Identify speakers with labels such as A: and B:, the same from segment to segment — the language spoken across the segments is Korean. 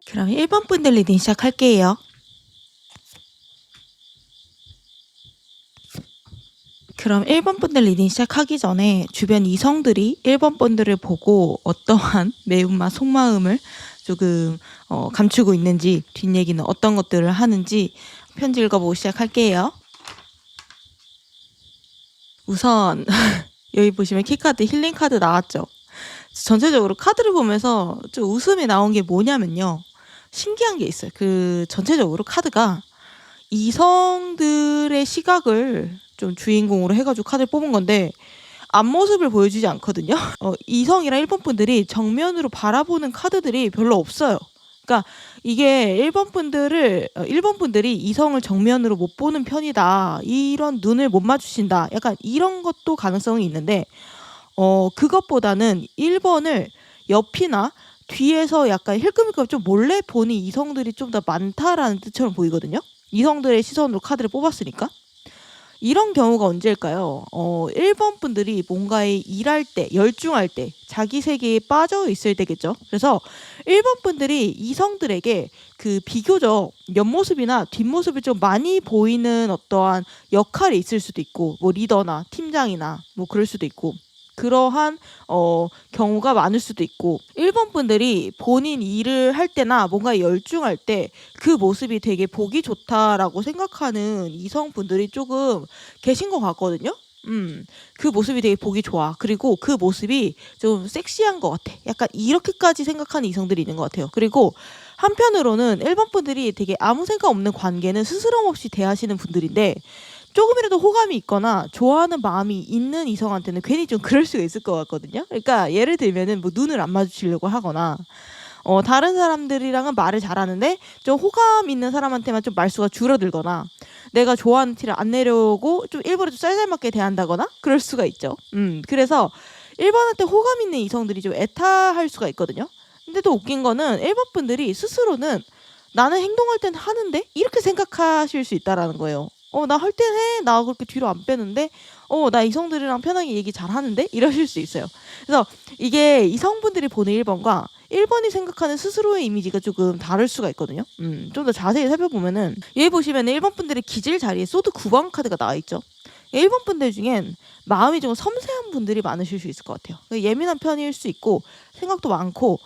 A: 그럼 1번 분들 리딩 시작할게요. 그럼 1번 분들 리딩 시작하기 전에 주변 이성들이 1번 분들을 보고 어떠한 매운맛 속마음을 조금 감추고 있는지, 뒷얘기는 어떤 것들을 하는지 편지 읽어보고 시작할게요. 우선 여기 보시면 키카드 힐링 카드 나왔죠. 전체적으로 카드를 보면서 좀 웃음이 나온 게 뭐냐면요, 신기한 게 있어요. 그 전체적으로 카드가 이성들의 시각을 좀 주인공으로 해가지고 카드를 뽑은 건데 앞모습을 보여주지 않거든요. 이성이랑 1번 분들이 정면으로 바라보는 카드들이 별로 없어요. 그러니까 이게 1번 분들이 이성을 정면으로 못 보는 편이다, 이런 눈을 못 마주친다, 약간 이런 것도 가능성이 있는데, 그것보다는 1번을 옆이나 뒤에서 약간 힐끔힐끔 좀 몰래 보는 이성들이 좀 더 많다라는 뜻처럼 보이거든요. 이성들의 시선으로 카드를 뽑았으니까. 이런 경우가 언제일까요? 1번 분들이 뭔가에 일할 때, 열중할 때, 자기 세계에 빠져 있을 때겠죠. 그래서 1번 분들이 이성들에게 그 비교적 옆모습이나 뒷모습이 좀 많이 보이는 어떠한 역할이 있을 수도 있고, 뭐 리더나 팀장이나 뭐 그럴 수도 있고, 그러한 경우가 많을 수도 있고, 1번 분들이 본인 일을 할 때나 뭔가 열중할 때 그 모습이 되게 보기 좋다라고 생각하는 이성분들이 조금 계신 것 같거든요. 그 모습이 되게 보기 좋아. 그리고 그 모습이 좀 섹시한 것 같아. 약간 이렇게까지 생각하는 이성들이 있는 것 같아요. 그리고 한편으로는 1번 분들이 되게 아무 생각 없는 관계는 스스럼 없이 대하시는 분들인데, 조금이라도 호감이 있거나 좋아하는 마음이 있는 이성한테는 괜히 좀 그럴 수가 있을 것 같거든요. 그러니까 예를 들면은 뭐 눈을 안 마주치려고 하거나, 다른 사람들이랑은 말을 잘하는데 좀 호감 있는 사람한테만 좀 말수가 줄어들거나, 내가 좋아하는 티를 안 내려오고 좀 일부러 좀 쌀쌀맞게 대한다거나 그럴 수가 있죠. 그래서 1번한테 호감 있는 이성들이 좀 애타할 수가 있거든요. 근데 또 웃긴 거는 1번 분들이 스스로는 나는 행동할 땐 하는데 이렇게 생각하실 수 있다라는 거예요. 나 할 땐 해. 나 그렇게 뒤로 안 빼는데. 나 이성들이랑 편하게 얘기 잘 하는데? 이러실 수 있어요. 그래서 이게 이성분들이 보는 1번과 1번이 생각하는 스스로의 이미지가 조금 다를 수가 있거든요. 좀 더 자세히 살펴보면은, 여기 보시면 1번 분들의 기질 자리에 소드 9번 카드가 나와 있죠. 1번 분들 중엔 마음이 좀 섬세한 분들이 많으실 수 있을 것 같아요. 예민한 편일 수 있고, 생각도 많고,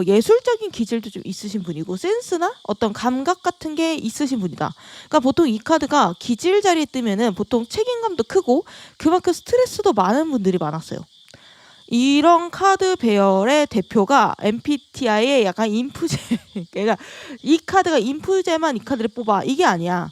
A: 예술적인 기질도 좀 있으신 분이고, 센스나 어떤 감각 같은 게 있으신 분이다. 그러니까 보통 이 카드가 기질 자리에 뜨면은 보통 책임감도 크고 그만큼 스트레스도 많은 분들이 많았어요. 이런 카드 배열의 대표가 MBTI의 약간 인프제. 그러니까 이 카드가 인프제만 이 카드를 뽑아, 이게 아니야.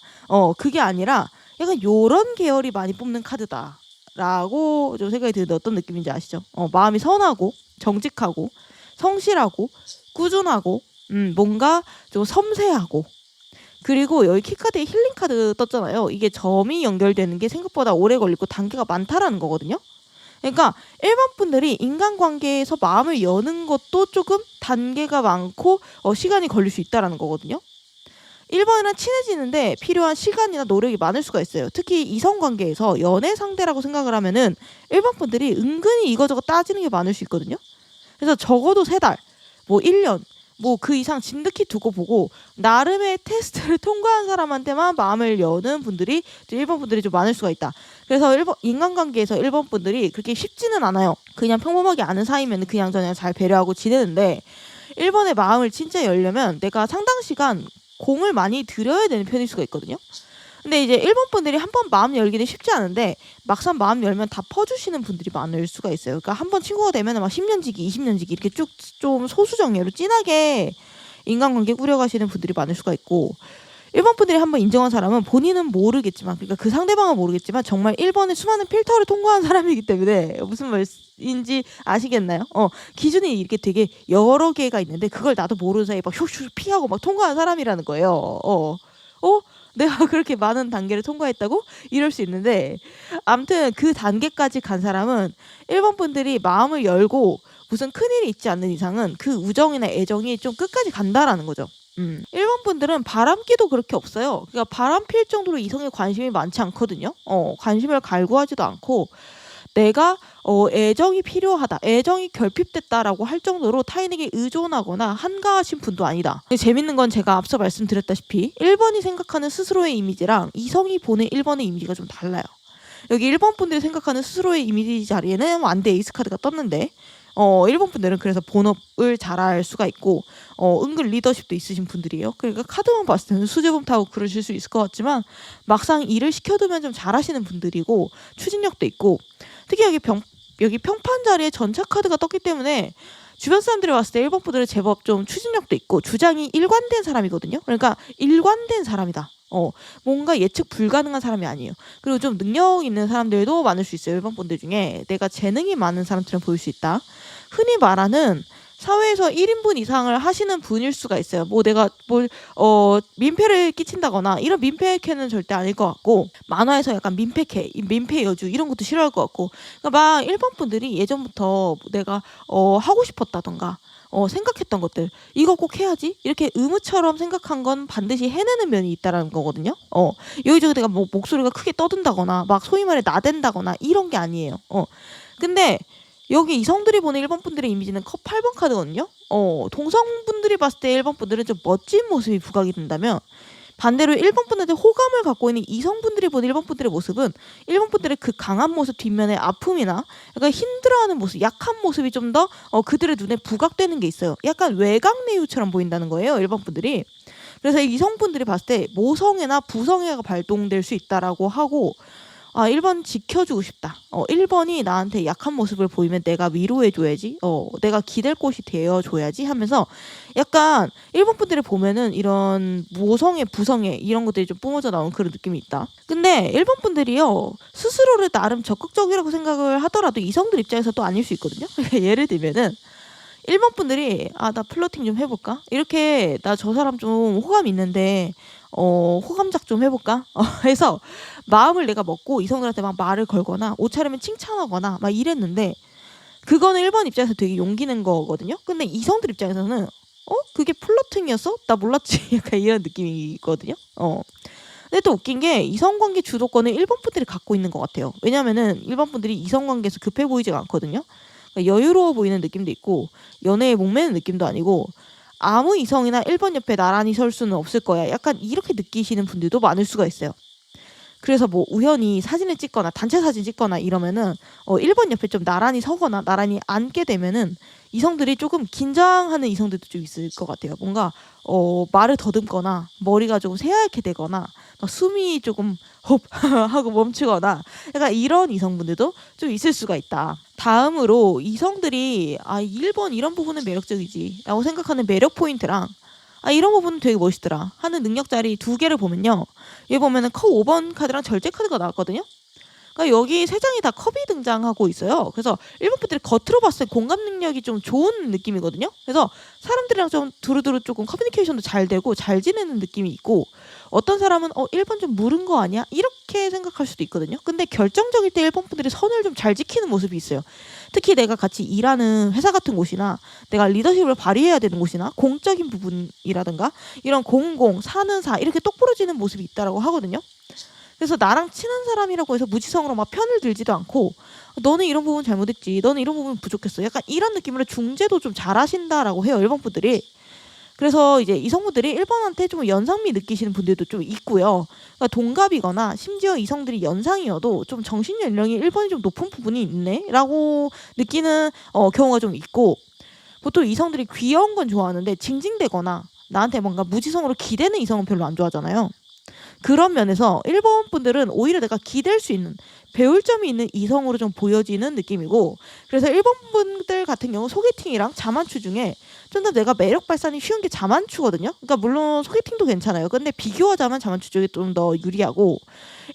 A: 그게 아니라 약간 요런 계열이 많이 뽑는 카드다라고 좀 생각이 드는데, 어떤 느낌인지 아시죠? 마음이 선하고 정직하고 성실하고 꾸준하고, 뭔가 좀 섬세하고, 그리고 여기 키카드에 힐링 카드 떴잖아요. 이게 점이 연결되는 게 생각보다 오래 걸리고 단계가 많다라는 거거든요. 그러니까 1번 분들이 인간관계에서 마음을 여는 것도 조금 단계가 많고 시간이 걸릴 수 있다라는 거거든요. 1번이랑 친해지는데 필요한 시간이나 노력이 많을 수가 있어요. 특히 이성관계에서 연애 상대라고 생각을 하면은 1번 분들이 은근히 이거저거 따지는 게 많을 수 있거든요. 그래서 적어도 3달, 뭐 1년, 뭐 그 이상 진득히 두고 보고 나름의 테스트를 통과한 사람한테만 마음을 여는 분들이 1번 분들이 좀 많을 수가 있다. 그래서 1번 인간관계에서 1번 분들이 그렇게 쉽지는 않아요. 그냥 평범하게 아는 사이면 그냥 저냥 잘 배려하고 지내는데, 1번의 마음을 진짜 열려면 내가 상당 시간 공을 많이 들여야 되는 편일 수가 있거든요. 근데 이제 1번 분들이 한 번 마음 열기는 쉽지 않은데, 막상 마음 열면 다 퍼주시는 분들이 많을 수가 있어요. 그러니까 한 번 친구가 되면 막 10년 지기, 20년 지기 이렇게 쭉 좀 소수정예로 진하게 인간관계 꾸려가시는 분들이 많을 수가 있고, 1번 분들이 한번 인정한 사람은 본인은 모르겠지만, 그러니까 그 상대방은 모르겠지만 정말 1번의 수많은 필터를 통과한 사람이기 때문에, 무슨 말인지 아시겠나요? 기준이 이렇게 되게 여러 개가 있는데 그걸 나도 모르는 사이에 막 슉슉 피하고 막 통과한 사람이라는 거예요. 내가 그렇게 많은 단계를 통과했다고? 이럴 수 있는데, 아무튼 그 단계까지 간 사람은 1번 분들이 마음을 열고 무슨 큰일이 있지 않는 이상은 그 우정이나 애정이 좀 끝까지 간다라는 거죠. 1번 분들은 바람기도 그렇게 없어요. 그러니까 바람 필 정도로 이성에 관심이 많지 않거든요. 관심을 갈구하지도 않고, 내가 애정이 필요하다, 애정이 결핍됐다라고 할 정도로 타인에게 의존하거나 한가하신 분도 아니다. 재밌는 건 제가 앞서 말씀드렸다시피 1번이 생각하는 스스로의 이미지랑 이성이 보는 1번의 이미지가 좀 달라요. 여기 1번 분들이 생각하는 스스로의 이미지 자리에는 완대 에이스 카드가 떴는데 1번 분들은 그래서 본업을 잘할 수가 있고 은근 리더십도 있으신 분들이에요. 그러니까 카드만 봤을 때는 수제범 타고 그러실 수 있을 것 같지만 막상 일을 시켜두면 좀 잘하시는 분들이고 추진력도 있고, 특히 여기 평판 자리에 전차 카드가 떴기 때문에 주변 사람들이 봤을 때 1번 분들은 제법 좀 추진력도 있고 주장이 일관된 사람이거든요. 그러니까 일관된 사람이다. 뭔가 예측 불가능한 사람이 아니에요. 그리고 좀 능력 있는 사람들도 많을 수 있어요. 1번 분들 중에 내가 재능이 많은 사람처럼 보일 수 있다. 흔히 말하는 사회에서 1인분 이상을 하시는 분일 수가 있어요. 뭐 내가 민폐를 끼친다거나 이런 민폐캐는 절대 아닐 것 같고, 만화에서 약간 민폐캐, 민폐 여주 이런 것도 싫어할 것 같고, 그러니까 막 1번 분들이 예전부터 내가 하고 싶었다던가 생각했던 것들, 이거 꼭 해야지 이렇게 의무처럼 생각한 건 반드시 해내는 면이 있다라는 거거든요. 여기저기 내가 뭐 목소리가 크게 떠든다거나 막 소위 말해 나댄다거나 이런 게 아니에요. 근데 여기 이성들이 보는 1번 분들의 이미지는 컵 8번 카드거든요. 동성분들이 봤을 때 1번 분들은 좀 멋진 모습이 부각이 된다면, 반대로 1번 분한테 호감을 갖고 있는 이성분들이 보는 1번 분들의 모습은 1번 분들의 그 강한 모습 뒷면에 아픔이나 약간 힘들어하는 모습, 약한 모습이 좀 더 그들의 눈에 부각되는 게 있어요. 약간 외곽내유처럼 보인다는 거예요, 1번 분들이. 그래서 이성분들이 봤을 때 모성애나 부성애가 발동될 수 있다라고 하고, 1번 지켜주고 싶다. 1번이 나한테 약한 모습을 보이면 내가 위로해줘야지. 내가 기댈 곳이 되어줘야지 하면서 약간 1번 분들이 보면은 이런 모성애, 부성애 이런 것들이 좀 뿜어져 나오는 그런 느낌이 있다. 근데 1번 분들이요, 스스로를 나름 적극적이라고 생각을 하더라도 이성들 입장에서 또 아닐 수 있거든요. 예를 들면은 1번 분들이 나 플러팅 좀 해볼까? 이렇게 나 저 사람 좀 호감 있는데 호감작 좀 해볼까? 해서 마음을 내가 먹고 이성들한테 막 말을 걸거나 옷차림을 칭찬하거나 막 이랬는데, 그거는 1번 입장에서 되게 용기 낸 거거든요. 근데 이성들 입장에서는 그게 플러팅이었어? 나 몰랐지. 약간 이런 느낌이 있거든요. 근데 또 웃긴 게 이성관계 주도권을 1번 분들이 갖고 있는 것 같아요. 왜냐면은 1번 분들이 이성관계에서 급해 보이지가 않거든요. 그러니까 여유로워 보이는 느낌도 있고 연애에 목매는 느낌도 아니고 아무 이성이나 1번 옆에 나란히 설 수는 없을 거야. 약간 이렇게 느끼시는 분들도 많을 수가 있어요. 그래서 뭐 우연히 사진을 찍거나 단체 사진 찍거나 이러면은 1번 옆에 좀 나란히 서거나 나란히 앉게 되면은 이성들이 조금 긴장하는 이성들도 좀 있을 것 같아요. 뭔가 말을 더듬거나 머리가 조금 새하얗게 되거나 숨이 조금 홉 하고 멈추거나 약간 이런 이성분들도 좀 있을 수가 있다. 다음으로 이성들이 1번 이런 부분은 매력적이지 라고 생각하는 매력 포인트랑 이런 부분은 되게 멋있더라 하는 능력 자리 두 개를 보면요, 여기 보면은 컵 5번 카드랑 절제 카드가 나왔거든요. 그러니까 여기 세 장이 다 컵이 등장하고 있어요. 그래서 1번 분들이 겉으로 봤을 때 공감 능력이 좀 좋은 느낌이거든요. 그래서 사람들이랑 좀 두루두루 조금 커뮤니케이션도 잘 되고 잘 지내는 느낌이 있고, 어떤 사람은 1번 좀 무른 거 아니야? 이렇게 생각할 수도 있거든요. 근데 결정적일 때 1번 분들이 선을 좀 잘 지키는 모습이 있어요. 특히 내가 같이 일하는 회사 같은 곳이나 내가 리더십을 발휘해야 되는 곳이나 공적인 부분이라든가 이런 공공, 사는 사 이렇게 똑부러지는 모습이 있다라고 하거든요. 그래서 나랑 친한 사람이라고 해서 무지성으로 막 편을 들지도 않고 너는 이런 부분 잘못했지, 너는 이런 부분 부족했어, 약간 이런 느낌으로 중재도 좀 잘하신다라고 해요, 1번 분들이. 그래서 이제 이성분들이 1번한테 좀 연상미 느끼시는 분들도 좀 있고요. 그러니까 동갑이거나 심지어 이성들이 연상이어도 좀 정신 연령이 1번이 좀 높은 부분이 있네 라고 느끼는 경우가 좀 있고, 보통 이성들이 귀여운 건 좋아하는데 징징대거나 나한테 뭔가 무지성으로 기대는 이성은 별로 안 좋아하잖아요. 그런 면에서 1번 분들은 오히려 내가 기댈 수 있는, 배울 점이 있는 이성으로 좀 보여지는 느낌이고, 그래서 1번 분들 같은 경우 소개팅이랑 자만추 중에 좀 더 내가 매력 발산이 쉬운 게 자만추거든요. 그러니까 물론 소개팅도 괜찮아요. 근데 비교하자면 자만추 쪽이 좀 더 유리하고,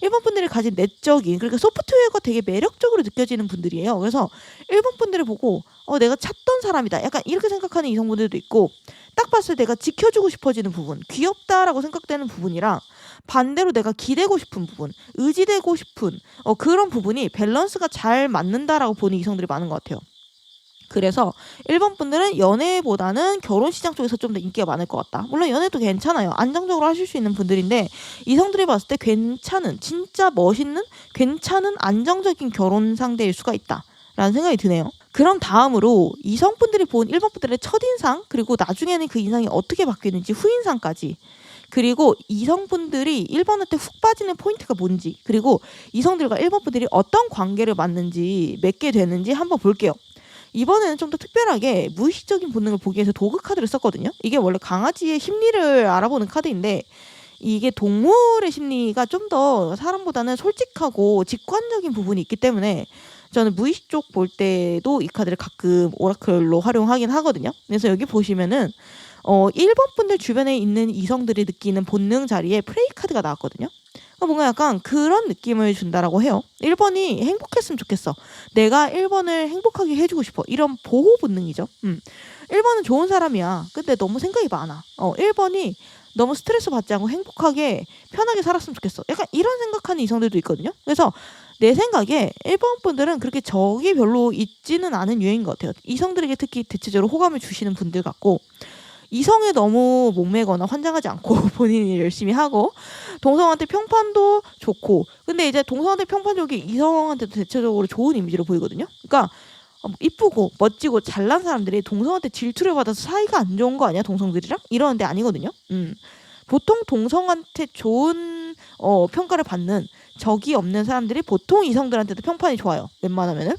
A: 1번 분들이 가진 내적인, 그러니까 소프트웨어가 되게 매력적으로 느껴지는 분들이에요. 그래서 1번 분들을 보고 내가 찾던 사람이다 약간 이렇게 생각하는 이성분들도 있고, 딱 봤을 때 내가 지켜주고 싶어지는 부분, 귀엽다라고 생각되는 부분이랑 반대로 내가 기대고 싶은 부분, 의지되고 싶은 그런 부분이 밸런스가 잘 맞는다라고 보는 이성들이 많은 것 같아요. 그래서 1번 분들은 연애보다는 결혼 시장 쪽에서 좀 더 인기가 많을 것 같다. 물론 연애도 괜찮아요. 안정적으로 하실 수 있는 분들인데 이성들이 봤을 때 괜찮은, 진짜 멋있는, 괜찮은 안정적인 결혼 상대일 수가 있다라는 생각이 드네요. 그럼 다음으로 이성분들이 본 1번 분들의 첫인상, 그리고 나중에는 그 인상이 어떻게 바뀌는지 후인상까지, 그리고 이성분들이 1번한테 훅 빠지는 포인트가 뭔지, 그리고 이성들과 1번 분들이 어떤 관계를 맺는지, 맺게 되는지 한번 볼게요. 이번에는 좀 더 특별하게 무의식적인 본능을 보기 위해서 도그 카드를 썼거든요. 이게 원래 강아지의 심리를 알아보는 카드인데 이게 동물의 심리가 좀 더 사람보다는 솔직하고 직관적인 부분이 있기 때문에 저는 무의식 쪽 볼 때도 이 카드를 가끔 오라클로 활용하긴 하거든요. 그래서 여기 보시면은 1번 분들 주변에 있는 이성들이 느끼는 본능 자리에 프레이 카드가 나왔거든요. 뭔가 약간 그런 느낌을 준다라고 해요. 1번이 행복했으면 좋겠어. 내가 1번을 행복하게 해주고 싶어. 이런 보호 본능이죠. 1번은 좋은 사람이야. 근데 너무 생각이 많아. 1번이 너무 스트레스 받지 않고 행복하게 편하게 살았으면 좋겠어. 약간 이런 생각하는 이성들도 있거든요. 그래서 내 생각에 1번 분들은 그렇게 적이 별로 있지는 않은 유형인 것 같아요. 이성들에게 특히 대체적으로 호감을 주시는 분들 같고, 이성에 너무 목매거나 환장하지 않고 본인이 열심히 하고, 동성한테 평판도 좋고, 근데 이제 동성한테 평판 좋게 이성한테도 대체적으로 좋은 이미지로 보이거든요. 그러니까 이쁘고 멋지고 잘난 사람들이 동성한테 질투를 받아서 사이가 안 좋은 거 아니야, 동성들이랑? 이러는데 아니거든요. 보통 동성한테 좋은 평가를 받는 적이 없는 사람들이 보통 이성들한테도 평판이 좋아요, 웬만하면은.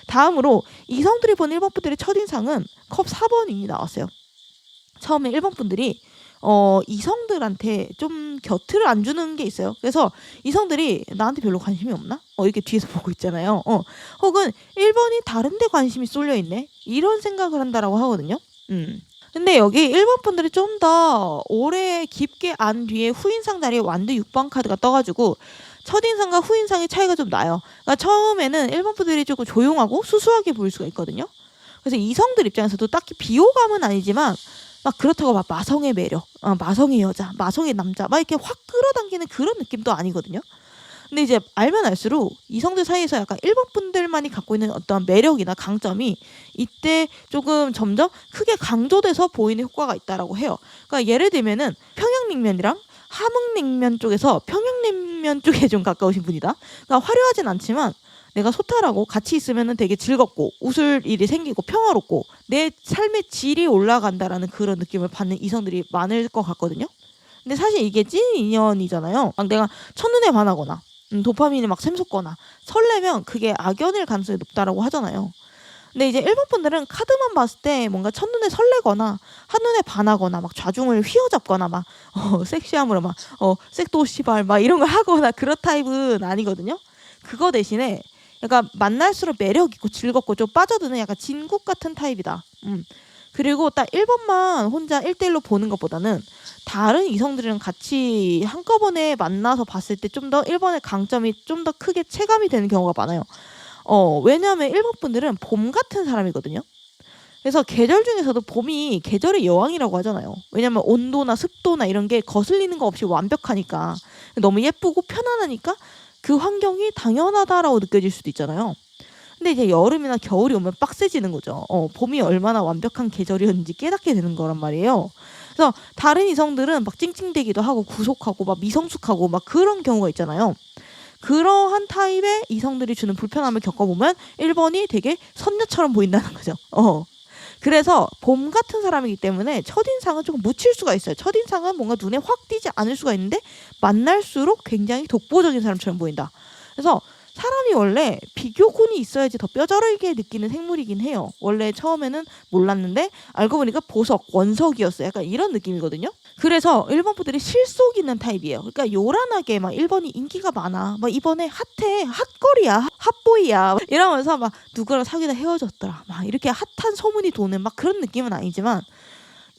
A: 다음으로 이성들이 본 1번 분들의 첫인상은 컵 4번이 나왔어요. 처음에 1번 분들이 이성들한테 좀 곁을 안 주는 게 있어요. 그래서 이성들이 나한테 별로 관심이 없나? 이렇게 뒤에서 보고 있잖아요. 혹은 1번이 다른 데 관심이 쏠려 있네, 이런 생각을 한다라고 하거든요. 근데 여기 1번 분들이 좀 더 오래 깊게 안 뒤에 후인상 자리에 완드 6번 카드가 떠가지고 첫인상과 후인상의 차이가 좀 나요. 그러니까 처음에는 1번 분들이 조금 조용하고 수수하게 보일 수가 있거든요. 그래서 이성들 입장에서도 딱히 비호감은 아니지만 막 그렇다고 막 마성의 매력, 마성의 여자, 마성의 남자 막 이렇게 확 끌어당기는 그런 느낌도 아니거든요. 근데 이제 알면 알수록 이성들 사이에서 약간 1번 분들만이 갖고 있는 어떤 매력이나 강점이 이때 조금 점점 크게 강조돼서 보이는 효과가 있다라고 해요. 그러니까 예를 들면은 평양냉면이랑 함흥냉면 쪽에서 평양냉면 쪽에 좀 가까우신 분이다. 그러니까 화려하진 않지만 내가 소탈하고 같이 있으면 되게 즐겁고 웃을 일이 생기고 평화롭고 내 삶의 질이 올라간다라는 그런 느낌을 받는 이성들이 많을 것 같거든요. 근데 사실 이게 찐 인연이잖아요. 막 내가 첫눈에 반하거나 도파민이 막 샘솟거나 설레면 그게 악연일 가능성이 높다라고 하잖아요. 근데 이제 1번 분들은 카드만 봤을 때 뭔가 첫눈에 설레거나 한눈에 반하거나 막 좌중을 휘어잡거나 막 섹시함으로 막 색도 시발 막 이런 걸 하거나 그런 타입은 아니거든요. 그거 대신에 약간 만날수록 매력 있고 즐겁고 좀 빠져드는 약간 진국 같은 타입이다. 그리고 딱 1번만 혼자 1대1로 보는 것보다는 다른 이성들이랑 같이 한꺼번에 만나서 봤을 때 좀 더 1번의 강점이 좀 더 크게 체감이 되는 경우가 많아요. 왜냐하면 1번 분들은 봄 같은 사람이거든요. 그래서 계절 중에서도 봄이 계절의 여왕이라고 하잖아요. 왜냐면 온도나 습도나 이런 게 거슬리는 거 없이 완벽하니까, 너무 예쁘고 편안하니까 그 환경이 당연하다라고 느껴질 수도 있잖아요. 근데 이제 여름이나 겨울이 오면 빡세지는 거죠. 봄이 얼마나 완벽한 계절이었는지 깨닫게 되는 거란 말이에요. 그래서 다른 이성들은 막 찡찡대기도 하고 구속하고 막 미성숙하고 막 그런 경우가 있잖아요. 그러한 타입의 이성들이 주는 불편함을 겪어보면 1번이 되게 선녀처럼 보인다는 거죠. 그래서 봄 같은 사람이기 때문에 첫인상은 조금 묻힐 수가 있어요. 첫인상은 뭔가 눈에 확 띄지 않을 수가 있는데 만날수록 굉장히 독보적인 사람처럼 보인다. 그래서 사람이 원래 비교군이 있어야지 더 뼈저리게 느끼는 생물이긴 해요. 원래 처음에는 몰랐는데 알고 보니까 보석, 원석이었어요. 약간 이런 느낌이거든요. 그래서 1번 분들이 실속 있는 타입이에요. 그러니까 요란하게 막 1번이 인기가 많아, 막 이번에 핫해, 핫걸이야, 핫보이야 이러면서 막 누구랑 사귀다 헤어졌더라, 막 이렇게 핫한 소문이 도는 막 그런 느낌은 아니지만,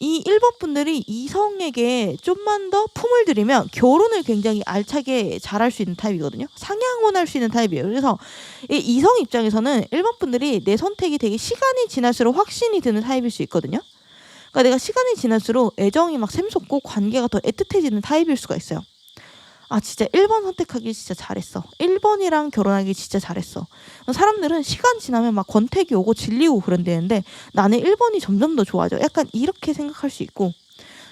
A: 이 1번 분들이 이성에게 좀만 더 품을 들이면 결혼을 굉장히 알차게 잘할 수 있는 타입이거든요. 상향혼할 수 있는 타입이에요. 그래서 이 이성 입장에서는 1번 분들이 내 선택이 되게 시간이 지날수록 확신이 드는 타입일 수 있거든요. 그러니까 내가 시간이 지날수록 애정이 막 샘솟고 관계가 더 애틋해지는 타입일 수가 있어요. 아 진짜 1번 선택하기 진짜 잘했어. 1번이랑 결혼하기 진짜 잘했어. 사람들은 시간 지나면 막 권태기 오고 질리고 그런다는데 나는 1번이 점점 더 좋아져. 약간 이렇게 생각할 수 있고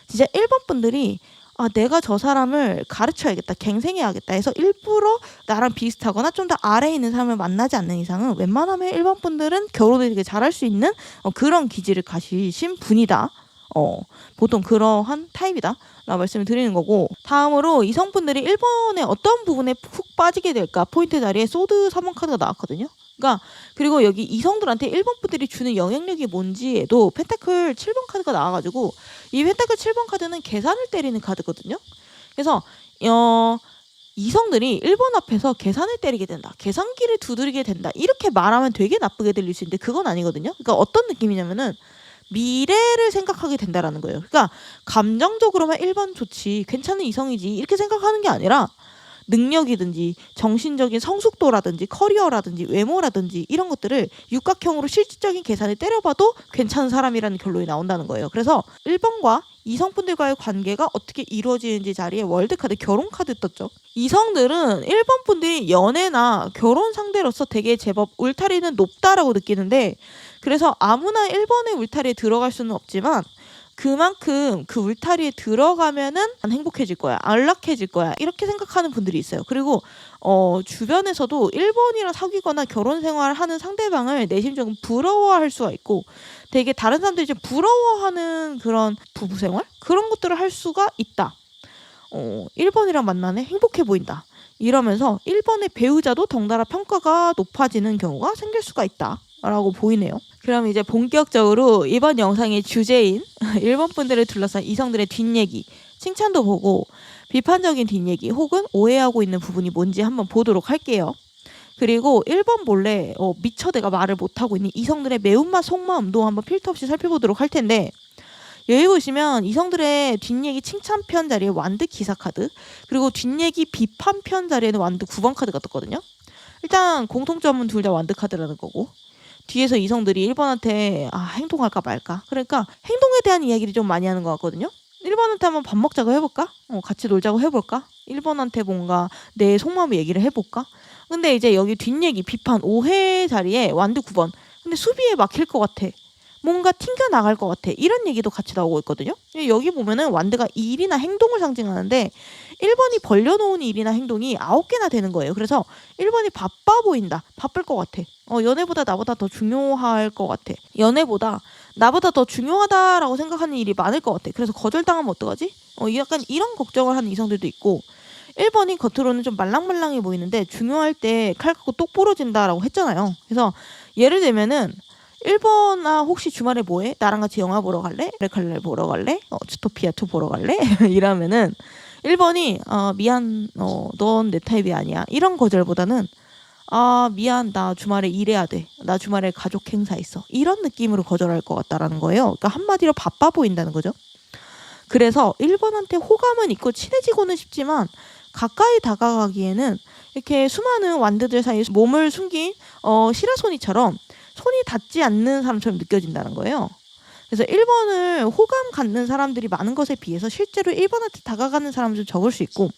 A: 진짜 1번 분들이 아 내가 저 사람을 가르쳐야겠다, 갱생해야겠다 해서 일부러 나랑 비슷하거나 좀 더 아래에 있는 사람을 만나지 않는 이상은 웬만하면 1번 분들은 결혼을 되게 잘할 수 있는 그런 기질을 가지신 분이다. 보통 그러한 타입이다 라고 말씀을 드리는 거고, 다음으로 이성분들이 1번의 어떤 부분에 푹 빠지게 될까 포인트 자리에 소드 3번 카드가 나왔거든요. 그러니까 그리고 여기 이성들한테 1번 분들이 주는 영향력이 뭔지에도 펜타클 7번 카드가 나와가지고 이 펜타클 7번 카드는 계산을 때리는 카드거든요. 그래서 이성들이 1번 앞에서 계산을 때리게 된다, 계산기를 두드리게 된다, 이렇게 말하면 되게 나쁘게 들릴 수 있는데 그건 아니거든요. 그러니까 어떤 느낌이냐면은 미래를 생각하게 된다라는 거예요. 그러니까 감정적으로만 1번 좋지, 괜찮은 이성이지 이렇게 생각하는 게 아니라 능력이든지 정신적인 성숙도라든지 커리어라든지 외모라든지 이런 것들을 육각형으로 실질적인 계산을 때려봐도 괜찮은 사람이라는 결론이 나온다는 거예요. 그래서 1번과 이성분들과의 관계가 어떻게 이루어지는지 자리에 월드카드 결혼카드 떴죠. 이성들은 1번 분들이 연애나 결혼 상대로서 되게 제법 울타리는 높다라고 느끼는데, 그래서 아무나 1번의 울타리에 들어갈 수는 없지만 그만큼 그 울타리에 들어가면은 행복해질 거야, 안락해질 거야 이렇게 생각하는 분들이 있어요. 그리고 주변에서도 1번이랑 사귀거나 결혼 생활을 하는 상대방을 내심적으로 부러워할 수가 있고 되게 다른 사람들이 좀 부러워하는 그런 부부 생활? 그런 것들을 할 수가 있다. 1번이랑 만나네 행복해 보인다 이러면서 1번의 배우자도 덩달아 평가가 높아지는 경우가 생길 수가 있다 라고 보이네요. 그럼 이제 본격적으로 이번 영상의 주제인 1번 분들을 둘러싼 이성들의 뒷얘기, 칭찬도 보고 비판적인 뒷얘기 혹은 오해하고 있는 부분이 뭔지 한번 보도록 할게요. 그리고 1번 몰래 미처 내가 말을 못하고 있는 이성들의 매운맛 속마음도 한번 필터 없이 살펴보도록 할 텐데, 여기 보시면 이성들의 뒷얘기 칭찬편 자리에 완드 기사 카드, 그리고 뒷얘기 비판편 자리에는 완드 9번 카드가 떴거든요. 일단 공통점은 둘 다 완드 카드라는 거고, 뒤에서 이성들이 1번한테 행동할까 말까, 그러니까 행동에 대한 이야기를 좀 많이 하는 것 같거든요. 1번한테 한번 밥 먹자고 해볼까? 같이 놀자고 해볼까? 1번한테 뭔가 내 속마음 얘기를 해볼까? 근데 이제 여기 뒷얘기 비판 오해 자리에 완드 9번, 근데 수비에 막힐 것 같아, 뭔가 튕겨나갈 것 같아, 이런 얘기도 같이 나오고 있거든요. 여기 보면은 완드가 일이나 행동을 상징하는데 1번이 벌려놓은 일이나 행동이 9개나 되는 거예요. 그래서 1번이 바빠 보인다, 바쁠 것 같아, 연애보다 나보다 더 중요할 것 같아, 연애보다 나보다 더 중요하다라고 생각하는 일이 많을 것 같아, 그래서 거절당하면 어떡하지? 약간 이런 걱정을 하는 이성들도 있고, 1번이 겉으로는 좀 말랑말랑해 보이는데 중요할 때 칼 갖고 똑 부러진다라고 했잖아요. 그래서 예를 들면은 1번 혹시 주말에 뭐해? 나랑 같이 영화 보러 갈래? 레칼날 보러 갈래? 주토피아 2 보러 갈래? 이러면은 1번이 미안, 넌 내 타입이 아니야 이런 거절보다는 미안, 나 주말에 일해야 돼, 나 주말에 가족 행사 있어, 이런 느낌으로 거절할 것 같다라는 거예요. 그러니까 한마디로 바빠 보인다는 거죠. 그래서 1번한테 호감은 있고 친해지고는 싶지만 가까이 다가가기에는 이렇게 수많은 완드들 사이에 몸을 숨긴 시라소니처럼 손이 닿지 않는 사람처럼 느껴진다는 거예요. 그래서 1번을 호감 갖는 사람들이 많은 것에 비해서 실제로 1번한테 다가가는 사람은 좀 적을 수 있고,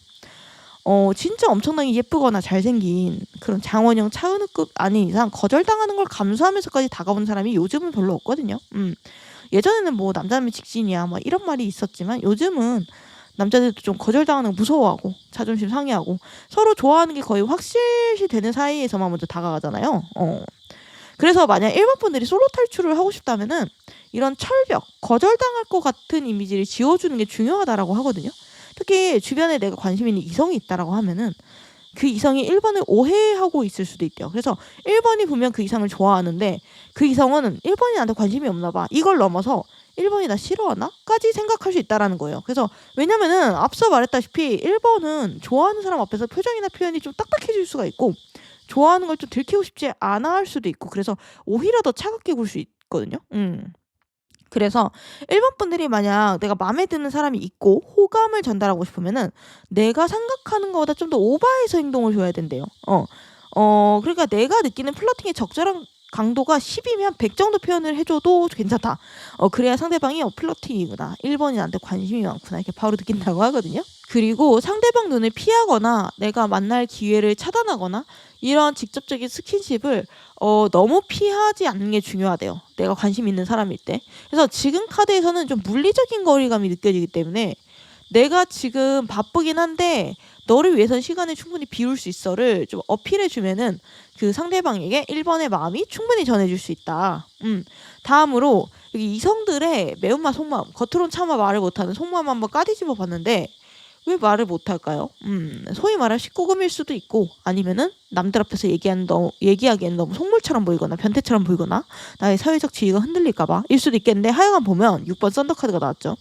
A: 진짜 엄청나게 예쁘거나 잘생긴 그런 장원영 차은우급 아닌 이상 거절당하는 걸 감수하면서까지 다가오는 사람이 요즘은 별로 없거든요. 예전에는 뭐 남자면 직진이야 뭐 이런 말이 있었지만 요즘은 남자들도 좀 거절당하는 거 무서워하고 자존심 상해하고 서로 좋아하는 게 거의 확실시 되는 사이에서만 먼저 다가가잖아요. 그래서 만약 1번 분들이 솔로 탈출을 하고 싶다면은 이런 철벽, 거절당할 것 같은 이미지를 지워주는 게 중요하다라고 하거든요. 특히 주변에 내가 관심 있는 이성이 있다라고 하면은 그 이성이 1번을 오해하고 있을 수도 있대요. 그래서 1번이 보면 그 이성을 좋아하는데 그 이성은 1번이 나한테 관심이 없나 봐, 이걸 넘어서 1번이 나 싫어하나? 까지 생각할 수 있다라는 거예요. 그래서 왜냐면은 앞서 말했다시피 1번은 좋아하는 사람 앞에서 표정이나 표현이 좀 딱딱해질 수가 있고 좋아하는 걸 좀 들키고 싶지 않아 할 수도 있고, 그래서 오히려 더 차갑게 굴 수 있거든요. 그래서 1번 분들이 만약 내가 마음에 드는 사람이 있고 호감을 전달하고 싶으면은 내가 생각하는 것보다 좀 더 오버해서 행동을 줘야 된대요. 그러니까 내가 느끼는 플러팅의 적절한 강도가 10이면 100 정도 표현을 해줘도 괜찮다. 그래야 상대방이 플러팅이구나, 1번이 나한테 관심이 많구나 이렇게 바로 느낀다고 하거든요. 그리고 상대방 눈을 피하거나 내가 만날 기회를 차단하거나 이런 직접적인 스킨십을 너무 피하지 않는 게 중요하대요. 내가 관심 있는 사람일 때. 그래서 지금 카드에서는 좀 물리적인 거리감이 느껴지기 때문에 내가 지금 바쁘긴 한데 너를 위해선 시간을 충분히 비울 수 있어를 좀 어필해 주면은 그 상대방에게 1번의 마음이 충분히 전해줄 수 있다. 다음으로 여기 이성들의 매운맛 속마음, 겉으론 차마 말을 못하는 속마음 한번 까뒤집어 봤는데 왜 말을 못할까요? 소위 말해 19금일 수도 있고 아니면은 남들 앞에서 얘기하기에는 너무 속물처럼 보이거나 변태처럼 보이거나 나의 사회적 지위가 흔들릴까봐 일 수도 있겠는데 하여간 보면 6번 썬더카드가 나왔죠.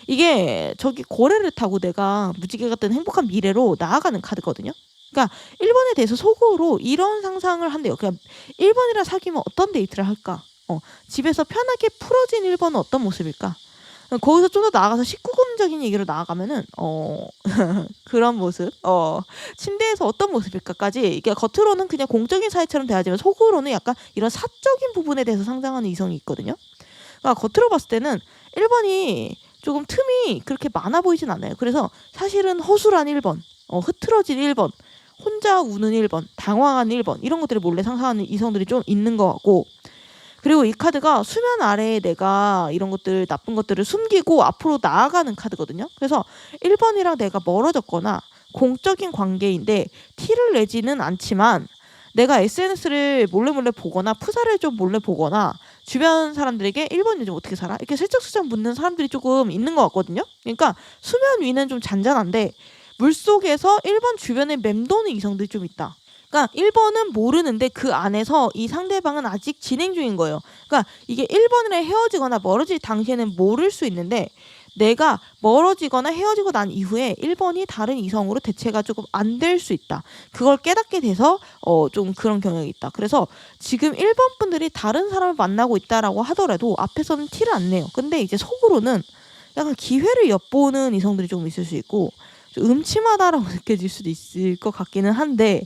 A: 이게 저기 고래를 타고 내가 무지개 같은 행복한 미래로 나아가는 카드거든요. 그러니까 1번에 대해서 속으로 이런 상상을 한대요. 그냥 1번이랑 사귀면 어떤 데이트를 할까? 집에서 편하게 풀어진 1번은 어떤 모습일까? 거기서 좀 더 나아가서 19금적인 얘기로 나아가면은 그런 모습, 침대에서 어떤 모습일까까지 이게 겉으로는 그냥 공적인 사이처럼 대하지만 속으로는 약간 이런 사적인 부분에 대해서 상상하는 이성이 있거든요. 그러니까 겉으로 봤을 때는 1번이 조금 틈이 그렇게 많아 보이진 않아요. 그래서 사실은 허술한 1번, 흐트러진 1번, 혼자 우는 1번, 당황한 1번 이런 것들을 몰래 상상하는 이성들이 좀 있는 것 같고, 그리고 이 카드가 수면 아래에 내가 이런 것들 나쁜 것들을 숨기고 앞으로 나아가는 카드거든요. 그래서 1번이랑 내가 멀어졌거나 공적인 관계인데 티를 내지는 않지만 내가 SNS를 몰래 보거나 프사를 좀 몰래 보거나 주변 사람들에게 1번 요즘 어떻게 살아? 이렇게 슬쩍슬쩍 묻는 사람들이 조금 있는 것 같거든요. 그러니까 수면 위는 좀 잔잔한데 물속에서 1번 주변에 맴도는 이성들이 좀 있다. 그러니까 1번은 모르는데 그 안에서 이 상대방은 아직 진행 중인 거예요. 그러니까 이게 1번이랑 헤어지거나 멀어질 당시에는 모를 수 있는데 내가 멀어지거나 헤어지고 난 이후에 1번이 다른 이성으로 대체가 조금 안 될 수 있다. 그걸 깨닫게 돼서 좀 그런 경향이 있다. 그래서 지금 1번 분들이 다른 사람을 만나고 있다라고 하더라도 앞에서는 티를 안 내요. 근데 이제 속으로는 약간 기회를 엿보는 이성들이 조금 있을 수 있고 좀 음침하다라고 느껴질 수도 있을 것 같기는 한데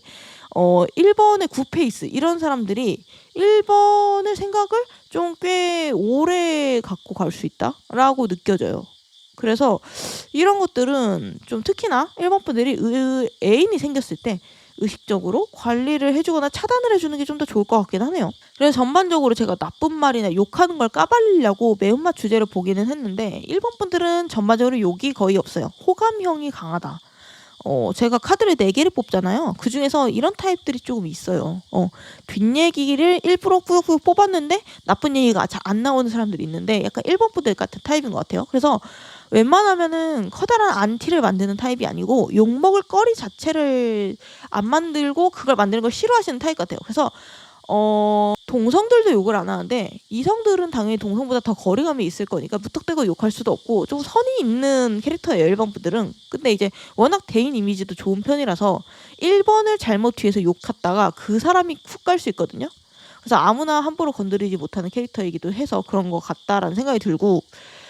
A: 1번의 굿페이스 이런 사람들이 1번의 생각을 좀 꽤 오래 갖고 갈 수 있다라고 느껴져요. 그래서 이런 것들은 좀 특히나 1번 분들이 애인이 생겼을 때 의식적으로 관리를 해주거나 차단을 해주는 게 좀 더 좋을 것 같긴 하네요. 그래서 전반적으로 제가 나쁜 말이나 욕하는 걸 까발리려고 매운맛 주제를 보기는 했는데 1번 분들은 전반적으로 욕이 거의 없어요. 호감형이 강하다. 제가 카드를 4개를 뽑잖아요. 그 중에서 이런 타입들이 조금 있어요. 뒷얘기를 일부러 꾸역꾸역 뽑았는데 나쁜 얘기가 잘 안 나오는 사람들이 있는데 약간 1번 분들 같은 타입인 것 같아요. 그래서 웬만하면은 커다란 안티를 만드는 타입이 아니고 욕먹을 거리 자체를 안 만들고 그걸 만드는 걸 싫어하시는 타입 같아요. 그래서 동성들도 욕을 안 하는데 이성들은 당연히 동성보다 더 거리감이 있을 거니까 무턱대고 욕할 수도 없고 좀 선이 있는 캐릭터예요. 1번 분들은. 근데 이제 워낙 대인 이미지도 좋은 편이라서 1번을 잘못 뒤에서 욕했다가 그 사람이 훅 갈 수 있거든요. 그래서 아무나 함부로 건드리지 못하는 캐릭터이기도 해서 그런 것 같다라는 생각이 들고,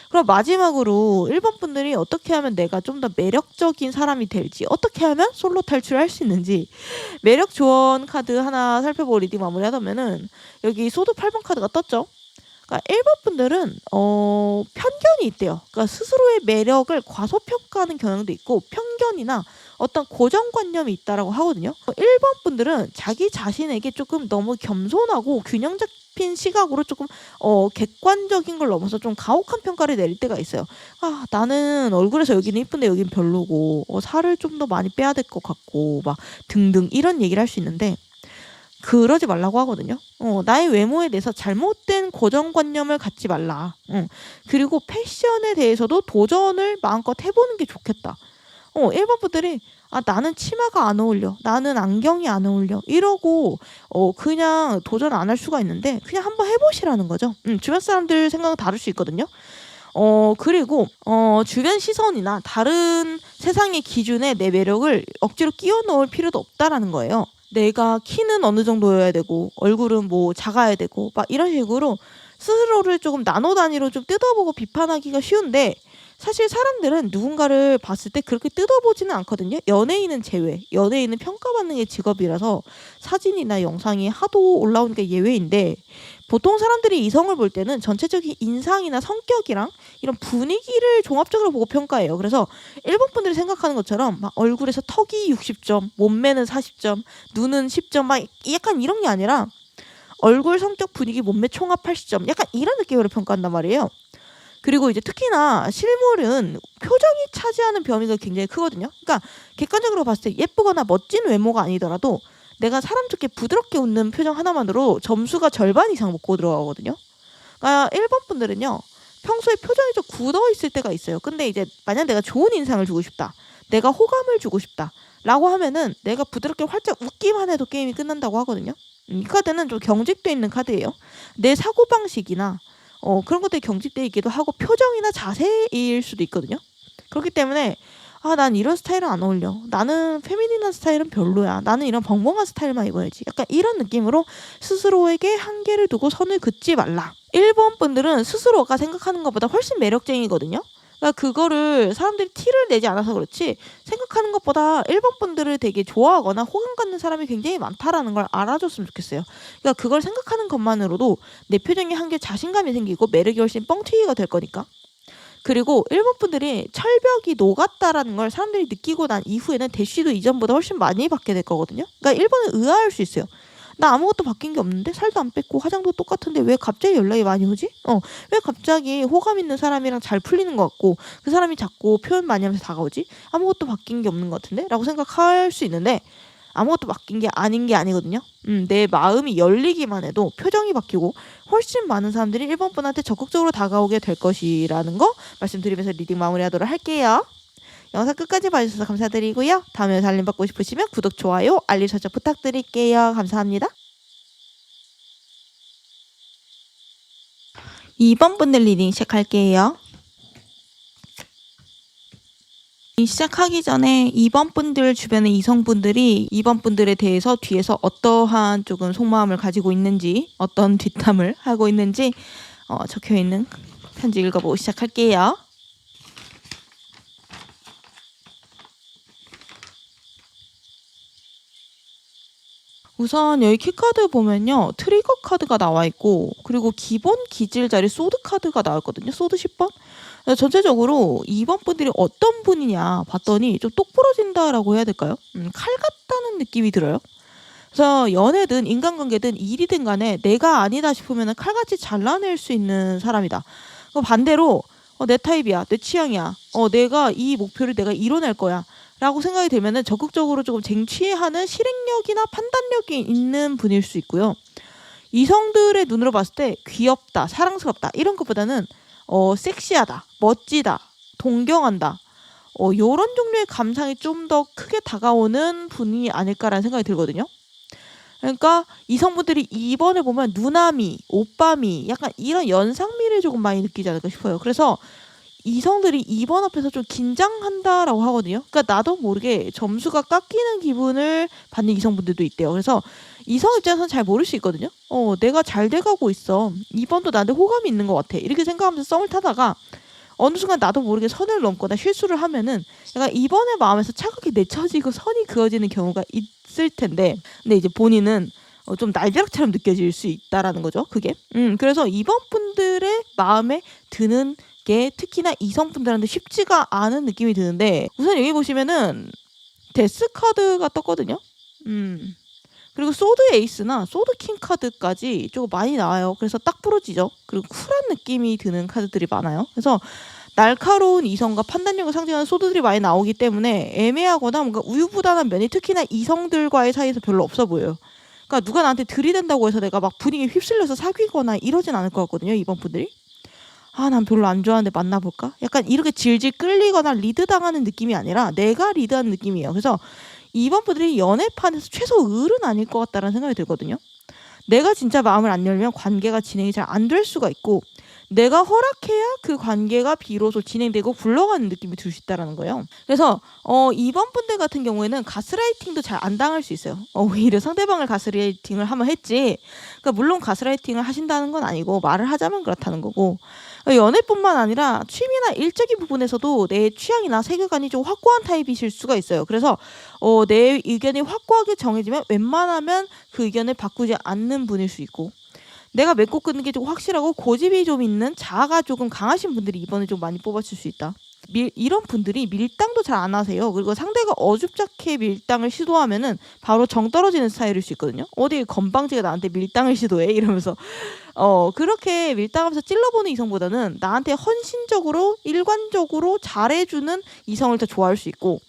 A: 그럼 마지막으로 1번 분들이 어떻게 하면 내가 좀 더 매력적인 사람이 될지, 어떻게 하면 솔로 탈출할 수 있는지 매력 조언 카드 하나 살펴보고 리딩 마무리하자면은 여기 소드 8번 카드가 떴죠. 그러니까 1번 분들은 편견이 있대요. 그러니까 스스로의 매력을 과소평가하는 경향도 있고 편견이나 어떤 고정관념이 있다라고 하거든요. 1번 분들은 자기 자신에게 조금 너무 겸손하고 균형 잡힌 시각으로 조금 객관적인 걸 넘어서 좀 가혹한 평가를 내릴 때가 있어요. 아, 나는 얼굴에서 여기는 이쁜데 여기는 별로고 살을 좀 더 많이 빼야 될 것 같고 막 등등 이런 얘기를 할 수 있는데 그러지 말라고 하거든요. 나의 외모에 대해서 잘못된 고정관념을 갖지 말라. 그리고 패션에 대해서도 도전을 마음껏 해보는 게 좋겠다. 1번 분들이 나는 치마가 안 어울려, 나는 안경이 안 어울려 이러고 그냥 도전 안 할 수가 있는데 그냥 한번 해보시라는 거죠. 주변 사람들 생각은 다를 수 있거든요. 그리고 주변 시선이나 다른 세상의 기준에 내 매력을 억지로 끼워 넣을 필요도 없다라는 거예요. 내가 키는 어느 정도여야 되고 얼굴은 뭐 작아야 되고 막 이런 식으로 스스로를 조금 나노 단위로 좀 뜯어보고 비판하기가 쉬운데 사실 사람들은 누군가를 봤을 때 그렇게 뜯어보지는 않거든요. 연예인은 제외. 연예인은 평가받는 게 직업이라서 사진이나 영상이 하도 올라오는 게 예외인데 보통 사람들이 이성을 볼 때는 전체적인 인상이나 성격이랑 이런 분위기를 종합적으로 보고 평가해요. 그래서 일본 분들이 생각하는 것처럼 막 얼굴에서 턱이 60점, 몸매는 40점, 눈은 10점 막 약간 이런 게 아니라 얼굴, 성격, 분위기, 몸매 총합 80점 약간 이런 느낌으로 평가한단 말이에요. 그리고 이제 특히나 실물은 표정이 차지하는 범위가 굉장히 크거든요. 그러니까 객관적으로 봤을 때 예쁘거나 멋진 외모가 아니더라도 내가 사람 좋게 부드럽게 웃는 표정 하나만으로 점수가 절반 이상 먹고 들어가거든요. 그러니까 일본 분들은요. 평소에 표정이 좀 굳어 있을 때가 있어요. 근데 이제 만약 내가 좋은 인상을 주고 싶다. 내가 호감을 주고 싶다. 라고 하면은 내가 부드럽게 활짝 웃기만 해도 게임이 끝난다고 하거든요. 이 카드는 좀 경직돼 있는 카드예요. 내 사고방식이나 그런 것들이 경직돼 있기도 하고 표정이나 자세일 수도 있거든요. 그렇기 때문에 난 이런 스타일은 안 어울려. 나는 페미닌한 스타일은 별로야. 나는 이런 벙벙한 스타일만 입어야지. 약간 이런 느낌으로 스스로에게 한계를 두고 선을 긋지 말라. 일본 분들은 스스로가 생각하는 것보다 훨씬 매력쟁이거든요. 그러니까 그거를 사람들이 티를 내지 않아서 그렇지 생각하는 것보다 일본 분들을 되게 좋아하거나 호감 갖는 사람이 굉장히 많다라는 걸 알아줬으면 좋겠어요. 그러니까 그걸 생각하는 것만으로도 내 표정에 한결 자신감이 생기고 매력이 훨씬 뻥튀기가 될 거니까. 그리고 일본 분들이 철벽이 녹았다라는 걸 사람들이 느끼고 난 이후에는 대쉬도 이전보다 훨씬 많이 받게 될 거거든요. 그러니까 일본은 의아할 수 있어요. 나 아무것도 바뀐 게 없는데 살도 안 뺐고 화장도 똑같은데 왜 갑자기 연락이 많이 오지? 왜 갑자기 호감 있는 사람이랑 잘 풀리는 것 같고 그 사람이 자꾸 표현 많이 하면서 다가오지? 아무것도 바뀐 게 없는 것 같은데? 라고 생각할 수 있는데 아무것도 바뀐 게 아닌 게 아니거든요. 내 마음이 열리기만 해도 표정이 바뀌고 훨씬 많은 사람들이 일본 분한테 적극적으로 다가오게 될 것이라는 거 말씀드리면서 리딩 마무리하도록 할게요. 영상 끝까지 봐주셔서 감사드리고요. 다음에 알림 받고 싶으시면 구독, 좋아요, 알림 설정 부탁드릴게요. 감사합니다. 2번 분들 리딩 시작할게요. 시작하기 전에 2번 분들 주변의 이성분들이 2번 분들에 대해서 뒤에서 어떠한 조금 속마음을 가지고 있는지 어떤 뒷담을 하고 있는지 적혀있는 편지 읽어보고 시작할게요. 우선 여기 키카드 보면요. 트리거 카드가 나와 있고 그리고 기본 기질 자리 소드 카드가 나왔거든요. 소드 10번. 전체적으로 2번 분들이 어떤 분이냐 봤더니 좀 똑부러진다라고 해야 될까요? 칼 같다는 느낌이 들어요. 그래서 연애든 인간관계든 일이든 간에 내가 아니다 싶으면 칼같이 잘라낼 수 있는 사람이다. 반대로 내 타입이야. 내 취향이야. 내가 이 목표를 내가 이뤄낼 거야. 라고 생각이 들면은 적극적으로 조금 쟁취하는 실행력이나 판단력이 있는 분일 수 있고요. 이성들의 눈으로 봤을 때 귀엽다, 사랑스럽다 이런 것보다는 섹시하다, 멋지다, 동경한다 요런 종류의 감상이 좀 더 크게 다가오는 분이 아닐까라는 생각이 들거든요. 그러니까 이성분들이 2번을 보면 누나미, 오빠미 약간 이런 연상미를 조금 많이 느끼지 않을까 싶어요. 그래서 이성들이 2번 앞에서 좀 긴장한다라고 하거든요. 그러니까 나도 모르게 점수가 깎이는 기분을 받는 이성분들도 있대요. 그래서 이성 입장에서는 잘 모를 수 있거든요. 내가 잘 돼가고 있어. 2번도 나한테 호감이 있는 것 같아. 이렇게 생각하면서 썸을 타다가 어느 순간 나도 모르게 선을 넘거나 실수를 하면은 약간 2번의 마음에서 차갑게 맺혀지고 선이 그어지는 경우가 있을 텐데 근데 이제 본인은 좀 날벼락처럼 느껴질 수 있다라는 거죠. 그게. 그래서 2번 분들의 마음에 드는 게 특히나 이성분들한테 쉽지가 않은 느낌이 드는데 우선 여기 보시면은 데스 카드가 떴거든요. 그리고 소드 에이스나 소드 킹 카드까지 조금 많이 나와요. 그래서 딱 부러지죠. 그리고 쿨한 느낌이 드는 카드들이 많아요. 그래서 날카로운 이성과 판단력을 상징하는 소드들이 많이 나오기 때문에 애매하거나 뭔가 우유부단한 면이 특히나 이성들과의 사이에서 별로 없어 보여요. 그러니까 누가 나한테 들이댄다고 해서 내가 막 분위기에 휩쓸려서 사귀거나 이러진 않을 것 같거든요. 이번 분들이. 난 별로 안 좋아하는데 만나볼까? 약간 이렇게 질질 끌리거나 리드당하는 느낌이 아니라 내가 리드하는 느낌이에요. 그래서 이번 분들이 연애판에서 최소 을은 아닐 것 같다는 생각이 들거든요. 내가 진짜 마음을 안 열면 관계가 진행이 잘 안 될 수가 있고 내가 허락해야 그 관계가 비로소 진행되고 굴러가는 느낌이 들 수 있다라는 거예요. 그래서 2번 분들 같은 경우에는 가스라이팅도 잘 안 당할 수 있어요. 오히려 상대방을 가스라이팅을 하면 했지. 그러니까 물론 가스라이팅을 하신다는 건 아니고 말을 하자면 그렇다는 거고. 연애뿐만 아니라 취미나 일적인 부분에서도 내 취향이나 세계관이 좀 확고한 타입이실 수가 있어요. 그래서 내 의견이 확고하게 정해지면 웬만하면 그 의견을 바꾸지 않는 분일 수 있고, 내가 맺고 끊는 게 좀 확실하고 고집이 좀 있는 자아가 조금 강하신 분들이 이번에 좀 많이 뽑아줄 수 있다. 이런 분들이 밀당도 잘 안 하세요. 그리고 상대가 어줍잖게 밀당을 시도하면은 바로 정 떨어지는 스타일일 수 있거든요. 어디 건방지가 나한테 밀당을 시도해 이러면서 그렇게 밀당하면서 찔러보는 이성보다는 나한테 헌신적으로 일관적으로 잘해주는 이성을 더 좋아할 수 있고,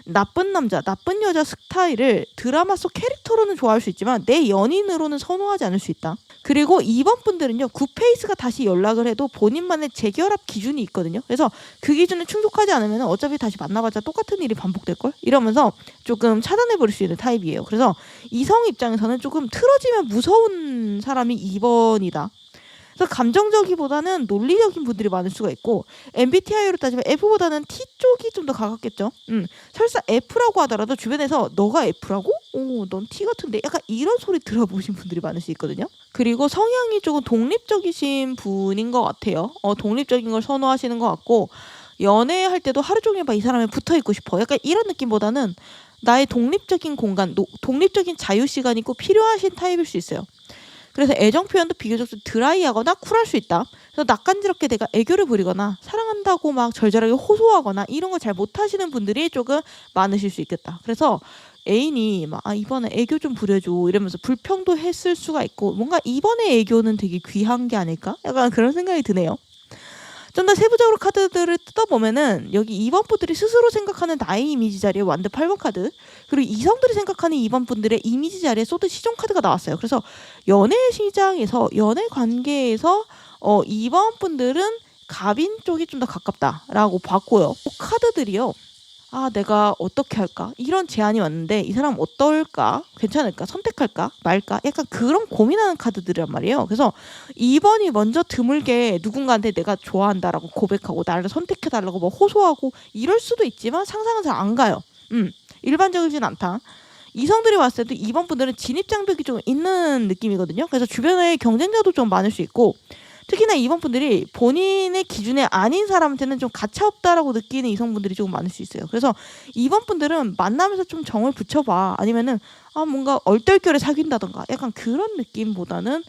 A: 나쁜 남자, 나쁜 여자 스타일을 드라마 속 캐릭터로는 좋아할 수 있지만 내 연인으로는 선호하지 않을 수 있다. 그리고 2번 분들은요, 굿페이스가 다시 연락을 해도 본인만의 재결합 기준이 있거든요. 그래서 그 기준에 충족하지 않으면 어차피 다시 만나봤자 똑같은 일이 반복될걸? 이러면서 조금 차단해버릴 수 있는 타입이에요. 그래서 이성 입장에서는 조금 틀어지면 무서운 사람이 2번이다. 그래서 감정적이보다는 논리적인 분들이 많을 수가 있고, MBTI로 따지면 F보다는 T 쪽이 좀 더 가깝겠죠. 설사 F라고 하더라도 주변에서 너가 F라고? 넌 T 같은데? 약간 이런 소리 들어보신 분들이 많을 수 있거든요. 그리고 성향이 조금 독립적이신 분인 것 같아요. 독립적인 걸 선호하시는 것 같고, 연애할 때도 하루 종일 막 이 사람에 붙어있고 싶어. 약간 이런 느낌보다는 나의 독립적인 공간, 독립적인 자유시간이 꼭 필요하신 타입일 수 있어요. 그래서 애정 표현도 비교적 좀 드라이하거나 쿨할 수 있다. 그래서 낯간지럽게 내가 애교를 부리거나 사랑한다고 막 절절하게 호소하거나 이런 걸 잘 못하시는 분들이 조금 많으실 수 있겠다. 그래서 애인이 막 이번에 애교 좀 부려줘 이러면서 불평도 했을 수가 있고, 뭔가 이번에 애교는 되게 귀한 게 아닐까? 약간 그런 생각이 드네요. 좀 더 세부적으로 카드들을 뜯어보면은 여기 2번 분들이 스스로 생각하는 나의 이미지 자리에 완드 8번 카드, 그리고 이성들이 생각하는 2번 분들의 이미지 자리에 소드 시종 카드가 나왔어요. 그래서 연애 시장에서, 연애 관계에서 2번 분들은 갑인 쪽이 좀 더 가깝다라고 봤고요. 카드들이요, 내가 어떻게 할까? 이런 제안이 왔는데 이 사람 어떨까? 괜찮을까? 선택할까? 말까? 약간 그런 고민하는 카드들이란 말이에요. 그래서 2번이 먼저 드물게 누군가한테 내가 좋아한다라고 고백하고 나를 선택해달라고 뭐 호소하고 이럴 수도 있지만 상상은 잘 안 가요. 일반적이진 않다. 이성들이 왔을 때 2번 분들은 진입장벽이 좀 있는 느낌이거든요. 그래서 주변에 경쟁자도 좀 많을 수 있고, 특히나 2번 분들이 본인의 기준에 아닌 사람한테는 좀 가차없다라고 느끼는 이성분들이 조금 많을 수 있어요. 그래서 2번 분들은 만나면서 좀 정을 붙여봐. 아니면은 뭔가 얼떨결에 사귄다던가 약간 그런 느낌보다는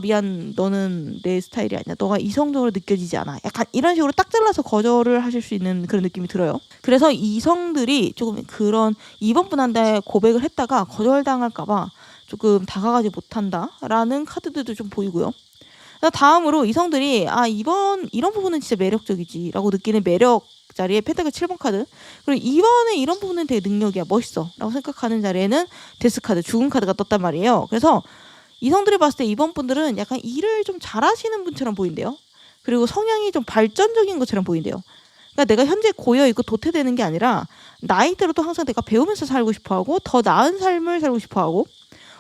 A: 미안, 너는 내 스타일이 아니야. 너가 이성적으로 느껴지지 않아. 약간 이런 식으로 딱 잘라서 거절을 하실 수 있는 그런 느낌이 들어요. 그래서 이성들이 조금 그런 2번 분한테 고백을 했다가 거절당할까봐 조금 다가가지 못한다라는 카드들도 좀 보이고요. 다음으로 이성들이 이런 부분은 진짜 매력적이지 라고 느끼는 매력 자리에 펜타클 7번 카드, 그리고 2번에 이런 부분은 되게 능력이야, 멋있어 라고 생각하는 자리에는 데스 카드, 죽은 카드가 떴단 말이에요. 그래서 이성들이 봤을 때 2번 분들은 약간 일을 좀 잘하시는 분처럼 보인대요. 그리고 성향이 좀 발전적인 것처럼 보인대요. 그러니까 내가 현재 고여있고 도태되는 게 아니라 나이대로도 항상 내가 배우면서 살고 싶어하고 더 나은 삶을 살고 싶어하고,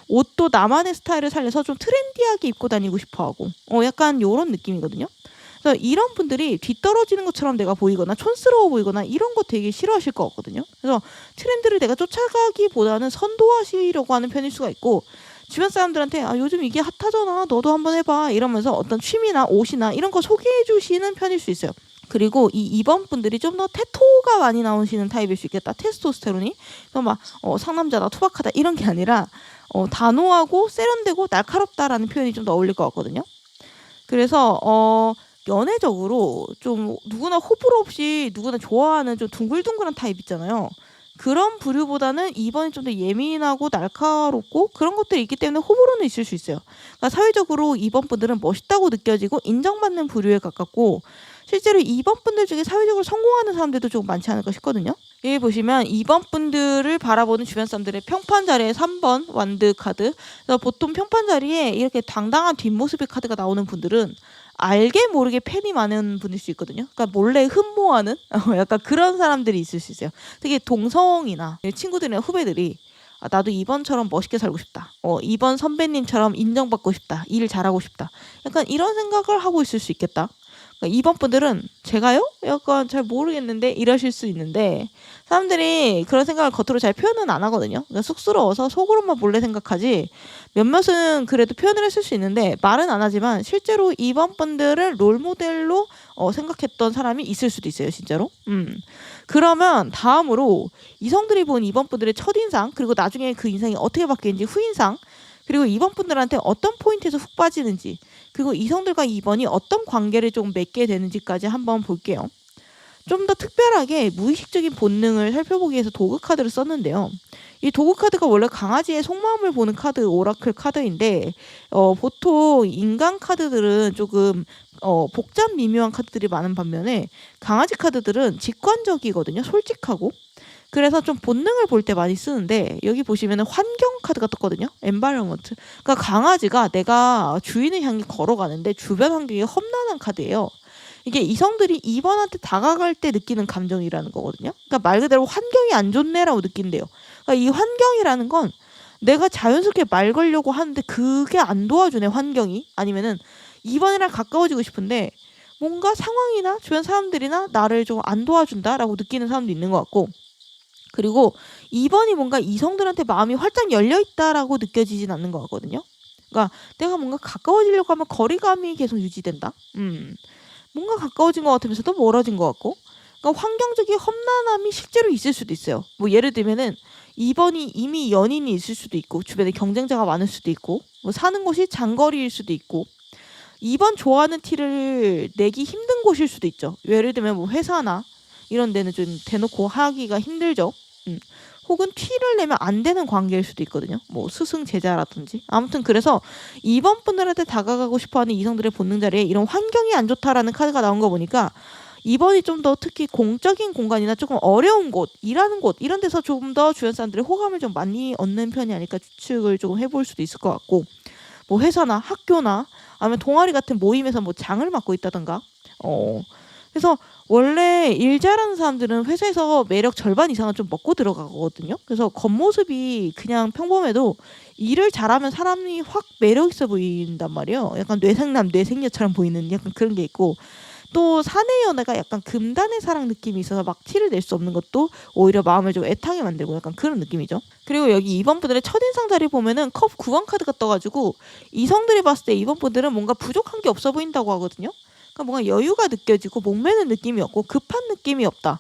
A: 옷도 나만의 스타일을 살려서 좀 트렌디하게 입고 다니고 싶어하고 약간 요런 느낌이거든요. 그래서 이런 분들이 뒤떨어지는 것처럼 내가 보이거나 촌스러워 보이거나 이런 거 되게 싫어하실 것 같거든요. 그래서 트렌드를 내가 쫓아가기보다는 선도하시려고 하는 편일 수가 있고, 주변 사람들한테 요즘 이게 핫하잖아, 너도 한번 해봐 이러면서 어떤 취미나 옷이나 이런 거 소개해 주시는 편일 수 있어요. 그리고 이 2번 분들이 좀 더 테토가 많이 나오시는 타입일 수 있겠다. 테스토스테론이. 그래서 막 상남자다, 투박하다 이런 게 아니라 단호하고 세련되고 날카롭다라는 표현이 좀 더 어울릴 것 같거든요. 그래서 연애적으로 좀 누구나 호불호 없이 누구나 좋아하는 좀 둥글둥글한 타입 있잖아요. 그런 부류보다는 2번이 좀 더 예민하고 날카롭고 그런 것들이 있기 때문에 호불호는 있을 수 있어요. 그러니까 사회적으로 2번 분들은 멋있다고 느껴지고 인정받는 부류에 가깝고, 실제로 2번 분들 중에 사회적으로 성공하는 사람들도 조금 많지 않을까 싶거든요. 여기 보시면 2번 분들을 바라보는 주변 사람들의 평판 자리에 3번 완드 카드. 그래서 보통 평판 자리에 이렇게 당당한 뒷모습의 카드가 나오는 분들은 알게 모르게 팬이 많은 분일 수 있거든요. 그러니까 몰래 흠모하는 약간 그런 사람들이 있을 수 있어요. 특히 동성이나 친구들이나 후배들이 아, 나도 2번처럼 멋있게 살고 싶다. 2번 선배님처럼 인정받고 싶다. 일 잘하고 싶다. 약간 이런 생각을 하고 있을 수 있겠다. 그러니까 2번 분들은 제가요? 약간 잘 모르겠는데 이러실 수 있는데 사람들이 그런 생각을 겉으로 잘 표현은 안 하거든요. 그러니까 쑥스러워서 속으로만 몰래 생각하지 몇몇은 그래도 표현을 했을 수 있는데 말은 안 하지만 실제로 2번 분들을 롤모델로 생각했던 사람이 있을 수도 있어요. 진짜로. 그러면 다음으로 이성들이 본 2번 분들의 첫인상 그리고 나중에 그 인상이 어떻게 바뀌는지 후인상 그리고 2번 분들한테 어떤 포인트에서 훅 빠지는지 그리고 이성들과 2번이 어떤 관계를 좀 맺게 되는지까지 한번 볼게요. 좀 더 특별하게 무의식적인 본능을 살펴보기 위해서 도구 카드를 썼는데요. 이 도구 카드가 원래 강아지의 속마음을 보는 카드, 오라클 카드인데 보통 인간 카드들은 조금 복잡 미묘한 카드들이 많은 반면에 강아지 카드들은 직관적이거든요. 솔직하고. 그래서 좀 본능을 볼 때 많이 쓰는데 여기 보시면은 환경 카드가 떴거든요. environment. 그러니까 강아지가 내가 주인을 향해 걸어가는데 주변 환경이 험난한 카드예요. 이게 이성들이 2번한테 다가갈 때 느끼는 감정이라는 거거든요. 그러니까 말 그대로 환경이 안 좋네라고 느낀대요. 그러니까 이 환경이라는 건 내가 자연스럽게 말 걸려고 하는데 그게 안 도와주네 환경이. 아니면은 2번이랑 가까워지고 싶은데 뭔가 상황이나 주변 사람들이나 나를 좀 안 도와준다라고 느끼는 사람도 있는 것 같고 그리고 2번이 뭔가 이성들한테 마음이 활짝 열려있다라고 느껴지진 않는 것 같거든요. 그러니까 내가 뭔가 가까워지려고 하면 거리감이 계속 유지된다. 뭔가 가까워진 것 같으면서도 멀어진 것 같고 그러니까 환경적인 험난함이 실제로 있을 수도 있어요. 뭐 예를 들면은 2번이 이미 연인이 있을 수도 있고 주변에 경쟁자가 많을 수도 있고 뭐 사는 곳이 장거리일 수도 있고 2번 좋아하는 티를 내기 힘든 곳일 수도 있죠. 예를 들면 뭐 회사나 이런 데는 좀 대놓고 하기가 힘들죠. 혹은 티를 내면 안 되는 관계일 수도 있거든요. 뭐 스승 제자라든지. 아무튼 그래서 2번 분들한테 다가가고 싶어하는 이성들의 본능 자리에 이런 환경이 안 좋다라는 카드가 나온 거 보니까 2번이 좀 더 특히 공적인 공간이나 조금 어려운 곳, 일하는 곳 이런 데서 조금 더 주변 사람들의 호감을 좀 많이 얻는 편이 아닐까 추측을 조금 해볼 수도 있을 것 같고 뭐 회사나 학교나 아니면 동아리 같은 모임에서 뭐 장을 맡고 있다던가 그래서 원래 일 잘하는 사람들은 회사에서 매력 절반 이상은 좀 먹고 들어가거든요. 그래서 겉모습이 그냥 평범해도 일을 잘하면 사람이 확 매력 있어 보인단 말이에요. 약간 뇌생남, 뇌생녀처럼 보이는 약간 그런 게 있고 또 사내 연애가 약간 금단의 사랑 느낌이 있어서 막 티를 낼 수 없는 것도 오히려 마음을 좀 애타게 만들고 약간 그런 느낌이죠. 그리고 여기 2번 분들의 첫인상 자리 보면은 컵 9번 카드가 떠가지고 이성들이 봤을 때 2번 분들은 뭔가 부족한 게 없어 보인다고 하거든요. 그러니까 뭔가 여유가 느껴지고 목매는 느낌이 없고 급한 느낌이 없다.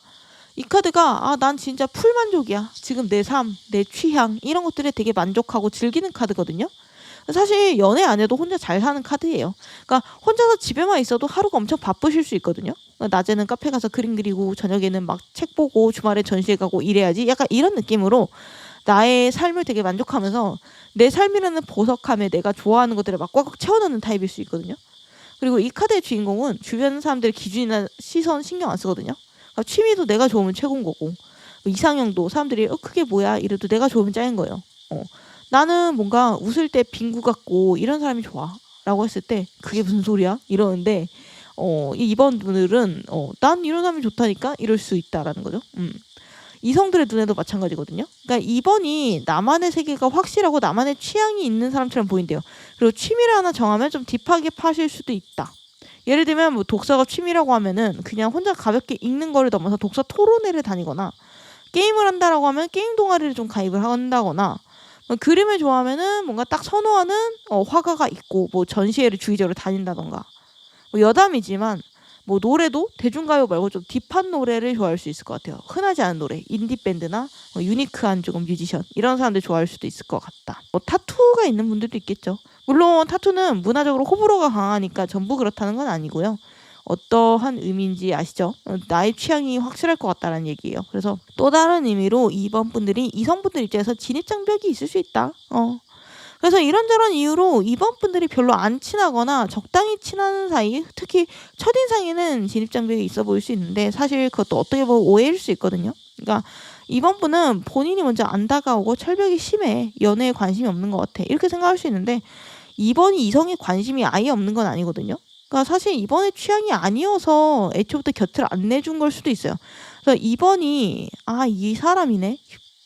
A: 이 카드가 난 진짜 풀만족이야. 지금 내 삶, 내 취향 이런 것들에 되게 만족하고 즐기는 카드거든요. 사실 연애 안 해도 혼자 잘 사는 카드예요. 그러니까 혼자서 집에만 있어도 하루가 엄청 바쁘실 수 있거든요. 그러니까 낮에는 카페 가서 그림 그리고 저녁에는 막 책 보고 주말에 전시회 가고 이래야지 약간 이런 느낌으로 나의 삶을 되게 만족하면서 내 삶이라는 보석함에 내가 좋아하는 것들을 막 꽉꽉 채워넣는 타입일 수 있거든요. 그리고 이 카드의 주인공은 주변 사람들의 기준이나 시선 신경 안 쓰거든요. 그러니까 취미도 내가 좋으면 최고인 거고 뭐 이상형도 사람들이 그게 뭐야 이래도 내가 좋으면 짱인 거예요. 나는 뭔가 웃을 때 빙구 같고 이런 사람이 좋아 라고 했을 때 그게 무슨 소리야 이러는데 이번 분들은 난 이런 사람이 좋다니까 이럴 수 있다라는 거죠. 이성들의 눈에도 마찬가지거든요. 그러니까 2번이 나만의 세계가 확실하고 나만의 취향이 있는 사람처럼 보인대요. 그리고 취미를 하나 정하면 좀 딥하게 파실 수도 있다. 예를 들면 뭐 독서가 취미라고 하면은 그냥 혼자 가볍게 읽는 거를 넘어서 독서 토론회를 다니거나 게임을 한다라고 하면 게임 동아리를 좀 가입을 한다거나 그림을 좋아하면은 뭔가 딱 선호하는 화가가 있고 뭐 전시회를 주기적으로 다닌다던가 뭐 여담이지만 뭐 노래도 대중가요 말고 좀 딥한 노래를 좋아할 수 있을 것 같아요. 흔하지 않은 노래, 인디밴드나 유니크한 조금 뮤지션 이런 사람들 좋아할 수도 있을 것 같다. 뭐 타투가 있는 분들도 있겠죠. 물론 타투는 문화적으로 호불호가 강하니까 전부 그렇다는 건 아니고요. 어떠한 의미인지 아시죠? 나의 취향이 확실할 것 같다는 얘기예요. 그래서 또 다른 의미로 2번 분들이 이성분들 입장에서 진입장벽이 있을 수 있다. 그래서 이런저런 이유로 2번 분들이 별로 안 친하거나 적당히 친한 사이, 특히 첫인상에는 진입장벽이 있어 보일 수 있는데 사실 그것도 어떻게 보면 오해일 수 있거든요. 그러니까 2번 분은 본인이 먼저 안 다가오고 철벽이 심해. 연애에 관심이 없는 것 같아. 이렇게 생각할 수 있는데 2번이 이성에 관심이 아예 없는 건 아니거든요. 그러니까 사실 2번의 취향이 아니어서 애초부터 곁을 안 내준 걸 수도 있어요. 그래서 2번이 이 사람이네.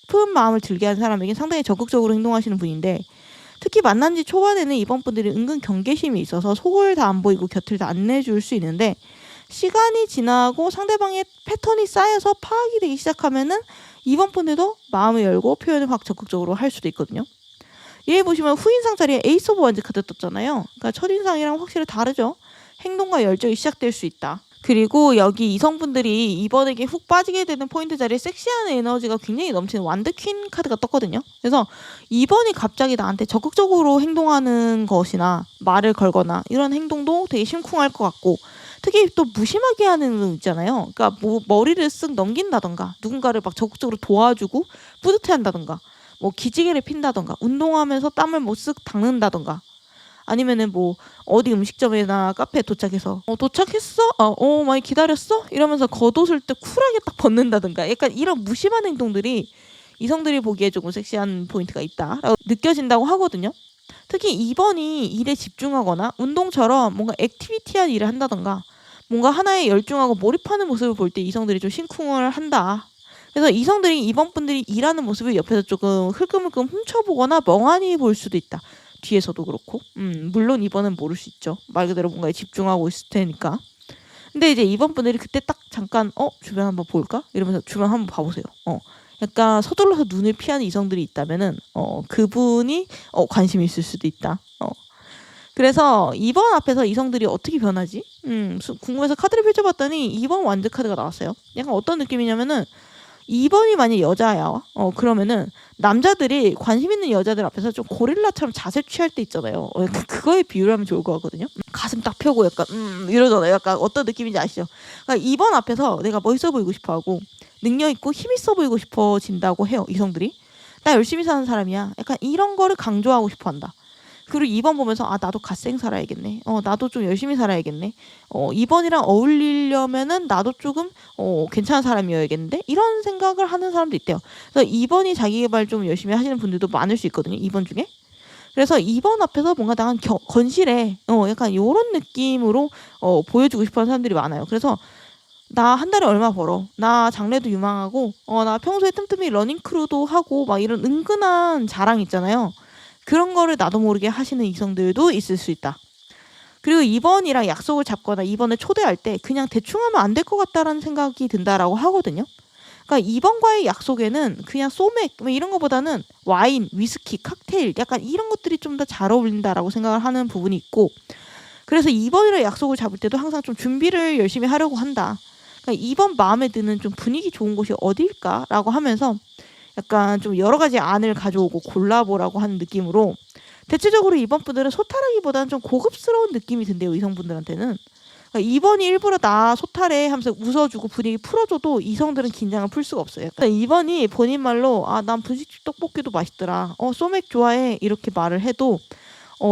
A: 싶은 마음을 들게 한 사람에게 상당히 적극적으로 행동하시는 분인데, 특히 만난 지 초반에는 이번 분들이 은근 경계심이 있어서 속을 다 안 보이고 곁을 다 안 내줄 수 있는데, 시간이 지나고 상대방의 패턴이 쌓여서 파악이 되기 시작하면은 이번 분들도 마음을 열고 표현을 확 적극적으로 할 수도 있거든요. 얘 보시면 후인상 자리에 에이스 오브 원즈 카드 떴잖아요. 그러니까 첫인상이랑 확실히 다르죠. 행동과 열정이 시작될 수 있다. 그리고 여기 이성분들이 이번에게 훅 빠지게 되는 포인트 자리에 섹시한 에너지가 굉장히 넘치는 완드 퀸 카드가 떴거든요. 그래서 이번이 갑자기 나한테 적극적으로 행동하는 것이나 말을 걸거나 이런 행동도 되게 심쿵할 것 같고, 특히 또 무심하게 하는 분 있잖아요. 그러니까 뭐 머리를 쓱 넘긴다던가 누군가를 막 적극적으로 도와주고 뿌듯해한다던가, 뭐 기지개를 핀다던가 운동하면서 땀을 뭐 쓱 닦는다던가, 아니면은 뭐 어디 음식점이나 카페에 도착해서 도착했어? 많이 기다렸어? 이러면서 겉옷을 또 쿨하게 딱 벗는다든가, 약간 이런 무심한 행동들이 이성들이 보기에 조금 섹시한 포인트가 있다라고 느껴진다고 하거든요. 특히 2번이 일에 집중하거나 운동처럼 뭔가 액티비티한 일을 한다던가 뭔가 하나에 열중하고 몰입하는 모습을 볼 때 이성들이 좀 심쿵을 한다. 그래서 이성들이 2번 분들이 일하는 모습을 옆에서 조금 흘끔흘끔 훔쳐보거나 멍하니 볼 수도 있다. 뒤에서도 그렇고. 물론 2번은 모를 수 있죠. 말 그대로 뭔가에 집중하고 있을 테니까. 근데 이제 2번 분들이 그때 딱 잠깐 주변 한번 볼까? 이러면서 주변 한번 봐보세요. 약간 서둘러서 눈을 피하는 이성들이 있다면은 그분이 관심이 있을 수도 있다. 그래서 2번 앞에서 이성들이 어떻게 변하지? 궁금해서 카드를 펼쳐봤더니 2번 완드 카드가 나왔어요. 약간 어떤 느낌이냐면은 2번이 만약 여자야. 그러면은 남자들이 관심 있는 여자들 앞에서 좀 고릴라처럼 자세 취할 때 있잖아요. 그거에 비유를 하면 좋을 것 같거든요. 가슴 딱 펴고 약간 이러잖아요. 약간 어떤 느낌인지 아시죠? 그러니까 2번 앞에서 내가 멋있어 보이고 싶어하고 능력 있고 힘 있어 보이고 싶어진다고 해요. 이성들이. 나 열심히 사는 사람이야. 약간 이런 거를 강조하고 싶어한다. 그리고 2번 보면서 나도 갓생 살아야겠네. 나도 좀 열심히 살아야겠네. 2번이랑 어울리려면은 나도 조금 괜찮은 사람이어야겠는데, 이런 생각을 하는 사람도 있대요. 그래서 2번이 자기 개발 좀 열심히 하시는 분들도 많을 수 있거든요. 2번 중에. 그래서 2번 앞에서 뭔가 나간 건실해. 약간 요런 느낌으로 보여주고 싶어 하는 사람들이 많아요. 그래서 나 한 달에 얼마 벌어. 나 장래도 유망하고 나 평소에 틈틈이 러닝크루도 하고 막 이런 은근한 자랑 있잖아요. 그런 거를 나도 모르게 하시는 이성들도 있을 수 있다. 그리고 2번이랑 약속을 잡거나 2번을 초대할 때 그냥 대충 하면 안 될 것 같다라는 생각이 든다라고 하거든요. 그러니까 2번과의 약속에는 그냥 소맥 뭐 이런 거보다는 와인, 위스키, 칵테일 약간 이런 것들이 좀 더 잘 어울린다라고 생각을 하는 부분이 있고, 그래서 2번이랑 약속을 잡을 때도 항상 좀 준비를 열심히 하려고 한다. 그러니까 2번 마음에 드는 좀 분위기 좋은 곳이 어딜까라고 하면서 약간 좀 여러 가지 안을 가져오고 골라보라고 하는 느낌으로, 대체적으로 2번 분들은 소탈하기보다는 좀 고급스러운 느낌이 든대요. 이성분들한테는. 그러니까 2번이 일부러 나 소탈해 하면서 웃어주고 분위기 풀어줘도 이성들은 긴장을 풀 수가 없어요. 그러니까 2번이 본인 말로 난 분식집 떡볶이도 맛있더라. 소맥 좋아해. 이렇게 말을 해도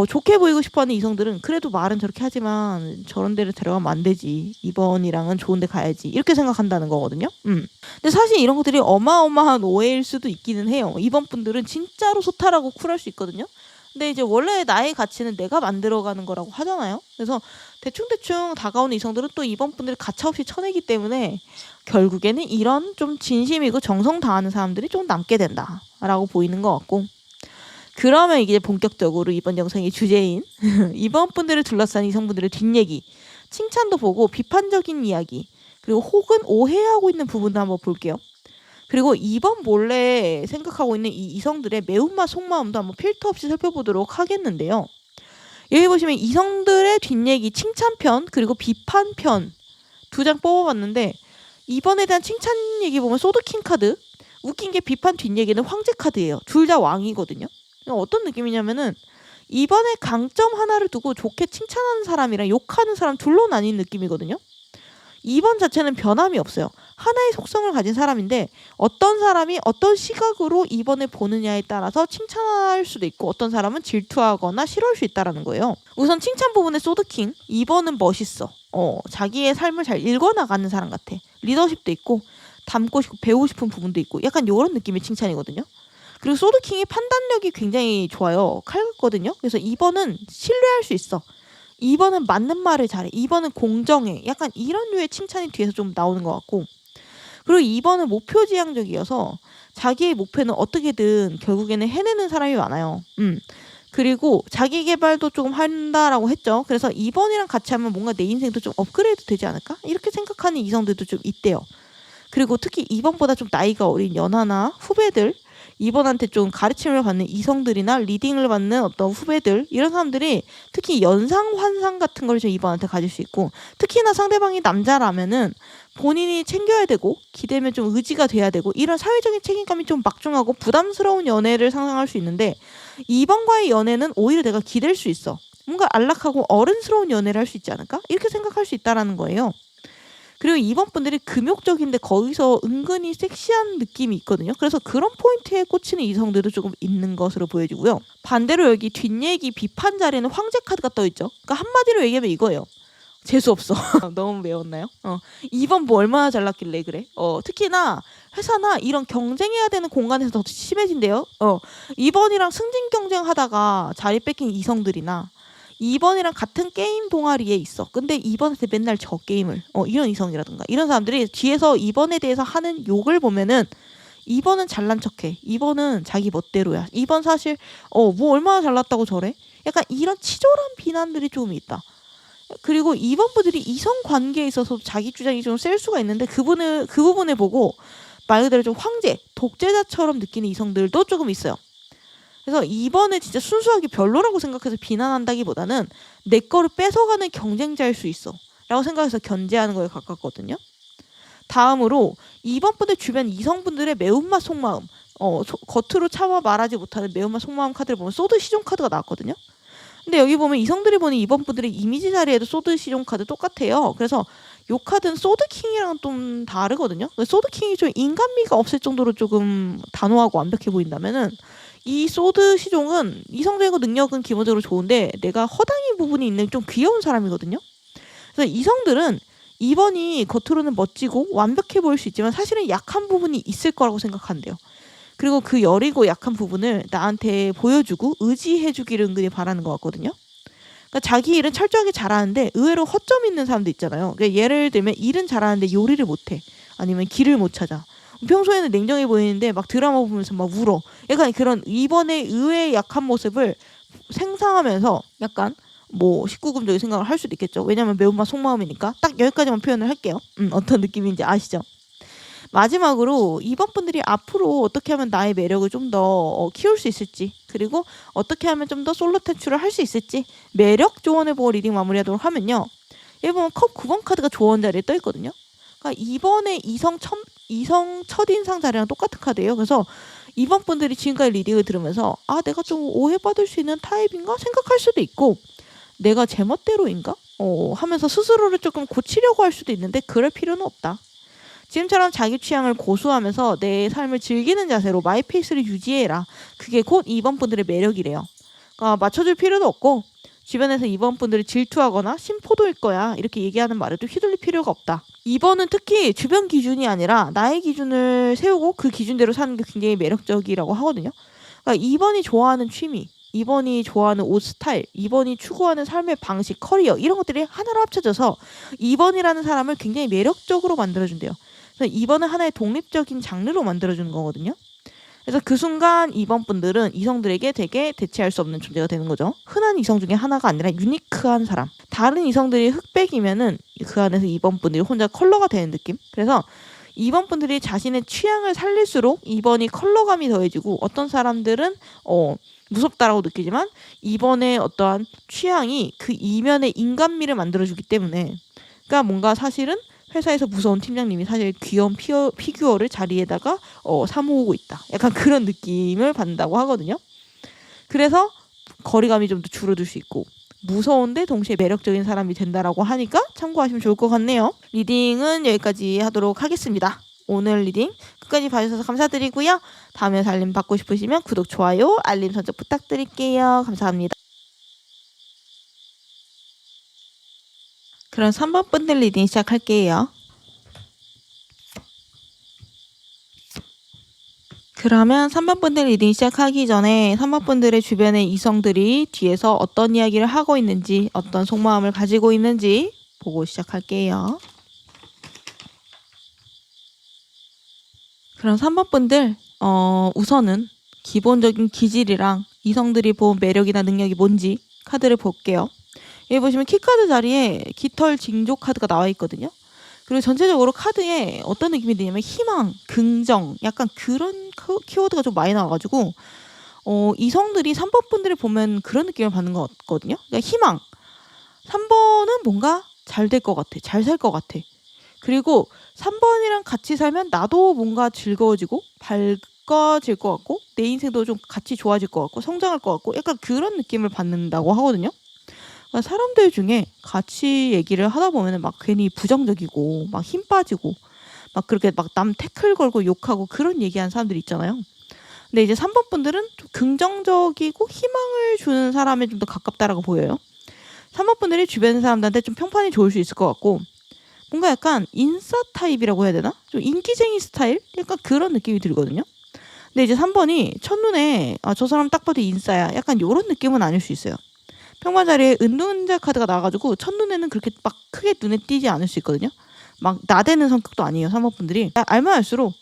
A: 좋게 보이고 싶어하는 이성들은 그래도 말은 저렇게 하지만 저런 데를 데려가면 안 되지. 2번이랑은 좋은 데 가야지. 이렇게 생각한다는 거거든요. 근데 사실 이런 것들이 어마어마한 오해일 수도 있기는 해요. 2번 분들은 진짜로 소탈하고 쿨할 수 있거든요. 근데 이제 원래 나의 가치는 내가 만들어가는 거라고 하잖아요. 그래서 대충대충 다가오는 이성들은 또 2번 분들이 가차없이 쳐내기 때문에 결국에는 이런 좀 진심이고 정성 다하는 사람들이 좀 남게 된다라고 보이는 것 같고, 그러면 이게 본격적으로 이번 영상의 주제인 2번 분들을 둘러싼 이성분들의 뒷얘기, 칭찬도 보고 비판적인 이야기, 그리고 혹은 오해하고 있는 부분도 한번 볼게요. 그리고 2번 몰래 생각하고 있는 이 이성들의 매운맛 속마음도 한번 필터 없이 살펴보도록 하겠는데요. 여기 보시면 이성들의 뒷얘기, 칭찬편 그리고 비판편 두 장 뽑아봤는데, 2번에 대한 칭찬 얘기 보면 소드킹 카드, 웃긴 게 비판 뒷얘기는 황제 카드예요. 둘 다 왕이거든요. 어떤 느낌이냐면은 2번의 강점 하나를 두고 좋게 칭찬하는 사람이랑 욕하는 사람 둘로 나뉜 느낌이거든요. 2번 자체는 변함이 없어요. 하나의 속성을 가진 사람인데 어떤 사람이 어떤 시각으로 2번을 보느냐에 따라서 칭찬할 수도 있고 어떤 사람은 질투하거나 싫어할 수 있다는 거예요. 우선 칭찬 부분의 소드킹, 2번은 멋있어. 자기의 삶을 잘 읽어나가는 사람 같아. 리더십도 있고 닮고 싶고 배우고 싶은 부분도 있고 약간 이런 느낌의 칭찬이거든요. 그리고 소드킹의 판단력이 굉장히 좋아요. 칼같거든요. 그래서 2번은 신뢰할 수 있어. 2번은 맞는 말을 잘해. 2번은 공정해. 약간 이런 류의 칭찬이 뒤에서 좀 나오는 것 같고, 그리고 2번은 목표지향적이어서 자기의 목표는 어떻게든 결국에는 해내는 사람이 많아요. 그리고 자기 개발도 조금 한다라고 했죠. 그래서 2번이랑 같이 하면 뭔가 내 인생도 좀 업그레이드 되지 않을까? 이렇게 생각하는 이성들도 좀 있대요. 그리고 특히 2번보다 좀 나이가 어린 연하나 후배들, 2번한테 좀 가르침을 받는 이성들이나 리딩을 받는 어떤 후배들, 이런 사람들이 특히 연상 환상 같은 걸 좀 2번한테 가질 수 있고, 특히나 상대방이 남자라면은 본인이 챙겨야 되고 기대면 좀 의지가 돼야 되고 이런 사회적인 책임감이 좀 막중하고 부담스러운 연애를 상상할 수 있는데, 2번과의 연애는 오히려 내가 기댈 수 있어. 뭔가 안락하고 어른스러운 연애를 할 수 있지 않을까? 이렇게 생각할 수 있다라는 거예요. 그리고 2번 분들이 금욕적인데 거기서 은근히 섹시한 느낌이 있거든요. 그래서 그런 포인트에 꽂히는 이성들도 조금 있는 것으로 보여지고요. 반대로 여기 뒷얘기 비판 자리에는 황제 카드가 떠있죠. 그러니까 한마디로 얘기하면 이거예요. 재수없어. 너무 매웠나요? 2번 뭐 얼마나 잘났길래 그래? 특히나 회사나 이런 경쟁해야 되는 공간에서 더 심해진대요. 2번이랑 승진 경쟁하다가 자리 뺏긴 이성들이나 2번이랑 같은 게임 동아리에 있어. 근데 2번한테 맨날 저 게임을. 이런 이성이라든가. 이런 사람들이 뒤에서 2번에 대해서 하는 욕을 보면은 2번은 잘난 척해. 2번은 자기 멋대로야. 2번 사실 뭐 얼마나 잘났다고 저래? 약간 이런 치졸한 비난들이 조금 있다. 그리고 2번 분들이 이성 관계에 있어서 자기 주장이 좀 셀 수가 있는데 그 부분을 보고 말 그대로 좀 황제, 독재자처럼 느끼는 이성들도 조금 있어요. 그래서 2번을 진짜 순수하게 별로라고 생각해서 비난한다기보다는 내 거를 뺏어가는 경쟁자일 수 있어 라고 생각해서 견제하는 거에 가깝거든요. 다음으로 2번 분들 주변 이성분들의 매운맛 속마음, 겉으로 차마 말하지 못하는 매운맛 속마음 카드를 보면 소드 시종 카드가 나왔거든요. 근데 여기 보면 이성들이 보는 2번 분들의 이미지 자리에도 소드 시종 카드 똑같아요. 그래서 요 카드는 소드킹이랑 좀 다르거든요. 소드킹이 좀 인간미가 없을 정도로 조금 단호하고 완벽해 보인다면은 이 소드 시종은 이성적인 능력은 기본적으로 좋은데 내가 허당인 부분이 있는 좀 귀여운 사람이거든요. 그래서 이성들은 2번이 겉으로는 멋지고 완벽해 보일 수 있지만 사실은 약한 부분이 있을 거라고 생각한대요. 그리고 그 여리고 약한 부분을 나한테 보여주고 의지해주기를 은근히 바라는 것 같거든요. 그러니까 자기 일은 철저하게 잘하는데 의외로 허점 있는 사람도 있잖아요. 그러니까 예를 들면 일은 잘하는데 요리를 못해. 아니면 길을 못 찾아. 평소에는 냉정해 보이는데 막 드라마 보면서 막 울어. 약간 그런 2번의 의외의 약한 모습을 생상하면서 약간 뭐 19금적인 생각을 할 수도 있겠죠. 왜냐면 매운맛 속마음이니까. 딱 여기까지만 표현을 할게요. 어떤 느낌인지 아시죠? 마지막으로 2번 분들이 앞으로 어떻게 하면 나의 매력을 좀 더 키울 수 있을지, 그리고 어떻게 하면 좀 더 솔로 탈출을 할 수 있을지 매력 조언해보고 리딩 마무리하도록 하면요. 여기 보면 컵 9번 카드가 조언 자리에 떠있거든요. 그러니까 2번의 이성 첫인상 자리랑 똑같은 카드예요. 그래서 2번 분들이 지금까지 리딩을 들으면서 내가 좀 오해받을 수 있는 타입인가 생각할 수도 있고, 내가 제 멋대로인가? 하면서 스스로를 조금 고치려고 할 수도 있는데 그럴 필요는 없다. 지금처럼 자기 취향을 고수하면서 내 삶을 즐기는 자세로 마이페이스를 유지해라. 그게 곧 2번 분들의 매력이래요. 그러니까 맞춰줄 필요도 없고 주변에서 2번 분들을 질투하거나 심포도일 거야 이렇게 얘기하는 말에도 휘둘릴 필요가 없다. 2번은 특히 주변 기준이 아니라 나의 기준을 세우고 그 기준대로 사는 게 굉장히 매력적이라고 하거든요. 그러니까 2번이 좋아하는 취미, 2번이 좋아하는 옷 스타일, 2번이 추구하는 삶의 방식, 커리어 이런 것들이 하나로 합쳐져서 2번이라는 사람을 굉장히 매력적으로 만들어준대요. 그래서 2번은 하나의 독립적인 장르로 만들어주는 거거든요. 그래서 그 순간 2번 분들은 이성들에게 되게 대체할 수 없는 존재가 되는 거죠. 흔한 이성 중에 하나가 아니라 유니크한 사람. 다른 이성들이 흑백이면은 그 안에서 2번 분들이 혼자 컬러가 되는 느낌. 그래서 2번 분들이 자신의 취향을 살릴수록 2번이 컬러감이 더해지고, 어떤 사람들은 무섭다라고 느끼지만 2번의 어떠한 취향이 그 이면의 인간미를 만들어주기 때문에, 그러니까 뭔가 사실은 회사에서 무서운 팀장님이 사실 귀여운 피규어를 자리에다가 사모으고 있다. 약간 그런 느낌을 받는다고 하거든요. 그래서 거리감이 좀 더 줄어들 수 있고 무서운데 동시에 매력적인 사람이 된다라고 하니까 참고하시면 좋을 것 같네요. 리딩은 여기까지 하도록 하겠습니다. 오늘 리딩 끝까지 봐주셔서 감사드리고요. 다음에 알림 받고 싶으시면 구독, 좋아요, 알림 설정 부탁드릴게요. 감사합니다. 그럼 3번 분들 리딩 시작할게요. 그러면 3번 분들 리딩 시작하기 전에 3번 분들의 주변의 이성들이 뒤에서 어떤 이야기를 하고 있는지, 어떤 속마음을 가지고 있는지 보고 시작할게요. 그럼 3번 분들 우선은 기본적인 기질이랑 이성들이 본 매력이나 능력이 뭔지 카드를 볼게요. 여기 보시면 키카드 자리에 깃털 징조 카드가 나와 있거든요. 그리고 전체적으로 카드에 어떤 느낌이 드냐면 희망, 긍정, 약간 그런 키워드가 좀 많이 나와가지고 이성들이 3번 분들을 보면 그런 느낌을 받는 것 같거든요. 그러니까 희망. 3번은 뭔가 잘 될 것 같아. 잘 살 것 같아. 그리고 3번이랑 같이 살면 나도 뭔가 즐거워지고 밝아질 것 같고 내 인생도 좀 같이 좋아질 것 같고 성장할 것 같고 약간 그런 느낌을 받는다고 하거든요. 그러니까 사람들 중에 같이 얘기를 하다 보면 막 괜히 부정적이고 막 힘 빠지고 막 그렇게 막 남 태클 걸고 욕하고 그런 얘기하는 사람들 있잖아요. 근데 이제 3번 분들은 좀 긍정적이고 희망을 주는 사람에 좀 더 가깝다라고 보여요. 3번 분들이 주변 사람들한테 좀 평판이 좋을 수 있을 것 같고 뭔가 약간 인싸 타입이라고 해야 되나? 좀 인기쟁이 스타일? 약간 그런 느낌이 들거든요. 근데 이제 3번이 첫눈에 저 사람 딱 봐도 인싸야. 약간 요런 느낌은 아닐 수 있어요. 평판 자리에 은둔자 카드가 나와가지고 첫눈에는 그렇게 막 크게 눈에 띄지 않을 수 있거든요. 막 나대는 성격도 아니에요. 3번 분들이. 알면 알수록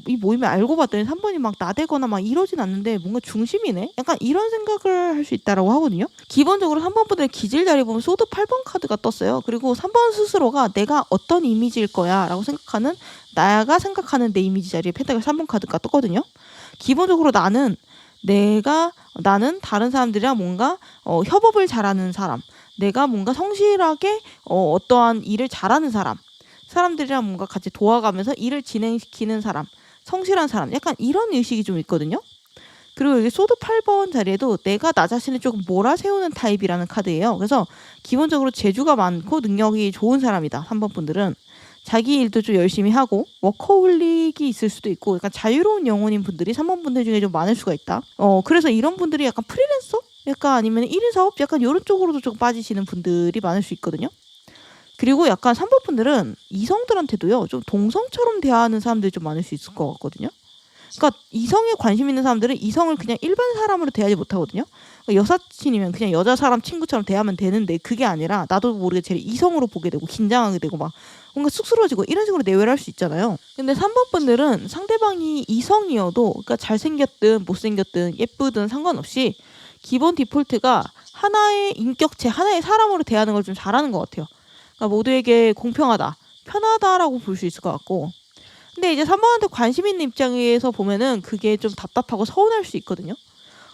A: 이 모임을 알고 봤더니 3번이 막 나대거나 막 이러진 않는데 뭔가 중심이네? 약간 이런 생각을 할 수 있다라고 하거든요. 기본적으로 3번 분들 기질 자리 보면 소드 8번 카드가 떴어요. 그리고 3번 스스로가 내가 어떤 이미지일 거야 라고 생각하는 나가 생각하는 내 이미지 자리에 펜타클 3번 카드가 떴거든요. 기본적으로 나는 다른 사람들이랑 뭔가 협업을 잘하는 사람, 내가 뭔가 성실하게 어떠한 일을 잘하는 사람들이랑 뭔가 같이 도와가면서 일을 진행시키는 사람, 성실한 사람, 약간 이런 의식이 좀 있거든요. 그리고 여기 소드 8번 자리에도 내가 나 자신을 조금 몰아세우는 타입이라는 카드예요. 그래서 기본적으로 재주가 많고 능력이 좋은 사람이다. 3번 분들은 자기 일도 좀 열심히 하고 워커홀릭이 있을 수도 있고 약간 자유로운 영혼인 분들이 3번 분들 중에 좀 많을 수가 있다. 그래서 이런 분들이 약간 프리랜서? 약간 아니면 1인 사업? 약간 이런 쪽으로도 좀 빠지시는 분들이 많을 수 있거든요. 그리고 약간 3번 분들은 이성들한테도요 좀 동성처럼 대하는 사람들이 좀 많을 수 있을 것 같거든요. 그러니까 이성에 관심 있는 사람들은 이성을 그냥 일반 사람으로 대하지 못하거든요. 그러니까 여사친이면 그냥 여자 사람 친구처럼 대하면 되는데 그게 아니라 나도 모르게 쟤를 이성으로 보게 되고 긴장하게 되고 막 뭔가 쑥스러워지고 이런 식으로 내외를 할 수 있잖아요. 근데 3번 분들은 상대방이 이성이어도 그러니까 잘생겼든 못생겼든 예쁘든 상관없이 기본 디폴트가 하나의 인격체, 하나의 사람으로 대하는 걸 좀 잘하는 것 같아요. 그러니까 모두에게 공평하다, 편하다라고 볼 수 있을 것 같고 근데 이제 3번한테 관심 있는 입장에서 보면은 그게 좀 답답하고 서운할 수 있거든요.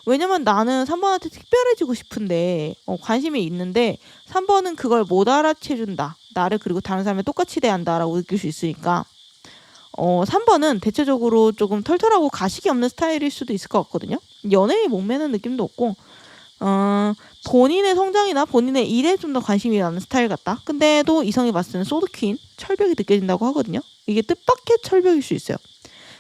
A: 왜냐면 나는 3번한테 특별해지고 싶은데 관심이 있는데 3번은 그걸 못 알아채준다. 나를 그리고 다른 사람을 똑같이 대한다라고 느낄 수 있으니까 3번은 대체적으로 조금 털털하고 가식이 없는 스타일일 수도 있을 것 같거든요. 연애에 목매는 느낌도 없고 본인의 성장이나 본인의 일에 좀 더 관심이 가는 스타일 같다. 근데도 이성이 봤을 때는 소드퀸, 철벽이 느껴진다고 하거든요. 이게 뜻밖의 철벽일 수 있어요.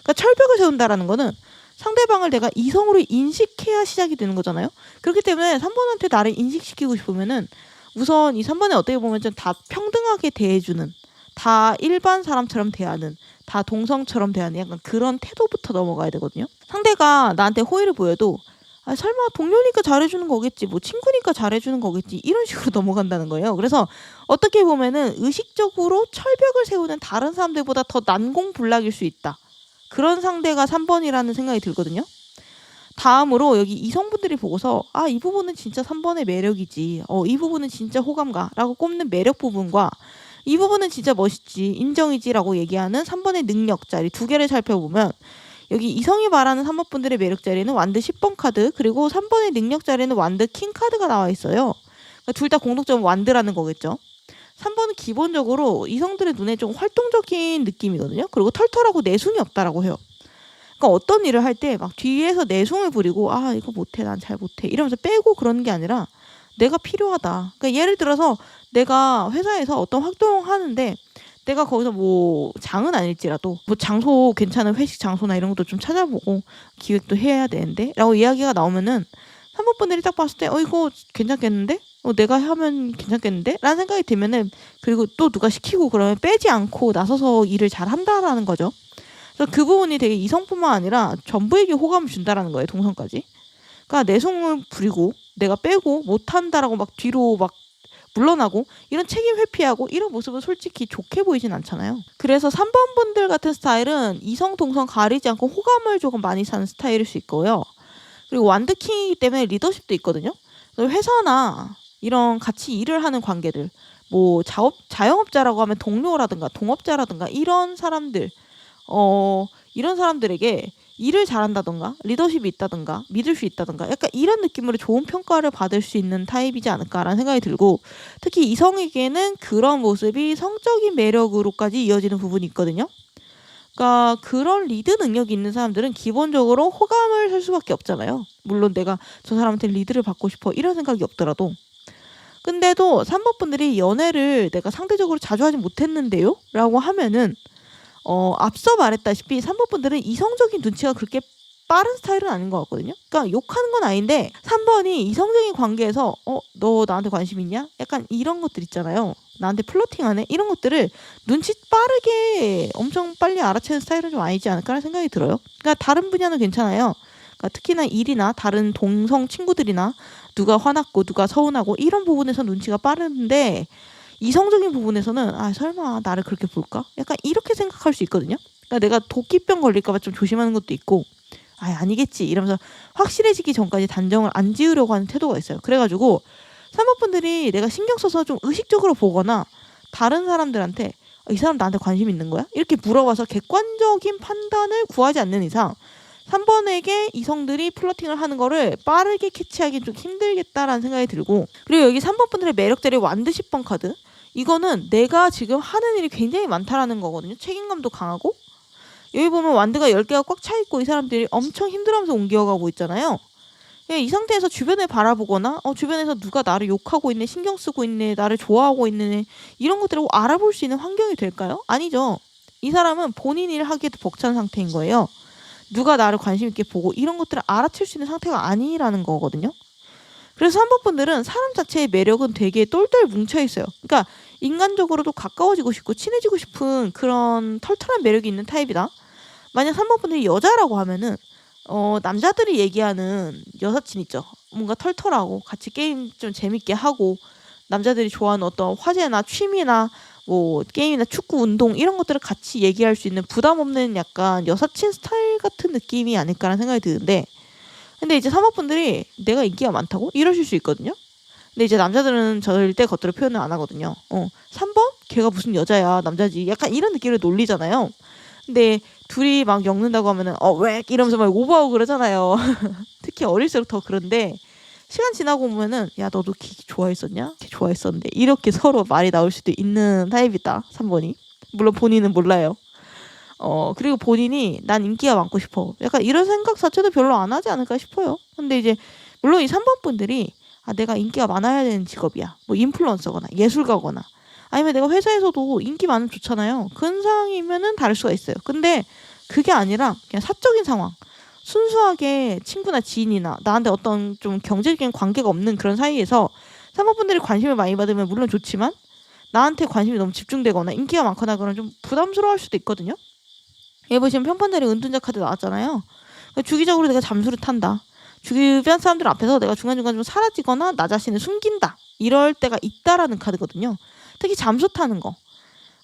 A: 그러니까 철벽을 세운다라는 거는 상대방을 내가 이성으로 인식해야 시작이 되는 거잖아요. 그렇기 때문에 3번한테 나를 인식시키고 싶으면은 우선 이 3번에 어떻게 보면 좀 다 평등하게 대해주는, 다 일반 사람처럼 대하는, 다 동성처럼 대하는 약간 그런 태도부터 넘어가야 되거든요. 상대가 나한테 호의를 보여도 설마 동료니까 잘해주는 거겠지, 뭐 친구니까 잘해주는 거겠지 이런 식으로 넘어간다는 거예요. 그래서 어떻게 보면은 의식적으로 철벽을 세우는 다른 사람들보다 더 난공불락일 수 있다. 그런 상대가 3번이라는 생각이 들거든요. 다음으로 여기 이성분들이 보고서 이 부분은 진짜 3번의 매력이지, 이 부분은 진짜 호감가라고 꼽는 매력 부분과 이 부분은 진짜 멋있지, 인정이지라고 얘기하는 3번의 능력 자리 두 개를 살펴보면 여기 이성이 말하는 3번 분들의 매력 자리는 완드 10번 카드, 그리고 3번의 능력 자리는 완드 킹 카드가 나와 있어요. 그러니까 둘 다 공통점은 완드라는 거겠죠. 3번은 기본적으로 이성들의 눈에 좀 활동적인 느낌이거든요. 그리고 털털하고 내숭이 없다라고 해요. 그러니까 어떤 일을 할 때 막 뒤에서 내숭을 부리고 이거 못해, 난 잘 못해 이러면서 빼고 그러는 게 아니라 내가 필요하다. 그러니까 예를 들어서 내가 회사에서 어떤 활동을 하는데 내가 거기서 뭐 장은 아닐지라도 뭐 장소 괜찮은 회식 장소나 이런 것도 좀 찾아보고 기획도 해야 되는데 라고 이야기가 나오면은 3번 분들이 딱 봤을 때 이거 괜찮겠는데? 내가 하면 괜찮겠는데? 라는 생각이 들면은 그리고 또 누가 시키고 그러면 빼지 않고 나서서 일을 잘 한다라는 거죠. 그래서 그 부분이 되게 이성뿐만 아니라 전부에게 호감을 준다라는 거예요. 동성까지. 그러니까 내숭을 부리고 내가 빼고 못한다라고 막 뒤로 막 물러나고 이런 책임 회피하고 이런 모습은 솔직히 좋게 보이진 않잖아요. 그래서 3번 분들 같은 스타일은 이성 동성 가리지 않고 호감을 조금 많이 사는 스타일일 수 있고요. 그리고 완드킹이기 때문에 리더십도 있거든요. 회사나 이런 같이 일을 하는 관계들, 뭐 자영업자라고 하면 동료라든가 동업자라든가 이런 사람들, 이런 사람들에게 일을 잘한다던가 리더십이 있다던가 믿을 수 있다던가 약간 이런 느낌으로 좋은 평가를 받을 수 있는 타입이지 않을까라는 생각이 들고, 특히 이성에게는 그런 모습이 성적인 매력으로까지 이어지는 부분이 있거든요. 그러니까 그런 리드 능력이 있는 사람들은 기본적으로 호감을 살 수밖에 없잖아요. 물론 내가 저 사람한테 리드를 받고 싶어 이런 생각이 없더라도. 근데도 3번 분들이 연애를 내가 상대적으로 자주 하지 못했는데요? 라고 하면은 앞서 말했다시피 3번 분들은 이성적인 눈치가 그렇게 빠른 스타일은 아닌 것 같거든요. 그러니까 욕하는 건 아닌데 3번이 이성적인 관계에서 너 나한테 관심 있냐? 약간 이런 것들 있잖아요. 나한테 플러팅하네? 이런 것들을 눈치 빠르게 엄청 빨리 알아채는 스타일은 좀 아니지 않을까라는 생각이 들어요. 그러니까 다른 분야는 괜찮아요. 그러니까 특히나 일이나 다른 동성 친구들이나 누가 화났고 누가 서운하고 이런 부분에서 눈치가 빠른데 이성적인 부분에서는 설마 나를 그렇게 볼까? 약간 이렇게 생각할 수 있거든요. 그러니까 내가 도끼병 걸릴까 봐 좀 조심하는 것도 있고 아니겠지 이러면서 확실해지기 전까지 단정을 안 지으려고 하는 태도가 있어요. 그래가지고 3번 분들이 내가 신경 써서 좀 의식적으로 보거나 다른 사람들한테 이 사람 나한테 관심 있는 거야? 이렇게 물어봐서 객관적인 판단을 구하지 않는 이상 3번에게 이성들이 플러팅을 하는 거를 빠르게 캐치하기 좀 힘들겠다라는 생각이 들고, 그리고 여기 3번 분들의 매력들이 완드 10번 카드, 이거는 내가 지금 하는 일이 굉장히 많다라는 거거든요. 책임감도 강하고, 여기 보면 완드가 10개가 꽉 차있고 이 사람들이 엄청 힘들어하면서 옮겨가고 있잖아요. 이 상태에서 주변을 바라보거나 주변에서 누가 나를 욕하고 있네, 신경 쓰고 있네, 나를 좋아하고 있네, 이런 것들을 알아볼 수 있는 환경이 될까요? 아니죠. 이 사람은 본인 일을 하기에도 벅찬 상태인 거예요. 누가 나를 관심 있게 보고 이런 것들을 알아챌 수 있는 상태가 아니라는 거거든요. 그래서 3번 분들은 사람 자체의 매력은 되게 똘똘 뭉쳐있어요. 그러니까 인간적으로도 가까워지고 싶고 친해지고 싶은 그런 털털한 매력이 있는 타입이다. 만약 3번 분들이 여자라고 하면은 남자들이 얘기하는 여사친 있죠. 뭔가 털털하고 같이 게임 좀 재밌게 하고 남자들이 좋아하는 어떤 화제나 취미나 뭐 게임이나 축구, 운동 이런 것들을 같이 얘기할 수 있는 부담 없는 약간 여사친 스타일 같은 느낌이 아닐까라는 생각이 드는데, 근데 이제 3번 분들이 내가 인기가 많다고? 이러실 수 있거든요. 근데 이제 남자들은 절대 겉으로 표현을 안 하거든요. 3번? 걔가 무슨 여자야, 남자지. 약간 이런 느낌을 놀리잖아요. 근데 둘이 막 엮는다고 하면은 왜? 이러면서 막 오버하고 그러잖아요. 특히 어릴수록 더 그런데 시간 지나고 보면은 야 너도 걔 좋아했었냐? 걔 좋아했었는데 이렇게 서로 말이 나올 수도 있는 타입이다 3번이. 물론 본인은 몰라요. 그리고 본인이 난 인기가 많고 싶어 약간 이런 생각 자체도 별로 안 하지 않을까 싶어요. 근데 이제 물론 이 3번 분들이 내가 인기가 많아야 되는 직업이야, 뭐 인플루언서거나 예술가거나 아니면 내가 회사에서도 인기 많으면 좋잖아요. 근상이면은 다를 수가 있어요. 근데 그게 아니라 그냥 사적인 상황, 순수하게 친구나 지인이나 나한테 어떤 좀 경제적인 관계가 없는 그런 사이에서 3번 분들이 관심을 많이 받으면 물론 좋지만 나한테 관심이 너무 집중되거나 인기가 많거나 그러면 좀 부담스러워할 수도 있거든요. 여기 보시면 편판자리 은둔자 카드 나왔잖아요. 주기적으로 내가 잠수를 탄다. 주변 사람들 앞에서 내가 중간중간 좀 사라지거나 나 자신을 숨긴다. 이럴 때가 있다라는 카드거든요. 특히 잠수 타는 거.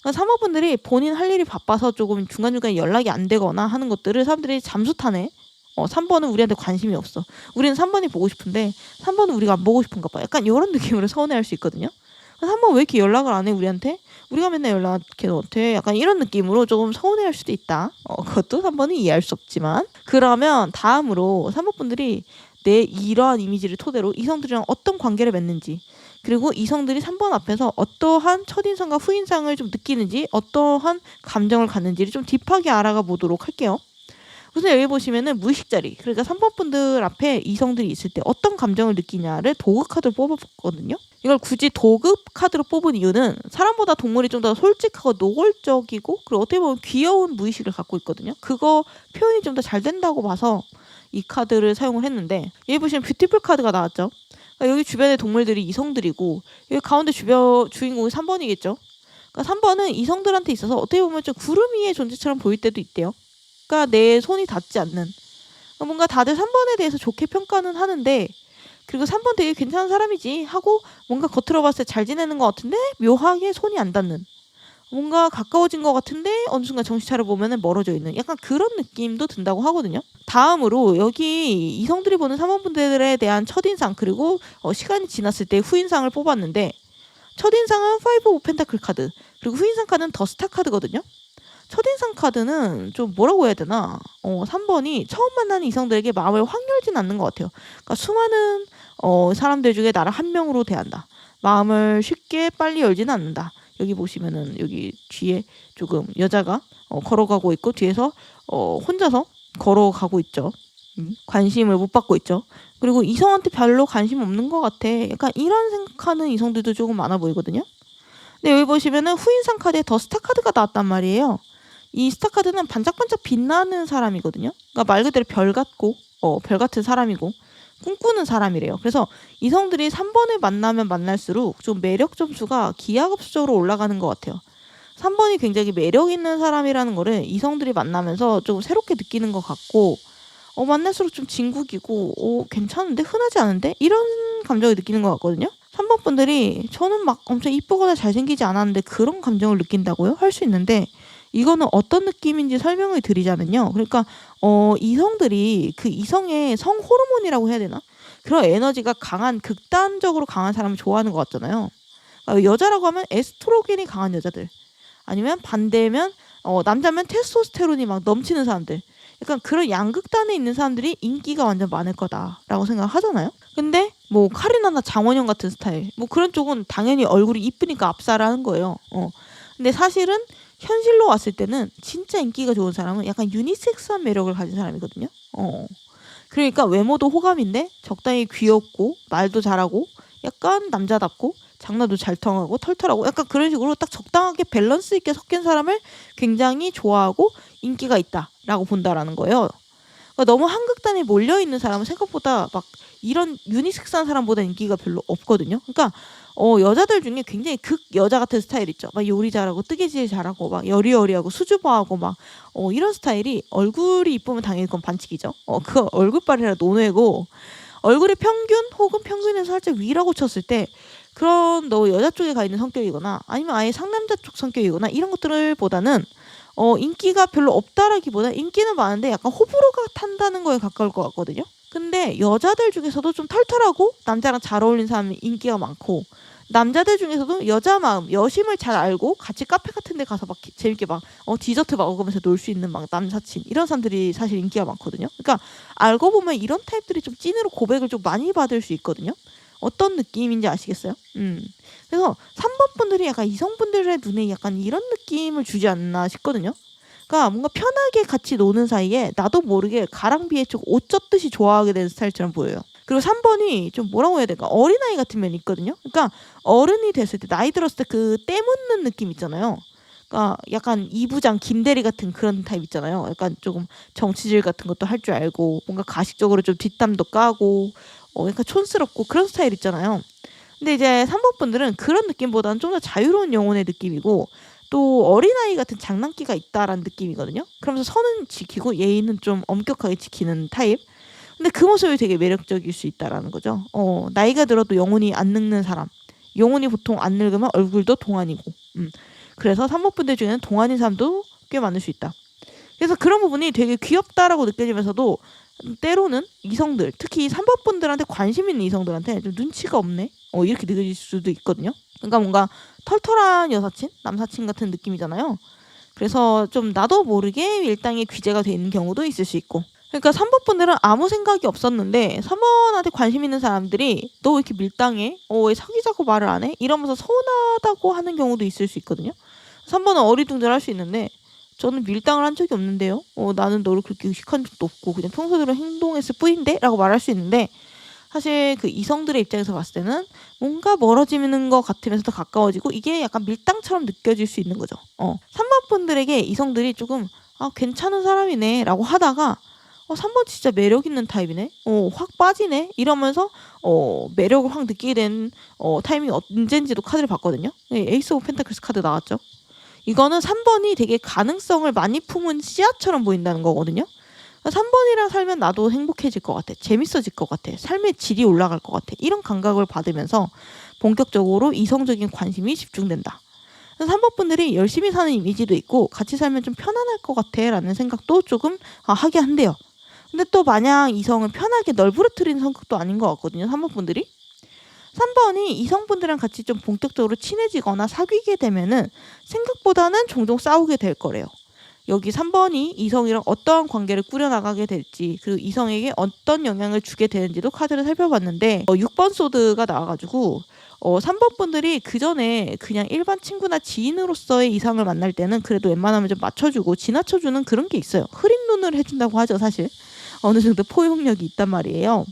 A: 그러니까 3번 분들이 본인 할 일이 바빠서 조금 중간중간에 연락이 안 되거나 하는 것들을 사람들이 잠수 타네. 3번은 우리한테 관심이 없어. 우리는 3번이 보고 싶은데 3번은 우리가 안 보고 싶은가 봐. 약간 이런 느낌으로 서운해할 수 있거든요. 3번 왜 이렇게 연락을 안 해 우리한테? 우리가 맨날 연락해 너한테. 약간 이런 느낌으로 조금 서운해할 수도 있다. 그것도 3번은 이해할 수 없지만. 그러면 다음으로 3번 분들이 내 이러한 이미지를 토대로 이성들이랑 어떤 관계를 맺는지, 그리고 이성들이 3번 앞에서 어떠한 첫인상과 후인상을 좀 느끼는지, 어떠한 감정을 갖는지를 좀 딥하게 알아가 보도록 할게요. 우선 여기 보시면은 무의식 자리, 그러니까 3번 분들 앞에 이성들이 있을 때 어떤 감정을 느끼냐를 도급 카드로 뽑아봤거든요. 이걸 굳이 도급 카드로 뽑은 이유는 사람보다 동물이 좀 더 솔직하고 노골적이고 그리고 어떻게 보면 귀여운 무의식을 갖고 있거든요. 그거 표현이 좀 더 잘 된다고 봐서 이 카드를 사용을 했는데, 여기 보시면 뷰티풀 카드가 나왔죠. 그러니까 여기 주변의 동물들이 이성들이고 여기 가운데 주인공이 3번이겠죠. 그러니까 3번은 이성들한테 있어서 어떻게 보면 좀 구름 위의 존재처럼 보일 때도 있대요. 그러니까 내 손이 닿지 않는, 뭔가 다들 3번에 대해서 좋게 평가는 하는데 그리고 3번 되게 괜찮은 사람이지 하고 뭔가 겉으로 봤을 때 잘 지내는 것 같은데 묘하게 손이 안 닿는, 뭔가 가까워진 것 같은데 어느 순간 정신 차려보면 멀어져 있는 약간 그런 느낌도 든다고 하거든요. 다음으로 여기 이성들이 보는 3번 분들에 대한 첫인상, 그리고 시간이 지났을 때 후인상을 뽑았는데, 첫인상은 5 오브 펜타클 카드, 그리고 후인상 카드는 더 스타 카드거든요. 첫인상 카드는 좀 뭐라고 해야 되나, 3번이 처음 만나는 이성들에게 마음을 확 열진 않는 것 같아요. 그러니까 수많은 사람들 중에 나를 한 명으로 대한다. 마음을 쉽게 빨리 열지는 않는다. 여기 보시면은 여기 뒤에 조금 여자가 걸어가고 있고 뒤에서 혼자서 걸어가고 있죠. 관심을 못 받고 있죠. 그리고 이성한테 별로 관심 없는 것 같아. 약간 이런 생각하는 이성들도 조금 많아 보이거든요. 근데 여기 보시면은 후인상 카드에 더 스타 카드가 나왔단 말이에요. 이 스타 카드는 반짝반짝 빛나는 사람이거든요. 그러니까 말 그대로 별 같고 별 같은 사람이고 꿈꾸는 사람이래요. 그래서 이성들이 3번을 만나면 만날수록 좀 매력 점수가 기하급수적으로 올라가는 것 같아요. 3번이 굉장히 매력 있는 사람이라는 거를 이성들이 만나면서 좀 새롭게 느끼는 것 같고, 만날수록 좀 진국이고 괜찮은데 흔하지 않은데 이런 감정을 느끼는 것 같거든요. 3번 분들이 저는 막 엄청 이쁘거나 잘생기지 않았는데 그런 감정을 느낀다고요? 할 수 있는데, 이거는 어떤 느낌인지 설명을 드리자면요. 그러니까 이성들이 그 이성의 성 호르몬이라고 해야 되나? 그런 에너지가 강한, 극단적으로 강한 사람을 좋아하는 것 같잖아요. 그러니까 여자라고 하면 에스트로겐이 강한 여자들, 아니면 반대면 남자면 테스토스테론이 막 넘치는 사람들, 약간 그런 양극단에 있는 사람들이 인기가 완전 많을 거다라고 생각하잖아요. 근데 뭐 카리나나 장원영 같은 스타일, 뭐 그런 쪽은 당연히 얼굴이 이쁘니까 압살하는 거예요. 근데 사실은 현실로 왔을 때는 진짜 인기가 좋은 사람은 약간 유니섹스한 매력을 가진 사람이거든요. 그러니까 외모도 호감인데 적당히 귀엽고 말도 잘하고 약간 남자답고 장난도 잘 통하고 털털하고 약간 그런 식으로 딱 적당하게 밸런스 있게 섞인 사람을 굉장히 좋아하고 인기가 있다라고 본다라는 거예요. 그러니까 너무 한극단에 몰려있는 사람은 생각보다 막 이런 유니섹스한 사람보다 인기가 별로 없거든요. 그러니까 여자들 중에 굉장히 극 여자 같은 스타일 있죠. 막 요리 잘하고 뜨개질 잘하고 막 여리여리하고 수줍어하고 막 이런 스타일이 얼굴이 이쁘면 당연히 그건 반칙이죠. 그거 얼굴빨이라 논외고, 얼굴의 평균 혹은 평균에서 살짝 위라고 쳤을 때 그런 여자 쪽에 가 있는 성격이거나 아니면 아예 상남자 쪽 성격이거나 이런 것들보다는 인기가 별로 없다라기보다 인기는 많은데 약간 호불호가 탄다는 거에 가까울 것 같거든요. 근데 여자들 중에서도 좀 털털하고 남자랑 잘 어울리는 사람이 인기가 많고, 남자들 중에서도 여자 마음, 여심을 잘 알고 같이 카페 같은 데 가서 막 재밌게 막 디저트 먹으면서 놀 수 있는 막 남사친, 이런 사람들이 사실 인기가 많거든요. 그러니까 알고 보면 이런 타입들이 좀 찐으로 고백을 좀 많이 받을 수 있거든요. 어떤 느낌인지 아시겠어요? 그래서 3번 분들이 약간 이성분들의 눈에 약간 이런 느낌을 주지 않나 싶거든요. 그러니까 뭔가 편하게 같이 노는 사이에 나도 모르게 가랑비에 좀 옷 젖듯이 좋아하게 되는 스타일처럼 보여요. 그리고 3번이 좀 뭐라고 해야 될까? 어린아이 같은 면이 있거든요. 그러니까 어른이 됐을 때, 나이 들었을 때 그 때묻는 느낌 있잖아요. 그러니까 약간 이부장 김대리 같은 그런 타입 있잖아요. 약간 조금 정치질 같은 것도 할 줄 알고 뭔가 가식적으로 좀 뒷담도 까고 약간 촌스럽고 그런 스타일 있잖아요. 근데 이제 3번 분들은 그런 느낌보다는 좀 더 자유로운 영혼의 느낌이고, 또 어린아이 같은 장난기가 있다라는 느낌이거든요. 그러면서 선은 지키고 예의는 좀 엄격하게 지키는 타입. 근데 그 모습이 되게 매력적일 수 있다라는 거죠. 나이가 들어도 영혼이 안 늙는 사람. 영혼이 보통 안 늙으면 얼굴도 동안이고. 그래서 3번 분들 중에는 동안인 사람도 꽤 많을 수 있다. 그래서 그런 부분이 되게 귀엽다라고 느껴지면서도 때로는 이성들, 특히 3번 분들한테 관심 있는 이성들한테 좀 눈치가 없네? 이렇게 느껴질 수도 있거든요. 그러니까 뭔가 털털한 여사친, 남사친 같은 느낌이잖아요. 그래서 좀 나도 모르게 밀당에 귀재가 돼 있는 경우도 있을 수 있고. 그러니까 3번 분들은 아무 생각이 없었는데 3번한테 관심 있는 사람들이 너 왜 이렇게 밀당해? 왜 사귀자고 말을 안 해? 이러면서 서운하다고 하는 경우도 있을 수 있거든요. 3번은 어리둥절할 수 있는데 저는 밀당을 한 적이 없는데요. 나는 너를 그렇게 의식한 적도 없고 그냥 평소대로 행동했을 뿐인데? 라고 말할 수 있는데, 사실 그 이성들의 입장에서 봤을 때는 뭔가 멀어지는 것 같으면서도 가까워지고 이게 약간 밀당처럼 느껴질 수 있는 거죠. 3번 분들에게 이성들이 조금 괜찮은 사람이네 라고 하다가 3번 진짜 매력 있는 타입이네, 확 빠지네 이러면서 매력을 확 느끼게 된 타이밍이 언젠지도 카드를 봤거든요. 에이스 오브 펜타클스 카드 나왔죠. 이거는 3번이 되게 가능성을 많이 품은 씨앗처럼 보인다는 거거든요. 3번이랑 살면 나도 행복해질 것 같아. 재밌어질 것 같아. 삶의 질이 올라갈 것 같아. 이런 감각을 받으면서 본격적으로 이성적인 관심이 집중된다. 3번 분들이 열심히 사는 이미지도 있고 같이 살면 좀 편안할 것 같아 라는 생각도 조금 하게 한대요. 근데 또 마냥 이성을 편하게 널브러뜨리는 성격도 아닌 것 같거든요. 3번 분들이. 3번이 이성분들이랑 같이 좀 본격적으로 친해지거나 사귀게 되면은 생각보다는 종종 싸우게 될 거래요. 여기 3번이 이성이랑 어떠한 관계를 꾸려나가게 될지, 그리고 이성에게 어떤 영향을 주게 되는지도 카드를 살펴봤는데 6번 소드가 나와가지고 3번 분들이 그 전에 그냥 일반 친구나 지인으로서의 이성을 만날 때는 그래도 웬만하면 좀 맞춰주고 지나쳐주는 그런 게 있어요. 흐린 눈을 해준다고 하죠. 사실 어느 정도 포용력이 있단 말이에요.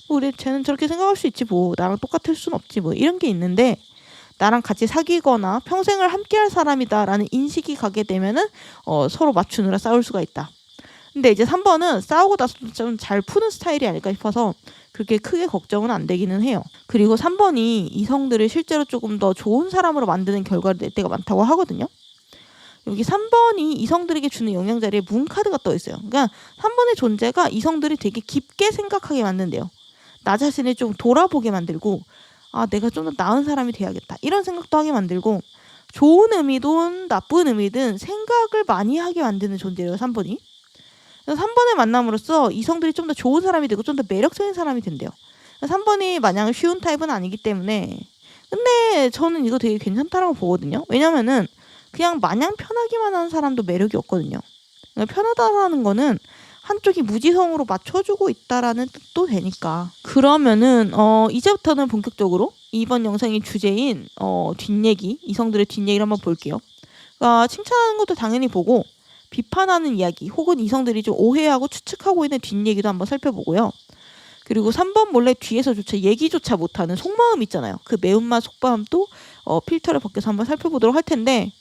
A: 우리 쟤는 저렇게 생각할 수 있지, 뭐 나랑 똑같을 순 없지, 뭐 이런 게 있는데, 나랑 같이 사귀거나 평생을 함께할 사람이다라는 인식이 가게 되면은 서로 맞추느라 싸울 수가 있다. 근데 이제 3번은 싸우고 나서 좀 잘 푸는 스타일이 아닐까 싶어서 그렇게 크게 걱정은 안 되기는 해요. 그리고 3번이 이성들을 실제로 조금 더 좋은 사람으로 만드는 결과를 낼 때가 많다고 하거든요. 여기 3번이 이성들에게 주는 영향 자리에 문 카드가 떠 있어요. 그러니까 3번의 존재가 이성들이 되게 깊게 생각하게 만든대요. 나 자신을 좀 돌아보게 만들고, 아, 내가 좀 더 나은 사람이 돼야겠다, 이런 생각도 하게 만들고, 좋은 의미든 나쁜 의미든 생각을 많이 하게 만드는 존재예요, 3번이. 그래서 3번을 만남으로써 이성들이 좀 더 좋은 사람이 되고 좀 더 매력적인 사람이 된대요. 3번이 마냥 쉬운 타입은 아니기 때문에. 근데 저는 이거 되게 괜찮다라고 보거든요. 왜냐면은 그냥 마냥 편하기만 하는 사람도 매력이 없거든요. 그러니까 편하다라는 거는 한쪽이 무지성으로 맞춰주고 있다라는 뜻도 되니까. 그러면은 이제부터는 본격적으로 이번 영상의 주제인 뒷얘기, 이성들의 뒷얘기를 한번 볼게요. 그러니까 칭찬하는 것도 당연히 보고, 비판하는 이야기 혹은 이성들이 좀 오해하고 추측하고 있는 뒷얘기도 한번 살펴보고요. 그리고 3번 몰래 뒤에서조차 얘기조차 못하는 속마음 있잖아요. 그 매운맛 속마음도 필터를 벗겨서 한번 살펴보도록 할 텐데,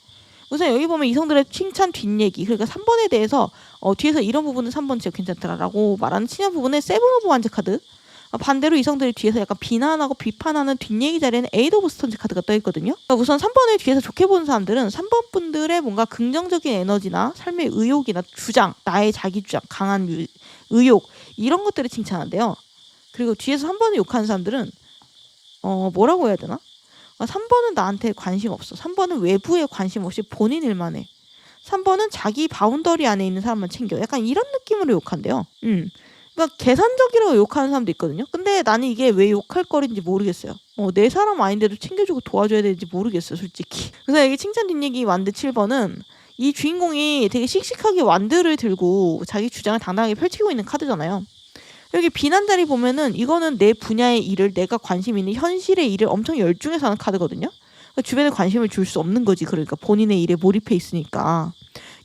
A: 우선 여기 보면 이성들의 칭찬 뒷얘기, 그러니까 3번에 대해서 뒤에서 이런 부분은 3번 진짜 괜찮더라라고 말하는 친한 부분에 세븐 오브 완즈 카드, 반대로 이성들이 뒤에서 약간 비난하고 비판하는 뒷얘기 자리에는 에이드 오브 스톤즈 카드가 떠있거든요. 그러니까 우선 3번을 뒤에서 좋게 보는 사람들은 3번 분들의 뭔가 긍정적인 에너지나 삶의 의욕이나 주장, 나의 자기 주장, 강한 의욕, 이런 것들을 칭찬한대요. 그리고 뒤에서 3번을 욕하는 사람들은 뭐라고 해야 되나? 3번은 나한테 관심 없어. 3번은 외부에 관심 없이 본인 일만 해. 3번은 자기 바운더리 안에 있는 사람만 챙겨. 약간 이런 느낌으로 욕한대요. 그러니까 계산적이라고 욕하는 사람도 있거든요. 근데 나는 이게 왜 욕할 거리인지 모르겠어요. 내 사람 아닌데도 챙겨주고 도와줘야 되는지 모르겠어요, 솔직히. 그래서 여기 칭찬 뒷얘기 완드 7번은 이 주인공이 되게 씩씩하게 완드를 들고 자기 주장을 당당하게 펼치고 있는 카드잖아요. 여기 비난 자리 보면은 이거는 내 분야의 일을, 내가 관심 있는 현실의 일을 엄청 열중해서 하는 카드거든요. 그러니까 주변에 관심을 줄 수 없는 거지. 그러니까 본인의 일에 몰입해 있으니까.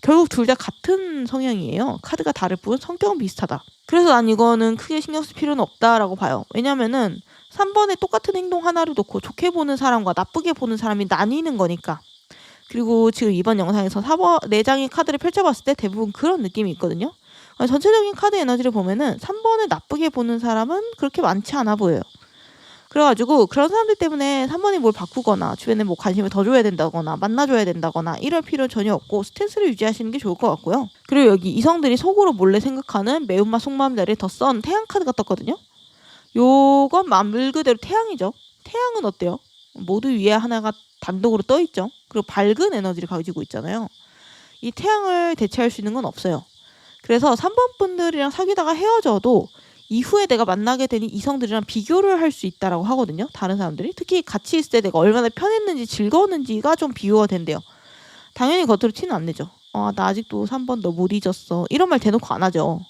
A: 결국 둘 다 같은 성향이에요. 카드가 다를 뿐 성격은 비슷하다. 그래서 난 이거는 크게 신경 쓸 필요는 없다라고 봐요. 왜냐면은 3번에 똑같은 행동 하나를 놓고 좋게 보는 사람과 나쁘게 보는 사람이 나뉘는 거니까. 그리고 지금 이번 영상에서 4장의 카드를 펼쳐봤을 때 대부분 그런 느낌이 있거든요. 전체적인 카드 에너지를 보면은 3번을 나쁘게 보는 사람은 그렇게 많지 않아 보여요. 그래가지고 그런 사람들 때문에 3번이 뭘 바꾸거나 주변에 뭐 관심을 더 줘야 된다거나 만나줘야 된다거나 이럴 필요는 전혀 없고 스탠스를 유지하시는 게 좋을 것 같고요. 그리고 여기 이성들이 속으로 몰래 생각하는 매운맛 속마음 자리에 더 썬 태양 카드가 떴거든요. 요건 말 그대로 태양이죠. 태양은 어때요? 모두 위에 하나가 단독으로 떠있죠. 그리고 밝은 에너지를 가지고 있잖아요. 이 태양을 대체할 수 있는 건 없어요. 그래서 3번 분들이랑 사귀다가 헤어져도 이후에 내가 만나게 되는 이성들이랑 비교를 할 수 있다라고 하거든요. 다른 사람들이. 특히 같이 있을 때 내가 얼마나 편했는지 즐거웠는지가 좀 비교가 된대요. 당연히 겉으로 티는 안 내죠. 나 아직도 3번 너 못 잊었어. 이런 말 대놓고 안 하죠.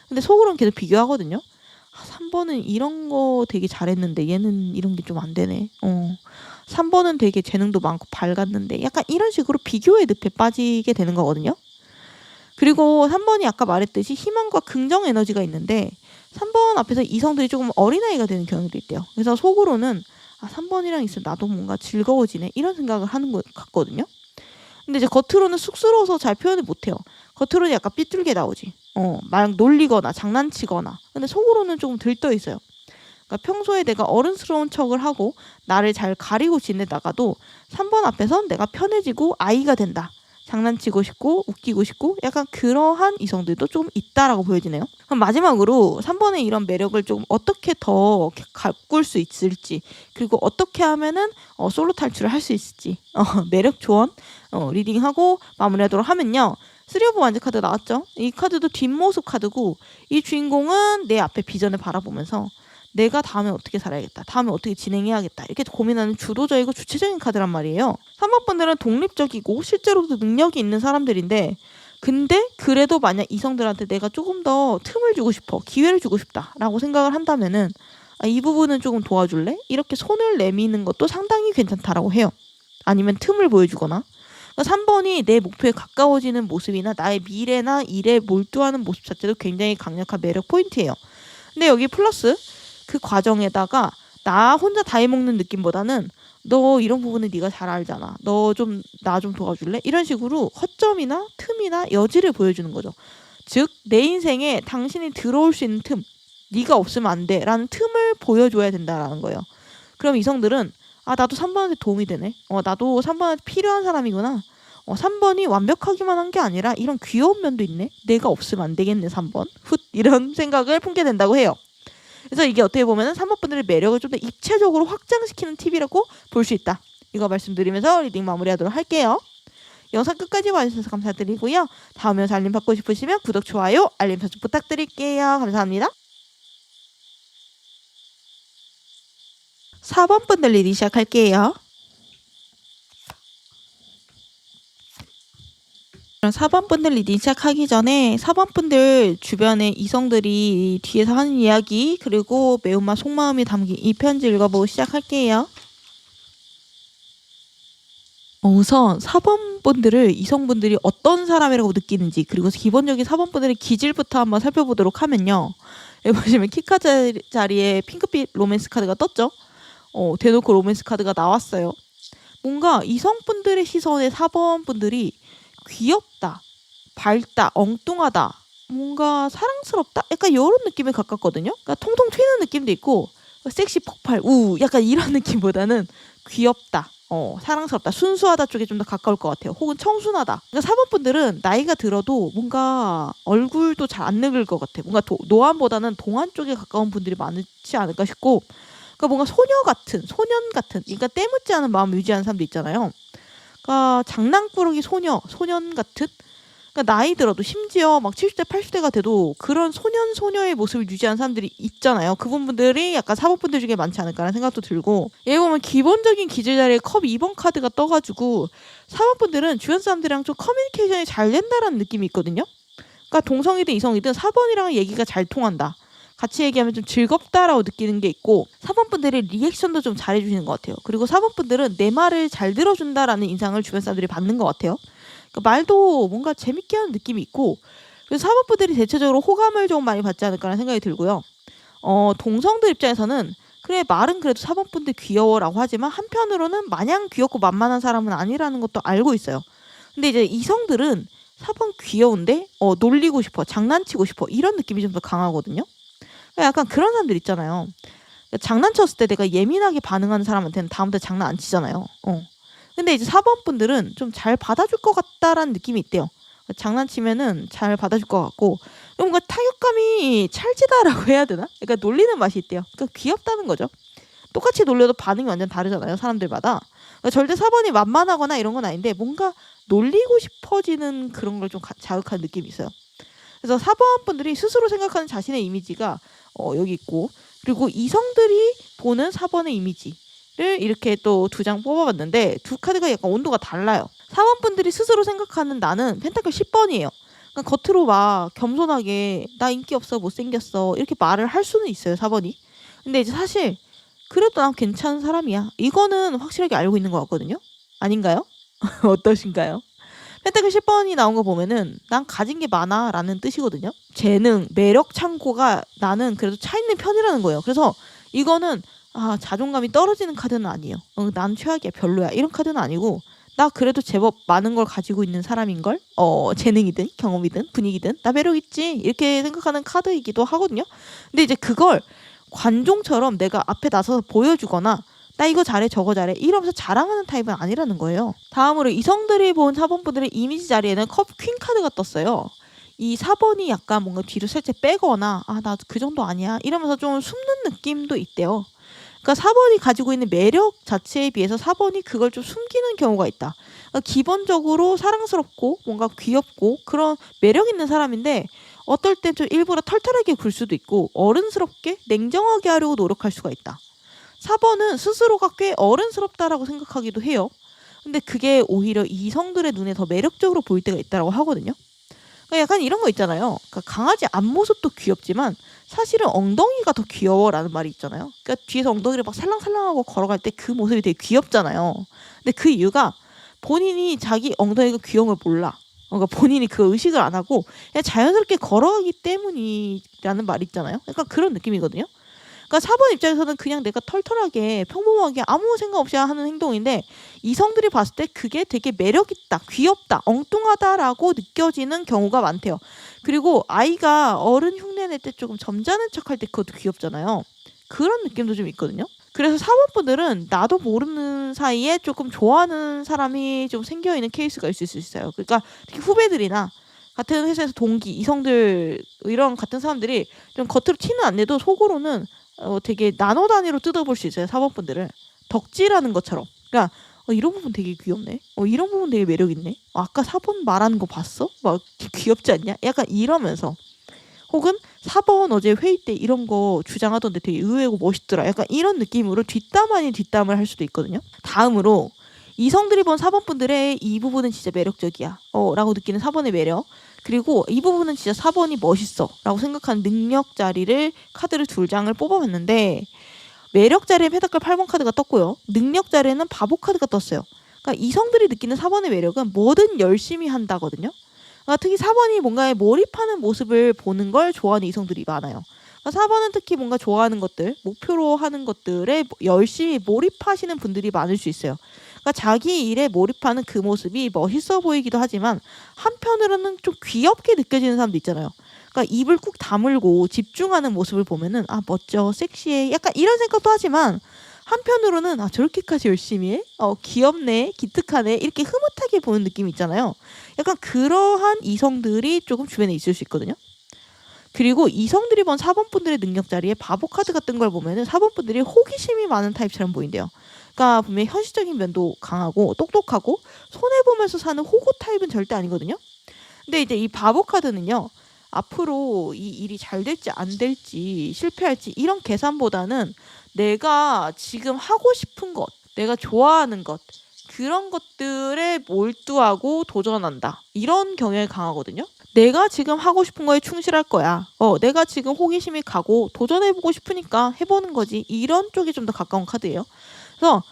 A: 근데 속으로는 계속 비교하거든요. 3번은 이런 거 되게 잘했는데 얘는 이런 게 좀 안 되네. 3번은 되게 재능도 많고 밝았는데 약간 이런 식으로 비교의 늪에 빠지게 되는 거거든요. 그리고 3번이 아까 말했듯이 희망과 긍정 에너지가 있는데 3번 앞에서 이성들이 조금 어린아이가 되는 경향도 있대요. 그래서 속으로는 3번이랑 있으면 나도 뭔가 즐거워지네, 이런 생각을 하는 것 같거든요. 근데 이제 겉으로는 쑥스러워서 잘 표현을 못해요. 겉으로는 약간 삐뚤게 나오지. 막 놀리거나 장난치거나. 근데 속으로는 조금 들떠 있어요. 그러니까 평소에 내가 어른스러운 척을 하고 나를 잘 가리고 지내다가도 3번 앞에선 내가 편해지고 아이가 된다. 장난치고 싶고 웃기고 싶고 약간 그러한 이성들도 좀 있다라고 보여지네요. 그럼 마지막으로 3번의 이런 매력을 좀 어떻게 더 가꿀 수 있을지, 그리고 어떻게 하면은 솔로 탈출을 할 수 있을지 매력 조언 리딩하고 마무리하도록 하면요. 3 오브 완즈 카드 나왔죠. 이 카드도 뒷모습 카드고, 이 주인공은 내 앞에 비전을 바라보면서 내가 다음에 어떻게 살아야겠다, 다음에 어떻게 진행해야겠다, 이렇게 고민하는 주도적이고 주체적인 카드란 말이에요. 3번 분들은 독립적이고 실제로도 능력이 있는 사람들인데, 근데 그래도 만약 이성들한테 내가 조금 더 틈을 주고 싶어, 기회를 주고 싶다라고 생각을 한다면은 이 부분은 조금 도와줄래? 이렇게 손을 내미는 것도 상당히 괜찮다라고 해요. 아니면 틈을 보여주거나. 그러니까 3번이 내 목표에 가까워지는 모습이나 나의 미래나 일에 몰두하는 모습 자체도 굉장히 강력한 매력 포인트예요. 근데 여기 플러스 그 과정에다가 나 혼자 다 해먹는 느낌보다는 너 이런 부분은 네가 잘 알잖아, 너 좀 나 좀 도와줄래? 이런 식으로 허점이나 틈이나 여지를 보여주는 거죠. 즉 내 인생에 당신이 들어올 수 있는 틈, 네가 없으면 안 돼 라는 틈을 보여줘야 된다라는 거예요. 그럼 이성들은 나도 3번한테 도움이 되네, 나도 3번한테 필요한 사람이구나, 3번이 완벽하기만 한 게 아니라 이런 귀여운 면도 있네, 내가 없으면 안 되겠네 3번 훗, 이런 생각을 품게 된다고 해요. 그래서 이게 어떻게 보면은 3번 분들의 매력을 좀 더 입체적으로 확장시키는 팁이라고 볼 수 있다. 이거 말씀드리면서 리딩 마무리하도록 할게요. 영상 끝까지 봐주셔서 감사드리고요. 다음 영상 알림 받고 싶으시면 구독, 좋아요, 알림 설정 부탁드릴게요. 감사합니다. 4번 분들 리딩 시작할게요. 4번 분들 리딩 시작하기 전에 4번 분들 주변에 이성들이 뒤에서 하는 이야기, 그리고 매운맛 속마음이 담긴 이 편지 읽어보고 시작할게요. 우선 4번 분들을 이성분들이 어떤 사람이라고 느끼는지, 그리고 기본적인 4번 분들의 기질부터 한번 살펴보도록 하면요. 여기 보시면 키카 자리에 핑크빛 로맨스 카드가 떴죠. 대놓고 로맨스 카드가 나왔어요. 뭔가 이성분들의 시선에 4번 분들이 귀엽다, 밝다, 엉뚱하다, 뭔가 사랑스럽다, 약간 이런 느낌에 가깝거든요. 그러니까 통통 튀는 느낌도 있고 섹시 폭발 약간 이런 느낌보다는 귀엽다, 사랑스럽다, 순수하다 쪽에 좀 더 가까울 것 같아요. 혹은 청순하다. 그러니까 4번 분들은 나이가 들어도 뭔가 얼굴도 잘 안 늙을 것 같아. 뭔가 노안보다는 동안 쪽에 가까운 분들이 많지 않을까 싶고, 그러니까 뭔가 소년 같은, 그러니까 때묻지 않은 마음 유지하는 사람도 있잖아요. 그러니까 장난꾸러기 소년 같은, 그러니까 나이 들어도 심지어 막 70대 80대가 돼도 그런 소녀의 모습을 유지하는 사람들이 있잖아요. 그분들이 약간 4번 분들 중에 많지 않을까라는 생각도 들고, 여기 보면 기본적인 기질 자리에 컵 2번 카드가 떠가지고 4번 분들은 주변 사람들이랑 좀 커뮤니케이션이 잘 된다라는 느낌이 있거든요. 그러니까 동성이든 이성이든 4번이랑 얘기가 잘 통한다, 같이 얘기하면 좀 즐겁다라고 느끼는 게 있고, 4번 분들이 리액션도 좀 잘해주시는 것 같아요. 그리고 4번 분들은 내 말을 잘 들어준다라는 인상을 주변 사람들이 받는 것 같아요. 그러니까 말도 뭔가 재밌게 하는 느낌이 있고, 그래서 4번 분들이 대체적으로 호감을 좀 많이 받지 않을까라는 생각이 들고요. 동성들 입장에서는 그래 말은 그래도 4번 분들 귀여워라고 하지만 한편으로는 마냥 귀엽고 만만한 사람은 아니라는 것도 알고 있어요. 근데 이제 이성들은 4번 귀여운데 놀리고 싶어, 장난치고 싶어, 이런 느낌이 좀 더 강하거든요. 약간 그런 사람들 있잖아요. 장난쳤을 때 내가 예민하게 반응하는 사람한테는 다음부터 장난 안 치잖아요. 근데 이제 4번 분들은 좀 잘 받아줄 것 같다라는 느낌이 있대요. 장난치면은 잘 받아줄 것 같고, 뭔가 타격감이 찰지다라고 해야 되나? 그러니까 놀리는 맛이 있대요. 그러니까 귀엽다는 거죠. 똑같이 놀려도 반응이 완전 다르잖아요, 사람들마다. 그러니까 절대 4번이 만만하거나 이런 건 아닌데 뭔가 놀리고 싶어지는 그런 걸 좀 자극한 느낌이 있어요. 그래서 4번 분들이 스스로 생각하는 자신의 이미지가 여기 있고, 그리고 이성들이 보는 4번의 이미지를 이렇게 또 2장 뽑아봤는데 두 카드가 약간 온도가 달라요. 4번 분들이 스스로 생각하는 나는 펜타클 10번이에요. 그러니까 겉으로 막 겸손하게 나 인기 없어, 못생겼어, 이렇게 말을 할 수는 있어요, 4번이. 근데 이제 사실 그래도 난 괜찮은 사람이야, 이거는 확실하게 알고 있는 것 같거든요. 아닌가요? 어떠신가요? 펜타클 10번이 나온 거 보면은 난 가진 게 많아 라는 뜻이거든요. 재능, 매력 창고가 나는 그래도 차 있는 편이라는 거예요. 그래서 이거는 자존감이 떨어지는 카드는 아니에요. 난 최악이야, 별로야, 이런 카드는 아니고 나 그래도 제법 많은 걸 가지고 있는 사람인걸, 재능이든 경험이든 분위기든 나 매력 있지, 이렇게 생각하는 카드이기도 하거든요. 근데 이제 그걸 관종처럼 내가 앞에 나서서 보여주거나 나 이거 잘해 저거 잘해 이러면서 자랑하는 타입은 아니라는 거예요. 다음으로 이성들이 본 4번분들의 이미지 자리에는 컵 퀸 카드가 떴어요. 이 4번이 약간 뭔가 뒤로 살짝 빼거나 나 그 정도 아니야 이러면서 좀 숨는 느낌도 있대요. 그러니까 4번이 가지고 있는 매력 자체에 비해서 4번이 그걸 좀 숨기는 경우가 있다. 그러니까 기본적으로 사랑스럽고 뭔가 귀엽고 그런 매력 있는 사람인데 어떨 땐 좀 일부러 털털하게 굴 수도 있고 어른스럽게 냉정하게 하려고 노력할 수가 있다. 4번은 스스로가 꽤 어른스럽다라고 생각하기도 해요. 근데 그게 오히려 이성들의 눈에 더 매력적으로 보일 때가 있다고 하거든요. 그러니까 약간 이런 거 있잖아요. 그러니까 강아지 앞모습도 귀엽지만 사실은 엉덩이가 더 귀여워라는 말이 있잖아요. 그러니까 뒤에서 엉덩이를 막 살랑살랑하고 걸어갈 때 그 모습이 되게 귀엽잖아요. 근데 그 이유가 본인이 자기 엉덩이가 귀여운 걸 몰라. 그러니까 본인이 그 의식을 안 하고 그냥 자연스럽게 걸어가기 때문이라는 말이 있잖아요. 약간 그런 느낌이거든요. 그러니까 4번 입장에서는 그냥 내가 털털하게 평범하게 아무 생각 없이 하는 행동인데 이성들이 봤을 때 그게 되게 매력있다, 귀엽다, 엉뚱하다라고 느껴지는 경우가 많대요. 그리고 아이가 어른 흉내낼 때 조금 점잖은 척할 때 그것도 귀엽잖아요. 그런 느낌도 좀 있거든요. 그래서 4번 분들은 나도 모르는 사이에 조금 좋아하는 사람이 좀 생겨있는 케이스가 있을 수 있어요. 그러니까 특히 후배들이나 같은 회사에서 동기, 이성들 이런 같은 사람들이 좀 겉으로 티는 안 내도 속으로는 되게 나노 단위로 뜯어볼 수 있어요. 4번 분들은 덕질하는 것처럼. 그러니까 이런 부분 되게 귀엽네. 이런 부분 되게 매력 있네. 아까 4번 말하는 거 봤어? 막 귀엽지 않냐? 약간 이러면서 혹은 4번 어제 회의 때 이런 거 주장하던데 되게 의외고 멋있더라. 약간 이런 느낌으로 뒷담 아닌 뒷담을 할 수도 있거든요. 다음으로 이성들이 본 4번 분들의 이 부분은 진짜 매력적이야 라고 느끼는 4번의 매력, 그리고 이 부분은 진짜 4번이 멋있어 라고 생각하는 능력 자리를 카드를 2장을 뽑아봤는데 매력 자리에 페다클 8번 카드가 떴고요. 능력 자리에는 바보 카드가 떴어요. 그러니까 이성들이 느끼는 4번의 매력은 뭐든 열심히 한다거든요. 그러니까 특히 4번이 뭔가에 몰입하는 모습을 보는 걸 좋아하는 이성들이 많아요. 그러니까 4번은 특히 뭔가 좋아하는 것들, 목표로 하는 것들에 열심히 몰입하시는 분들이 많을 수 있어요. 그러니까 자기 일에 몰입하는 그 모습이 멋있어 보이기도 하지만 한편으로는 좀 귀엽게 느껴지는 사람도 있잖아요. 그러니까 입을 꾹 다물고 집중하는 모습을 보면은 멋져, 섹시해, 약간 이런 생각도 하지만 한편으로는 저렇게까지 열심히 해? 귀엽네, 기특하네, 이렇게 흐뭇하게 보는 느낌이 있잖아요. 약간 그러한 이성들이 조금 주변에 있을 수 있거든요. 그리고 이성들이 본 4번 분들의 능력 자리에 바보 카드 같은 걸 보면은 4번 분들이 호기심이 많은 타입처럼 보인대요. 그러니까 분명히 현실적인 면도 강하고 똑똑하고 손해보면서 사는 호구 타입은 절대 아니거든요. 근데 이제 이 바보 카드는요, 앞으로 이 일이 잘 될지 안 될지 실패할지 이런 계산보다는 내가 지금 하고 싶은 것, 내가 좋아하는 것, 그런 것들에 몰두하고 도전한다, 이런 경향이 강하거든요. 내가 지금 하고 싶은 거에 충실할 거야. 내가 지금 호기심이 가고 도전해보고 싶으니까 해보는 거지. 이런 쪽이 좀 더 가까운 카드예요. 그래서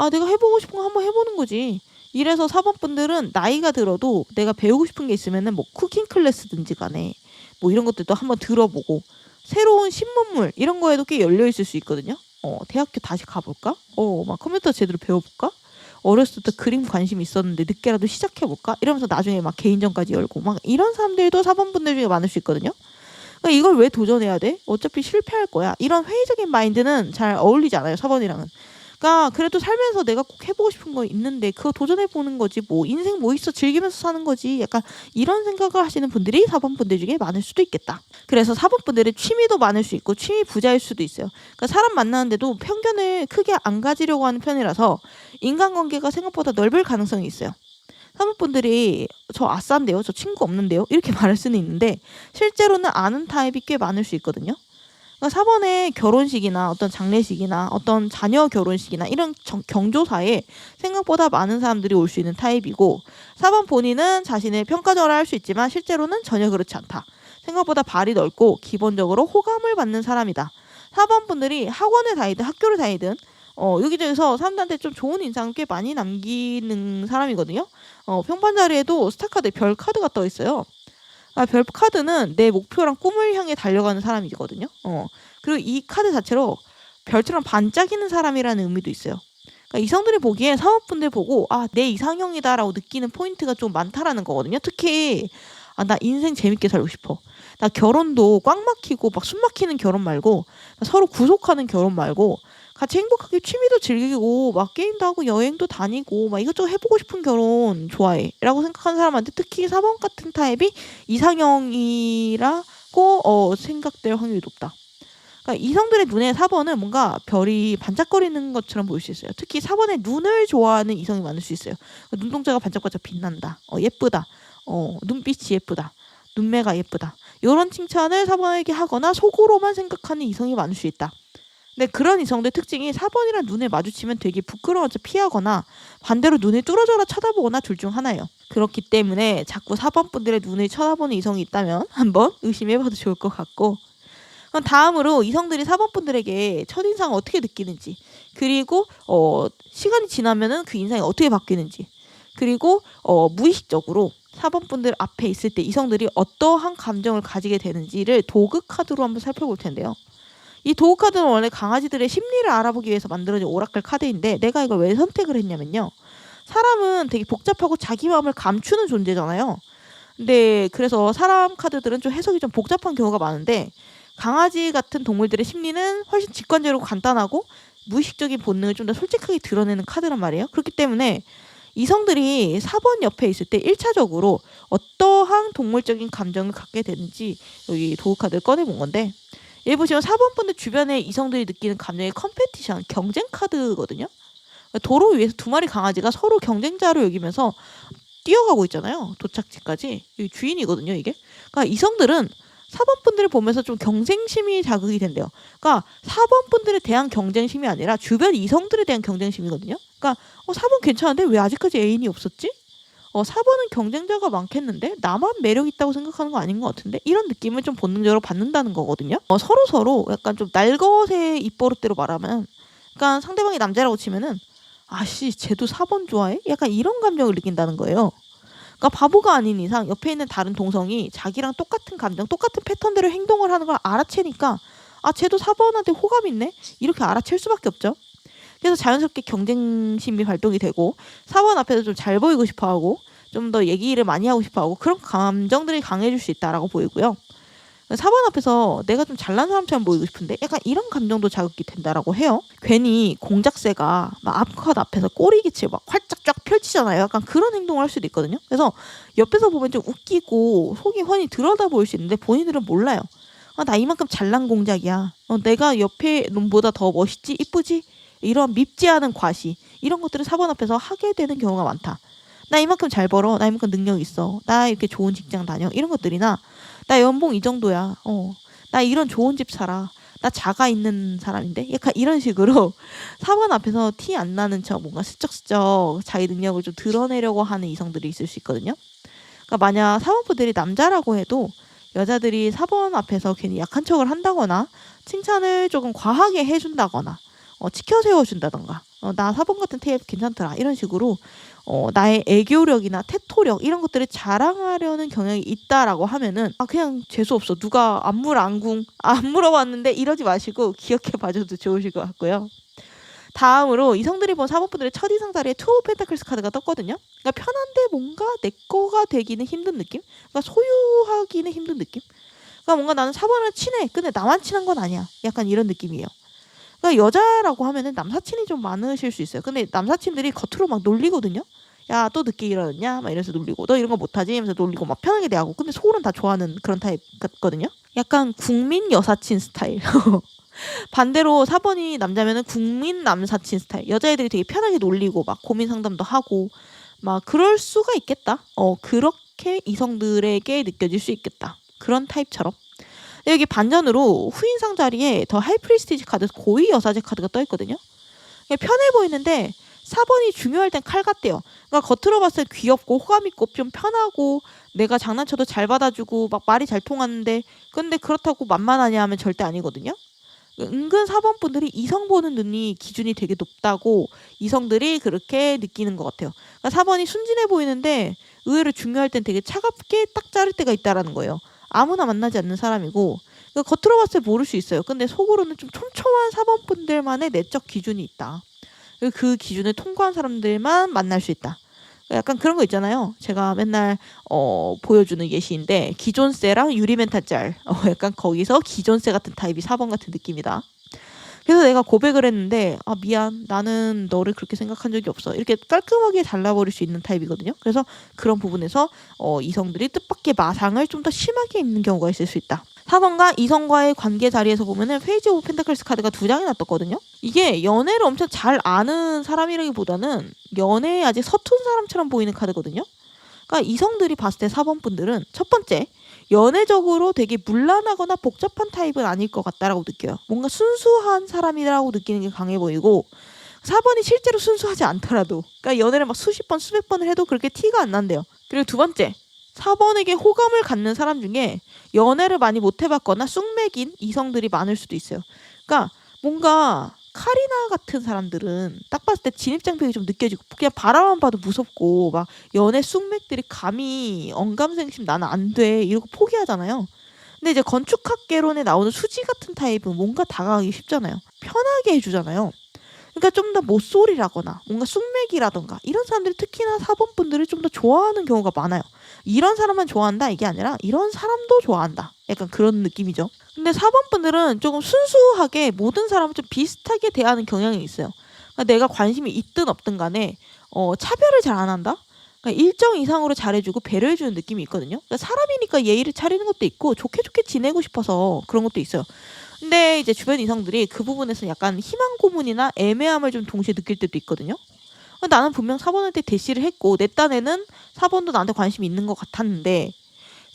A: 내가 해보고 싶은 거 한번 해보는 거지. 이래서 4번 분들은 나이가 들어도 내가 배우고 싶은 게 있으면은 뭐 쿠킹 클래스든지 간에 뭐 이런 것들도 한번 들어보고 새로운 신문물 이런 거에도 꽤 열려 있을 수 있거든요. 대학교 다시 가볼까? 막 컴퓨터 제대로 배워볼까? 어렸을 때 그림 관심 있었는데 늦게라도 시작해볼까? 이러면서 나중에 막 개인전까지 열고 막 이런 사람들도 4번 분들 중에 많을 수 있거든요. 그러니까 이걸 왜 도전해야 돼? 어차피 실패할 거야. 이런 회의적인 마인드는 잘 어울리지 않아요, 4번이랑은. 그러니까 그래도 살면서 내가 꼭 해보고 싶은 거 있는데 그거 도전해보는 거지, 뭐 인생 뭐 있어, 즐기면서 사는 거지, 약간 이런 생각을 하시는 분들이 4번 분들 중에 많을 수도 있겠다. 그래서 4번 분들은 취미도 많을 수 있고 취미 부자일 수도 있어요. 그러니까 사람 만나는데도 편견을 크게 안 가지려고 하는 편이라서 인간관계가 생각보다 넓을 가능성이 있어요. 4번 분들이 저 아싼데요, 저 친구 없는데요, 이렇게 말할 수는 있는데 실제로는 아는 타입이 꽤 많을 수 있거든요. 그러니까 4번의 결혼식이나 어떤 장례식이나 어떤 자녀 결혼식이나 이런 경조사에 생각보다 많은 사람들이 올 수 있는 타입이고, 4번 본인은 자신을 평가절하 할 수 있지만 실제로는 전혀 그렇지 않다. 생각보다 발이 넓고 기본적으로 호감을 받는 사람이다. 4번 분들이 학원을 다니든 학교를 다니든 여기저기서 사람들한테 좀 좋은 인상을 꽤 많이 남기는 사람이거든요. 평판 자리에도 스타카드 별 카드가 떠 있어요. 별 카드는 내 목표랑 꿈을 향해 달려가는 사람이거든요. 그리고 이 카드 자체로 별처럼 반짝이는 사람이라는 의미도 있어요. 그러니까 이성들이 보기에 사업분들 보고 내 이상형이다라고 느끼는 포인트가 좀 많다라는 거거든요. 특히 나 인생 재밌게 살고 싶어. 나 결혼도 꽉 막히고 막 숨 막히는 결혼 말고 서로 구속하는 결혼 말고 같이 행복하게 취미도 즐기고 막 게임도 하고 여행도 다니고 막 이것저것 해보고 싶은 결혼 좋아해 라고 생각하는 사람한테 특히 4번 같은 타입이 이상형이라고 생각될 확률이 높다. 그러니까 이성들의 눈에 4번은 뭔가 별이 반짝거리는 것처럼 보일 수 있어요. 특히 4번의 눈을 좋아하는 이성이 많을 수 있어요. 눈동자가 반짝반짝 빛난다. 예쁘다. 눈빛이 예쁘다. 눈매가 예쁘다. 이런 칭찬을 4번에게 하거나 속으로만 생각하는 이성이 많을 수 있다. 근데 그런 이성들 특징이 4번이랑 눈을 마주치면 되게 부끄러워서 피하거나 반대로 눈을 뚫어져라 쳐다보거나 둘 중 하나예요. 그렇기 때문에 자꾸 4번 분들의 눈을 쳐다보는 이성이 있다면 한번 의심해봐도 좋을 것 같고, 그럼 다음으로 이성들이 4번 분들에게 첫인상을 어떻게 느끼는지, 그리고 시간이 지나면은 그 인상이 어떻게 바뀌는지, 그리고 무의식적으로 4번 분들 앞에 있을 때 이성들이 어떠한 감정을 가지게 되는지를 도그 카드로 한번 살펴볼 텐데요. 이 도그 카드는 원래 강아지들의 심리를 알아보기 위해서 만들어진 오라클 카드인데, 내가 이걸 왜 선택을 했냐면요. 사람은 되게 복잡하고 자기 마음을 감추는 존재잖아요. 근데 그래서 사람 카드들은 좀 해석이 좀 복잡한 경우가 많은데, 강아지 같은 동물들의 심리는 훨씬 직관적이고 간단하고 무의식적인 본능을 좀 더 솔직하게 드러내는 카드란 말이에요. 그렇기 때문에 이성들이 4번 옆에 있을 때 1차적으로 어떠한 동물적인 감정을 갖게 되는지 여기 도구 카드를 꺼내본 건데, 여기 보시면 4번 분들 주변에 이성들이 느끼는 감정의 컴페티션, 경쟁 카드거든요. 도로 위에서 두 마리 강아지가 서로 경쟁자로 여기면서 뛰어가고 있잖아요. 도착지까지. 여기 주인이거든요, 이게. 그러니까 이성들은 4번 분들을 보면서 좀 경쟁심이 자극이 된대요. 그러니까 4번 분들에 대한 경쟁심이 아니라 주변 이성들에 대한 경쟁심이거든요. 그러니까 4번 괜찮은데 왜 아직까지 애인이 없었지? 4번은 경쟁자가 많겠는데 나만 매력 있다고 생각하는 거 아닌 것 같은데, 이런 느낌을 좀 본능적으로 받는다는 거거든요. 서로 약간 좀 날것의 입버릇대로 말하면, 약간 상대방이 남자라고 치면은 아씨 쟤도 4번 좋아해? 약간 이런 감정을 느낀다는 거예요. 그러니까 바보가 아닌 이상 옆에 있는 다른 동성이 자기랑 똑같은 감정, 똑같은 패턴대로 행동을 하는 걸 알아채니까 쟤도 4번한테 호감 있네? 이렇게 알아챌 수밖에 없죠. 그래서 자연스럽게 경쟁심이 발동이 되고 4번 앞에서 좀 잘 보이고 싶어하고 좀 더 얘기를 많이 하고 싶어하고 그런 감정들이 강해질 수 있다라고 보이고요. 4번 앞에서 내가 좀 잘난 사람처럼 보이고 싶은데 약간 이런 감정도 자극이 된다라고 해요. 괜히 공작새가 막 앞컷 앞에서 꼬리깃을 막 활짝 쫙 펼치잖아요. 약간 그런 행동을 할 수도 있거든요. 그래서 옆에서 보면 좀 웃기고 속이 훤히 들여다 보일 수 있는데 본인들은 몰라요. 나 이만큼 잘난 공작이야. 내가 옆에 놈보다 더 멋있지? 이쁘지? 이런 밉지 않은 과시, 이런 것들을 4번 앞에서 하게 되는 경우가 많다. 나 이만큼 잘 벌어. 나 이만큼 능력 있어. 나 이렇게 좋은 직장 다녀. 이런 것들이나 나 연봉 이 정도야. 나 이런 좋은 집 살아. 나 자가 있는 사람인데? 약간 이런 식으로 4번 앞에서 티 안 나는 척 뭔가 슬쩍슬쩍 자기 능력을 좀 드러내려고 하는 이성들이 있을 수 있거든요. 그러니까 만약 4번 분들이 남자라고 해도 여자들이 4번 앞에서 괜히 약한 척을 한다거나 칭찬을 조금 과하게 해준다거나 치켜 세워준다던가 나 4번 같은 태엽 괜찮더라 이런 식으로 나의 애교력이나 태토력 이런 것들을 자랑하려는 경향이 있다라고 하면은 그냥 재수없어. 누가 안궁 안 물어봤는데 이러지 마시고 기억해 봐줘도 좋으실 것 같고요. 다음으로 이성들이 본 4번 분들의 첫인상 자리에 투 오브 펜타클스 카드가 떴거든요. 그러니까 편한데 뭔가 내 거가 되기는 힘든 느낌? 그러니까 소유하기는 힘든 느낌? 그러니까 뭔가 나는 4번이랑 친해. 근데 나만 친한 건 아니야. 약간 이런 느낌이에요. 그러니까 여자라고 하면은 남사친이 좀 많으실 수 있어요. 근데 남사친들이 겉으로 막 놀리거든요. 야, 또 늦게 일어났냐? 막 이래서 놀리고, 너 이런 거 못하지? 하면서 놀리고 막 편하게 대하고. 근데 속으로는 다 좋아하는 그런 타입 같거든요. 약간 국민 여사친 스타일. 반대로 4번이 남자면은 국민 남사친 스타일. 여자애들이 되게 편하게 놀리고 막 고민 상담도 하고 막 그럴 수가 있겠다. 그렇게 이성들에게 느껴질 수 있겠다. 그런 타입처럼. 여기 반전으로 후인상 자리에 더 하이프리스티지 카드, 고위 여사제 카드가 떠있거든요. 편해 보이는데 4번이 중요할 땐 칼 같대요. 그러니까 겉으로 봤을 때 귀엽고 호감 있고 좀 편하고 내가 장난쳐도 잘 받아주고 막 말이 잘 통하는데, 근데 그렇다고 만만하냐 하면 절대 아니거든요. 은근 4번 분들이 이성 보는 눈이 기준이 되게 높다고 이성들이 그렇게 느끼는 것 같아요. 그러니까 4번이 순진해 보이는데 의외로 중요할 땐 되게 차갑게 딱 자를 때가 있다라는 거예요. 아무나 만나지 않는 사람이고, 그러니까 겉으로 봤을 때 모를 수 있어요. 근데 속으로는 좀 촘촘한 4번 분들만의 내적 기준이 있다. 그 기준을 통과한 사람들만 만날 수 있다. 약간 그런 거 있잖아요. 제가 맨날 보여주는 예시인데 기존세랑 유리멘탈 짤. 약간 거기서 기존세 같은 타입이 4번 같은 느낌이다. 그래서 내가 고백을 했는데 "아 미안. 나는 너를 그렇게 생각한 적이 없어." 이렇게 깔끔하게 잘라버릴 수 있는 타입이거든요. 그래서 그런 부분에서 이성들이 뜻밖의 마상을 좀 더 심하게 입는 경우가 있을 수 있다. 4번가 이성과의 관계 자리에서 보면은 페이지 오브 펜타클스 카드가 2장이나 떴거든요. 이게 연애를 엄청 잘 아는 사람이라기보다는 연애에 아직 서툰 사람처럼 보이는 카드거든요. 그러니까 이성들이 봤을 때 4번 분들은 첫 번째, 연애적으로 되게 문란하거나 복잡한 타입은 아닐 것 같다라고 느껴요. 뭔가 순수한 사람이라고 느끼는 게 강해 보이고, 4번이 실제로 순수하지 않더라도, 그러니까 연애를 막 수십 번, 수백 번을 해도 그렇게 티가 안 난대요. 그리고 두 번째, 4번에게 호감을 갖는 사람 중에 연애를 많이 못 해봤거나 쑥맥인 이성들이 많을 수도 있어요. 그러니까 뭔가 카리나 같은 사람들은 딱 봤을 때 진입장벽이 좀 느껴지고 그냥 바라만 봐도 무섭고 막 연애 쑥맥들이 감히 언감생심 나는 안 돼 이러고 포기하잖아요. 근데 이제 건축학개론에 나오는 수지 같은 타입은 뭔가 다가가기 쉽잖아요. 편하게 해주잖아요. 그러니까 좀 더 못소리라거나 뭔가 쑥맥이라던가 이런 사람들이 특히나 4번 분들을 좀 더 좋아하는 경우가 많아요. 이런 사람만 좋아한다 이게 아니라 이런 사람도 좋아한다. 약간 그런 느낌이죠. 근데 4번 분들은 조금 순수하게 모든 사람을 좀 비슷하게 대하는 경향이 있어요. 그러니까 내가 관심이 있든 없든 간에 차별을 잘 안 한다? 그러니까 일정 이상으로 잘해주고 배려해주는 느낌이 있거든요. 그러니까 사람이니까 예의를 차리는 것도 있고 좋게 좋게 지내고 싶어서 그런 것도 있어요. 근데 이제 주변 이성들이 그 부분에서 약간 희망 고문이나 애매함을 좀 동시에 느낄 때도 있거든요. 나는 분명 4번한테 대시를 했고 내 딴에는 4번도 나한테 관심이 있는 것 같았는데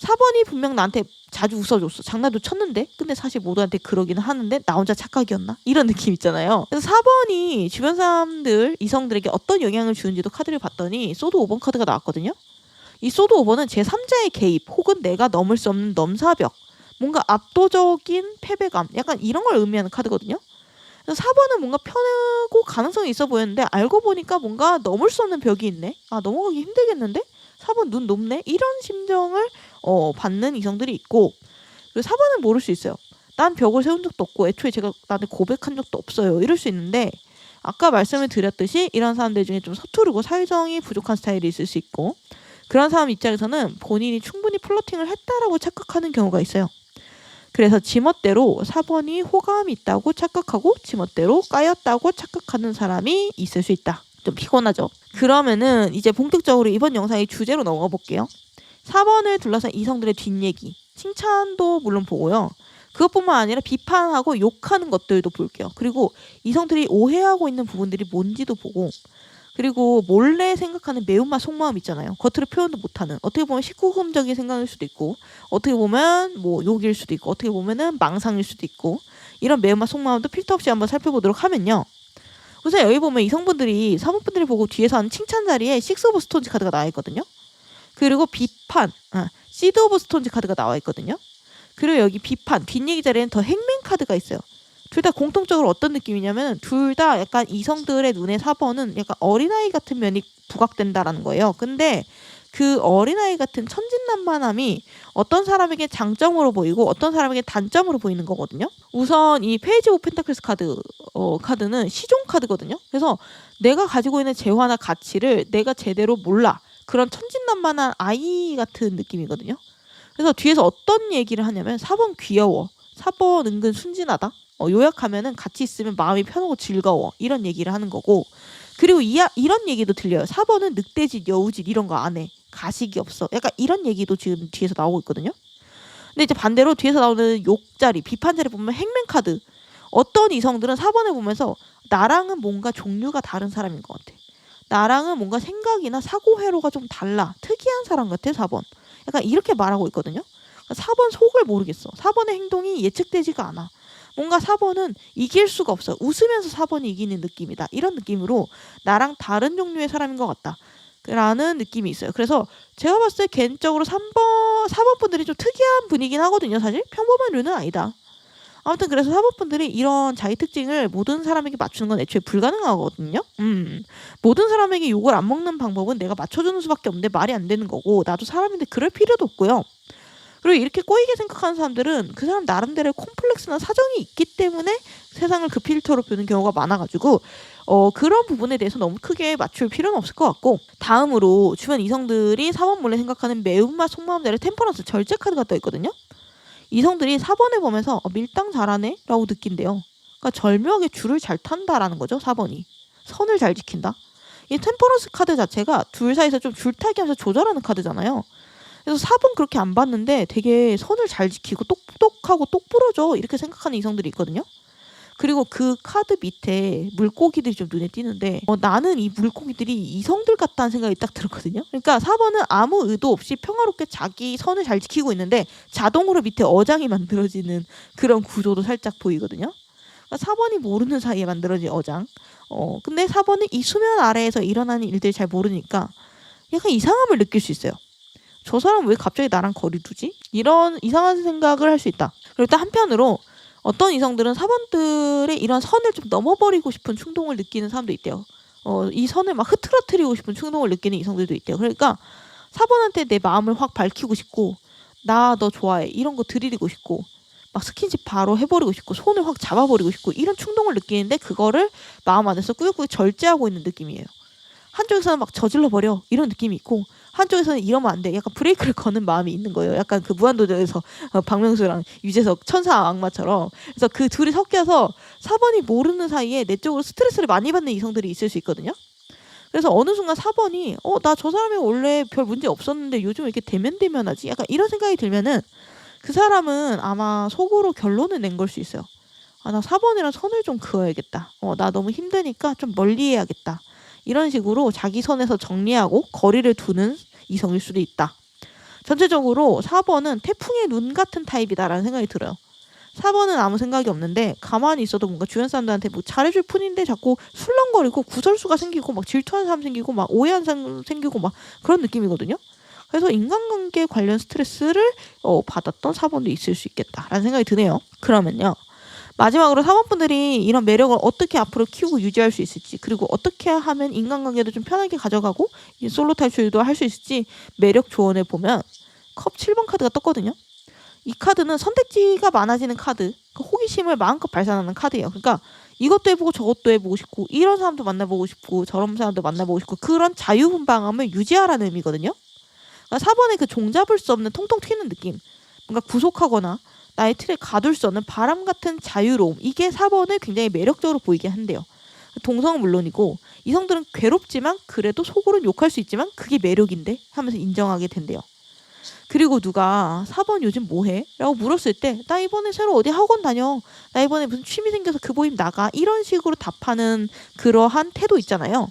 A: 4번이 분명 나한테 자주 웃어줬어. 장난도 쳤는데 근데 사실 모두한테 그러기는 하는데 나 혼자 착각이었나? 이런 느낌 있잖아요. 그래서 4번이 주변 사람들, 이성들에게 어떤 영향을 주는지도 카드를 봤더니 소드 5번 카드가 나왔거든요. 이 소드 5번은 제3자의 개입 혹은 내가 넘을 수 없는 넘사벽, 뭔가 압도적인 패배감, 약간 이런 걸 의미하는 카드거든요. 그래서 4번은 뭔가 편하고 가능성이 있어 보였는데 알고 보니까 뭔가 넘을 수 없는 벽이 있네. 아 넘어가기 힘들겠는데? 4번 눈 높네? 이런 심정을 받는 이성들이 있고, 그리고 4번은 모를 수 있어요. 난 벽을 세운 적도 없고 애초에 제가 나한테 고백한 적도 없어요. 이럴 수 있는데 아까 말씀을 드렸듯이 이런 사람들 중에 좀 서투르고 사회성이 부족한 스타일이 있을 수 있고, 그런 사람 입장에서는 본인이 충분히 플러팅을 했다라고 착각하는 경우가 있어요. 그래서 지멋대로 4번이 호감이 있다고 착각하고 지멋대로 까였다고 착각하는 사람이 있을 수 있다. 좀 피곤하죠. 그러면은 이제 본격적으로 이번 영상의 주제로 넘어가 볼게요. 4번을 둘러싼 이성들의 뒷얘기, 칭찬도 물론 보고요. 그것뿐만 아니라 비판하고 욕하는 것들도 볼게요. 그리고 이성들이 오해하고 있는 부분들이 뭔지도 보고, 그리고 몰래 생각하는 매운맛 속마음 있잖아요. 겉으로 표현도 못하는, 어떻게 보면 19금적인 생각일 수도 있고, 어떻게 보면 뭐 욕일 수도 있고, 어떻게 보면은 망상일 수도 있고, 이런 매운맛 속마음도 필터 없이 한번 살펴보도록 하면요. 우선 여기 보면 이성분들이, 사모분들이 보고 뒤에서 하는 칭찬 자리에 식스 오브 스톤즈 카드가 나와 있거든요. 그리고 비판, 시드 오브 스톤즈 카드가 나와 있거든요. 그리고 여기 비판, 뒷얘기 자리에는 더 행맨 카드가 있어요. 둘 다 공통적으로 어떤 느낌이냐면 둘 다 약간 이성들의 눈에 4번은 약간 어린아이 같은 면이 부각된다라는 거예요. 근데 그 어린아이 같은 천진난만함이 어떤 사람에게 장점으로 보이고 어떤 사람에게 단점으로 보이는 거거든요. 우선 이 페이지 오브 펜타클스 카드는 시종 카드거든요. 그래서 내가 가지고 있는 재화나 가치를 내가 제대로 몰라. 그런 천진난만한 아이 같은 느낌이거든요. 그래서 뒤에서 어떤 얘기를 하냐면 4번 귀여워. 4번 은근 순진하다. 요약하면은 같이 있으면 마음이 편하고 즐거워. 이런 얘기를 하는 거고. 그리고 이런 얘기도 들려요. 4번은 늑대짓, 여우짓 이런 거 안 해. 가식이 없어. 약간 이런 얘기도 지금 뒤에서 나오고 있거든요. 근데 이제 반대로 뒤에서 나오는 욕자리, 비판자리 보면 행맨 카드. 어떤 이성들은 4번을 보면서 나랑은 뭔가 종류가 다른 사람인 것 같아. 나랑은 뭔가 생각이나 사고 회로가 좀 달라. 특이한 사람 같아 4번. 약간 이렇게 말하고 있거든요. 4번 속을 모르겠어. 4번의 행동이 예측되지가 않아. 뭔가 4번은 이길 수가 없어. 웃으면서 4번이 이기는 느낌이다. 이런 느낌으로 나랑 다른 종류의 사람인 것 같다. 라는 느낌이 있어요. 그래서 제가 봤을 때 개인적으로 4번 분들이 좀 특이한 분이긴 하거든요. 사실 평범한 류는 아니다. 아무튼 그래서 4번 분들이 이런 자기 특징을 모든 사람에게 맞추는 건 애초에 불가능하거든요. 모든 사람에게 욕을 안 먹는 방법은 내가 맞춰주는 수밖에 없는데 말이 안 되는 거고, 나도 사람인데 그럴 필요도 없고요. 그리고 이렇게 꼬이게 생각하는 사람들은 그 사람 나름대로의 콤플렉스나 사정이 있기 때문에 세상을 그 필터로 보는 경우가 많아가지고 그런 부분에 대해서 너무 크게 맞출 필요는 없을 것 같고, 다음으로 주변 이성들이 4번 몰래 생각하는 매운맛 속마음대로 템퍼런스 절제 카드가 떠있거든요. 이성들이 4번을 보면서 밀당 잘하네? 라고 느낀대요. 그러니까 절묘하게 줄을 잘 탄다라는 거죠. 4번이. 선을 잘 지킨다. 이 템퍼런스 카드 자체가 둘 사이에서 좀 줄타기 하면서 조절하는 카드잖아요. 그래서 4번 그렇게 안 봤는데 되게 선을 잘 지키고 똑똑하고 똑부러져 이렇게 생각하는 이성들이 있거든요. 그리고 그 카드 밑에 물고기들이 좀 눈에 띄는데 나는 이 물고기들이 이성들 같다는 생각이 딱 들었거든요. 그러니까 4번은 아무 의도 없이 평화롭게 자기 선을 잘 지키고 있는데 자동으로 밑에 어장이 만들어지는 그런 구조도 살짝 보이거든요. 그러니까 4번이 모르는 사이에 만들어진 어장. 근데 4번은 이 수면 아래에서 일어나는 일들을 잘 모르니까 약간 이상함을 느낄 수 있어요. 저 사람 왜 갑자기 나랑 거리 두지? 이런 이상한 생각을 할 수 있다. 그리고 또 한편으로 어떤 이성들은 4번들의 이런 선을 좀 넘어버리고 싶은 충동을 느끼는 사람도 있대요. 이 선을 막 흐트러뜨리고 싶은 충동을 느끼는 이성들도 있대요. 그러니까 4번한테 내 마음을 확 밝히고 싶고 나 너 좋아해 이런 거 들이대고 싶고 막 스킨십 바로 해버리고 싶고 손을 확 잡아버리고 싶고 이런 충동을 느끼는데 그거를 마음 안에서 꾸역꾸역 절제하고 있는 느낌이에요. 한쪽에서는 막 저질러버려 이런 느낌이 있고 한쪽에서는 이러면 안 돼. 약간 브레이크를 거는 마음이 있는 거예요. 약간 그 무한도전에서 박명수랑 유재석 천사 악마처럼. 그래서 그 둘이 섞여서 4번이 모르는 사이에 내적으로 스트레스를 많이 받는 이성들이 있을 수 있거든요. 그래서 어느 순간 4번이 나 저 사람이 원래 별 문제 없었는데 요즘 왜 이렇게 대면대면하지? 약간 이런 생각이 들면은 그 사람은 아마 속으로 결론을 낸 걸 수 있어요. 나 4번이랑 선을 좀 그어야겠다. 나 너무 힘드니까 좀 멀리 해야겠다. 이런 식으로 자기 선에서 정리하고 거리를 두는 이성일 수도 있다. 전체적으로 4번은 태풍의 눈 같은 타입이다라는 생각이 들어요. 4번은 아무 생각이 없는데 가만히 있어도 뭔가 주변 사람들한테 뭐 잘해줄 뿐인데 자꾸 술렁거리고 구설수가 생기고 막 질투하는 사람 생기고 막 오해하는 사람 생기고 막 그런 느낌이거든요. 그래서 인간관계 관련 스트레스를 받았던 4번도 있을 수 있겠다라는 생각이 드네요. 그러면요. 마지막으로 4번 분들이 이런 매력을 어떻게 앞으로 키우고 유지할 수 있을지 그리고 어떻게 하면 인간관계도 좀 편하게 가져가고 솔로 탈출도 할 수 있을지 매력 조언을 보면 컵 7번 카드가 떴거든요. 이 카드는 선택지가 많아지는 카드, 그 호기심을 마음껏 발산하는 카드예요. 그러니까 이것도 해보고 저것도 해보고 싶고 이런 사람도 만나보고 싶고 저런 사람도 만나보고 싶고 그런 자유분방함을 유지하라는 의미거든요. 그러니까 4번의 그 종잡을 수 없는 통통 튀는 느낌, 뭔가 구속하거나 나의 틀에 가둘 수 없는 바람 같은 자유로움, 이게 4번을 굉장히 매력적으로 보이게 한대요. 동성은 물론이고 이성들은 괴롭지만 그래도 속으로는 욕할 수 있지만 그게 매력인데 하면서 인정하게 된대요. 그리고 누가 4번 요즘 뭐해? 라고 물었을 때 나 이번에 새로 어디 학원 다녀, 나 이번에 무슨 취미 생겨서 그 모임 나가, 이런 식으로 답하는 그러한 태도 있잖아요.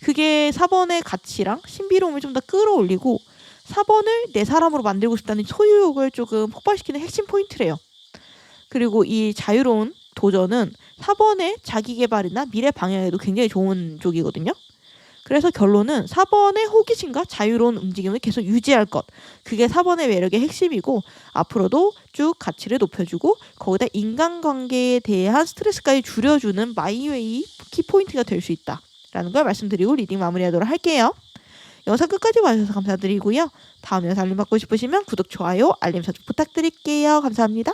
A: 그게 4번의 가치랑 신비로움을 좀 더 끌어올리고 4번을 내 사람으로 만들고 싶다는 소유욕을 조금 폭발시키는 핵심 포인트래요. 그리고 이 자유로운 도전은 4번의 자기개발이나 미래 방향에도 굉장히 좋은 쪽이거든요. 그래서 결론은 4번의 호기심과 자유로운 움직임을 계속 유지할 것. 그게 4번의 매력의 핵심이고 앞으로도 쭉 가치를 높여주고 거기다 인간관계에 대한 스트레스까지 줄여주는 마이웨이 키포인트가 될 수 있다라는 걸 말씀드리고 리딩 마무리하도록 할게요. 영상 끝까지 봐주셔서 감사드리고요. 다음 영상 알림 받고 싶으시면 구독, 좋아요, 알림 설정 부탁드릴게요. 감사합니다.